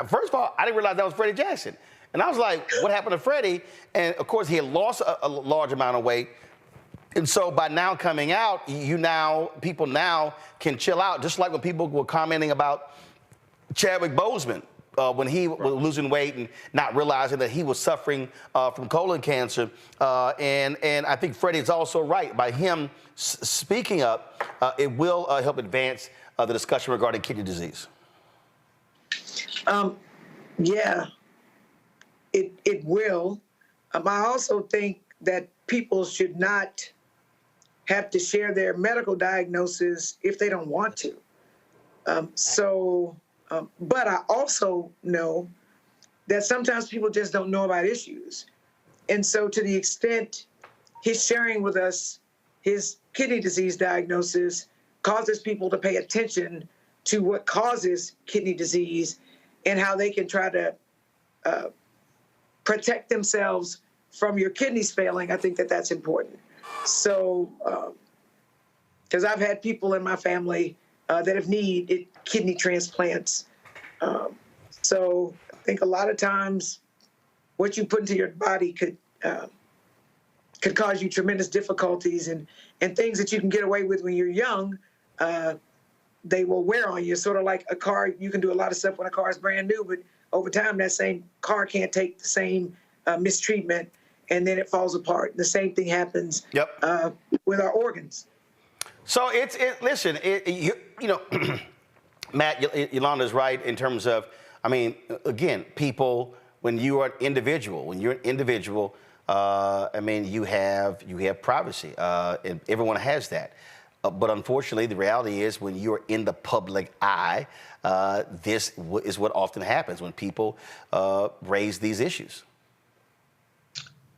first of all, I didn't realize that was Freddy Jackson. And I was like, what happened to Freddy? And of course, he had lost a large amount of weight. And so by now coming out, people now can chill out, just like when people were commenting about Chadwick Boseman when he was losing weight and not realizing that he was suffering from colon cancer. And I think Freddy is also right. By him speaking up, it will help advance the discussion regarding kidney disease. Yeah, it will. I also think that people should not have to share their medical diagnosis if they don't want to. But I also know that sometimes people just don't know about issues. And so to the extent he's sharing with us his kidney disease diagnosis, causes people to pay attention to what causes kidney disease and how they can try to protect themselves from your kidneys failing. I think that that's important. So, because I've had people in my family that have needed kidney transplants. So I think a lot of times what you put into your body could cause you tremendous difficulties, and things that you can get away with when you're young, they will wear on you. Sort of like a car, you can do a lot of stuff when a car is brand new, but over time that same car can't take the same mistreatment, and then it falls apart. The same thing happens with our organs. So listen, you know, Matt, Yolanda's right in terms of, I mean, again, people, when you're an individual, I mean, you have privacy, and everyone has that. But unfortunately, the reality is when you're in the public eye, this is what often happens when people raise these issues.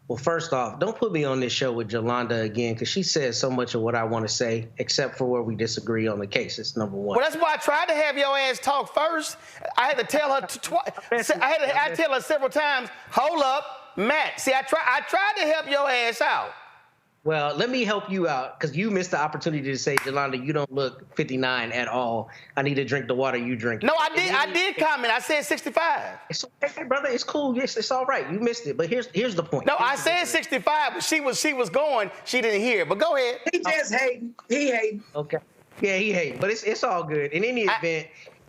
Well, first off, don't put me on this show with Yolanda again, because she says so much of what I want to say, except for where we disagree on the cases, number one. Well, that's why I tried to have your ass talk first. I had to tell her twice. I tell her several times, hold up, Matt. See, I tried to help your ass out. Well, let me help you out, because you missed the opportunity to say, Yolanda, you don't look 59 at all. I need to drink the water you drink. No, I did comment. I said 65. It's okay, brother. It's cool. Yes, it's all right. You missed it. But here's the point. No, I said 65, but she was going. She didn't hear. But go ahead. He just hating. He hating. Okay. Yeah, he hating. But it's all good. In any event,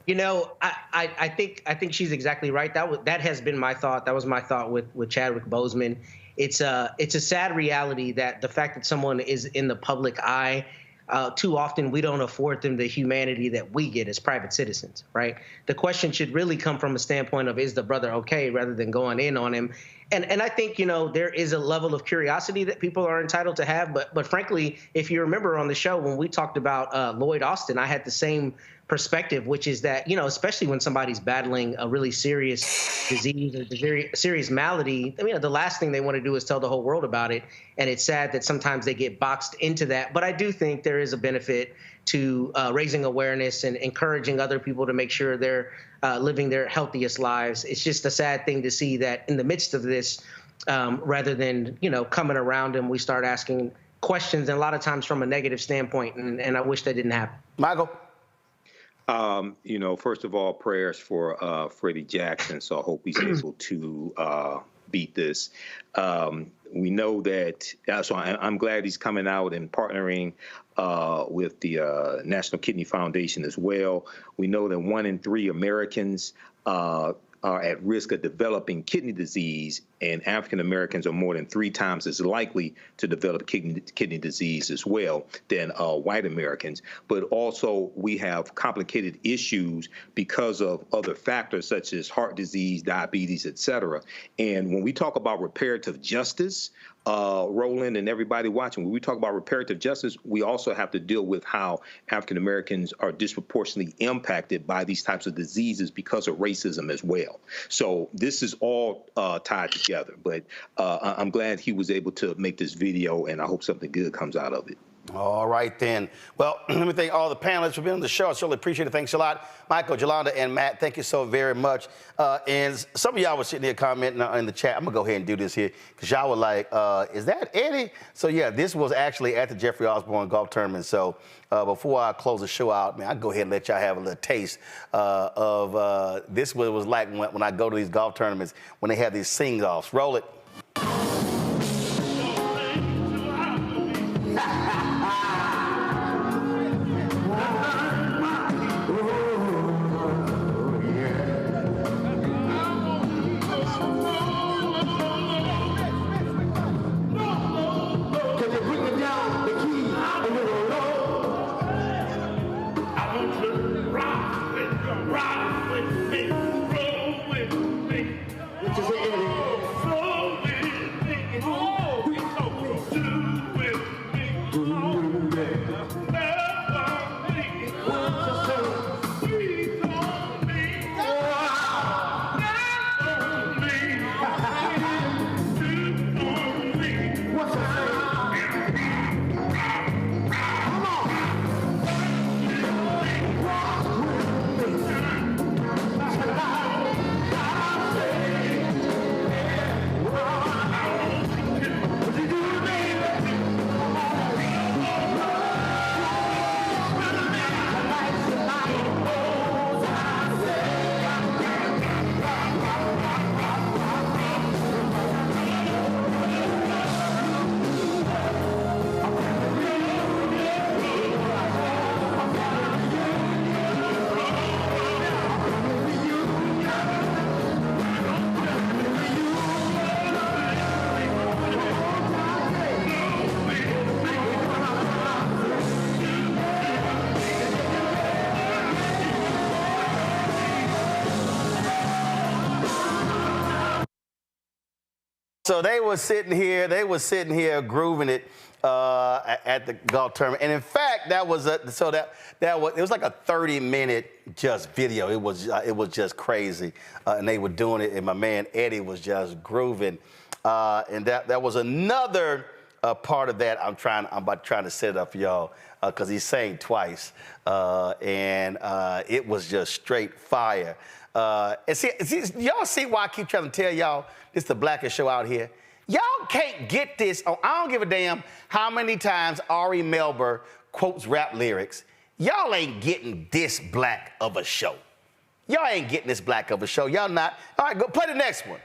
you know, I think she's exactly right. That has been my thought. That was my thought with Chadwick Boseman. It's a sad reality that the fact that someone is in the public eye, too often we don't afford them the humanity that we get as private citizens, right? The question should really come from a standpoint of, is the brother okay, rather than going in on him. And I think, you know, there is a level of curiosity that people are entitled to have. But frankly, if you remember on the show when we talked about Lloyd Austin, I had the same perspective, which is that, you know, especially when somebody's battling a really serious disease or very serious malady, I mean, the last thing they want to do is tell the whole world about it. And it's sad that sometimes they get boxed into that. But I do think there is a benefit to raising awareness and encouraging other people to make sure they're living their healthiest lives. It's just a sad thing to see that in the midst of this, rather than, you know, coming around them, we start asking questions, and a lot of times from a negative standpoint. And I wish that didn't happen. Michael? You know, first of all, prayers for Freddy Jackson. So I hope he's able to beat this. We know that, so I'm glad he's coming out and partnering with the National Kidney Foundation as well. We know that 1 in 3 Americans are at risk of developing kidney disease, and African Americans are more than 3 times as likely to develop kidney disease as well than white Americans. But also we have complicated issues because of other factors such as heart disease, diabetes, et cetera. And when we talk about reparative justice, Roland and everybody watching, when we talk about reparative justice, we also have to deal with how African Americans are disproportionately impacted by these types of diseases because of racism as well. So this is all tied together. But I'm glad he was able to make this video, and I hope something good comes out of it. All right, then. Well, let me thank all the panelists for being on the show. I certainly appreciate it. Thanks a lot. Michael, Yolanda, and Matt, thank you so very much. And some of y'all were sitting here commenting in the chat. I'm going to go ahead and do this here because y'all were like, is that Eddie? So, yeah, this was actually at the Jeffrey Osborne Golf Tournament. So before I close the show out, man, I'll go ahead and let y'all have a little taste of this what it was like when I go to these golf tournaments, when they have these sing-offs. Roll it. So they were sitting here grooving it at the golf tournament. And in fact, it was like a 30-minute just video. It was just crazy. And they were doing it, and my man Eddie was just grooving. And that was another part of that. I'm about trying to set it up for y'all because he's saying twice. And it was just straight fire. And see, y'all see why I keep trying to tell y'all this is the blackest show out here? Y'all can't get this. I don't give a damn how many times Ari Melber quotes rap lyrics. Y'all ain't getting this black of a show. Y'all ain't getting this black of a show. Y'all not. All right, go play the next one.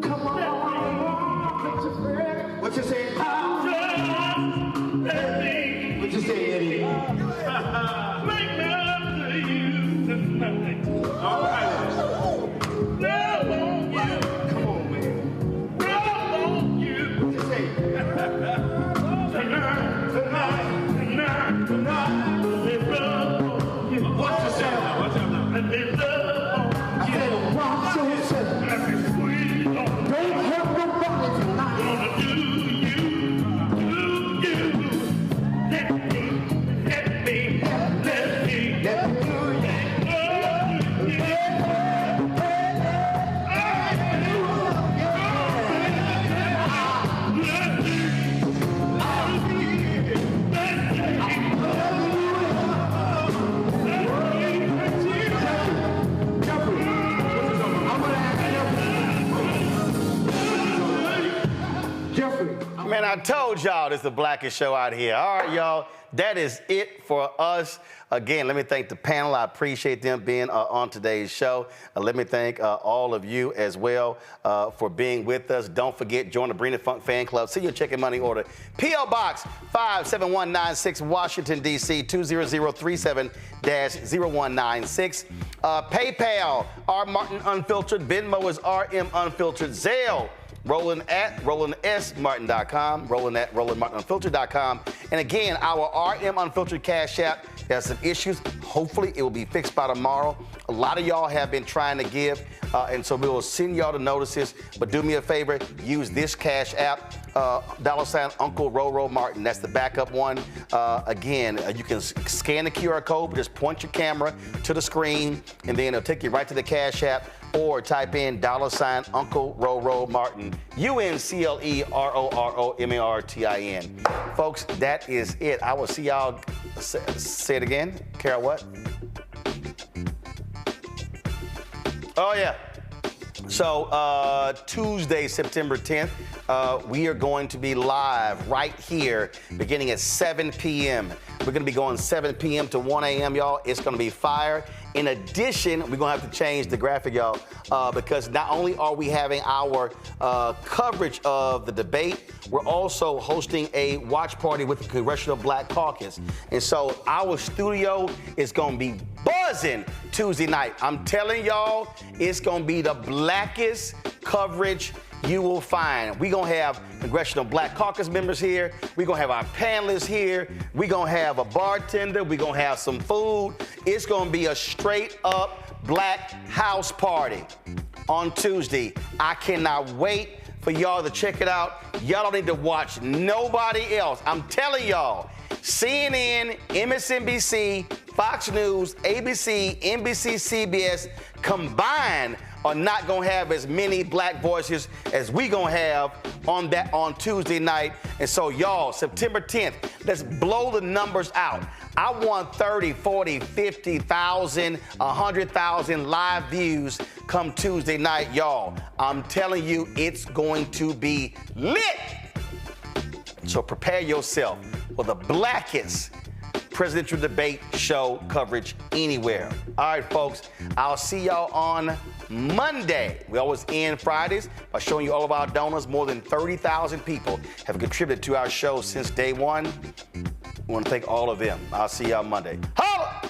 Come on, what you say? What you say, Eddie? Make love to you tonight. All right. Love on you. Come on, man. Love on you. What you say? Tonight. They love on you. What you say? And they love on you. I said, what you say? Don't hurt nobody tonight. Gonna do you. Let me do you. Man, I told y'all this is the blackest show out here. All right, y'all, that is it for us. Again, let me thank the panel. I appreciate them being on today's show. Let me thank all of you as well for being with us. Don't forget, join the Bring the Funk fan club. See your check and money order. P.O. Box 57196, Washington, D.C. 20037-0196. PayPal, R. Martin Unfiltered. Venmo is RM Unfiltered. Zelle, Roland at RolandSMartin.com, Roland at RolandMartinUnfiltered.com. And again, our RM Unfiltered Cash App has some issues. Hopefully, it will be fixed by tomorrow. A lot of y'all have been trying to give, and so we will send y'all the notices. But do me a favor, use this Cash App, $ Uncle Roro Martin. That's the backup one. Again, you can scan the QR code, but just point your camera to the screen, and then it'll take you right to the Cash App. Or type in $ Uncle Roro Martin, UNCLEROROMARTIN. Folks, that is it. I will see y'all. Say it again. Carol, what? Oh, yeah. So Tuesday, September 10th, we are going to be live right here beginning at 7 p.m. We're going to be going 7 p.m. to 1 a.m., y'all. It's going to be fire. In addition, we're going to have to change the graphic, y'all, because not only are we having our coverage of the debate, we're also hosting a watch party with the Congressional Black Caucus. And so our studio is going to be buzzing Tuesday night. I'm telling y'all, it's going to be the blackest coverage you will find. We're going to have Congressional Black Caucus members here. We're going to have our panelists here. We're going to have a bartender. We're going to have some food. It's going to be a straight up black house party on Tuesday. I cannot wait for y'all to check it out. Y'all don't need to watch nobody else. I'm telling y'all, CNN, MSNBC, Fox News, ABC, NBC, CBS combined are not going to have as many black voices as we going to have on Tuesday night. And so, y'all, September 10th, let's blow the numbers out. I want 30, 40, 50,000, 100,000 live views come Tuesday night, y'all. I'm telling you, it's going to be lit. So prepare yourself for the blackest presidential debate show coverage anywhere. All right, folks, I'll see y'all on Monday. We always end Fridays by showing you all of our donors. More than 30,000 people have contributed to our show since day one. We want to thank all of them. I'll see y'all Monday. Holla!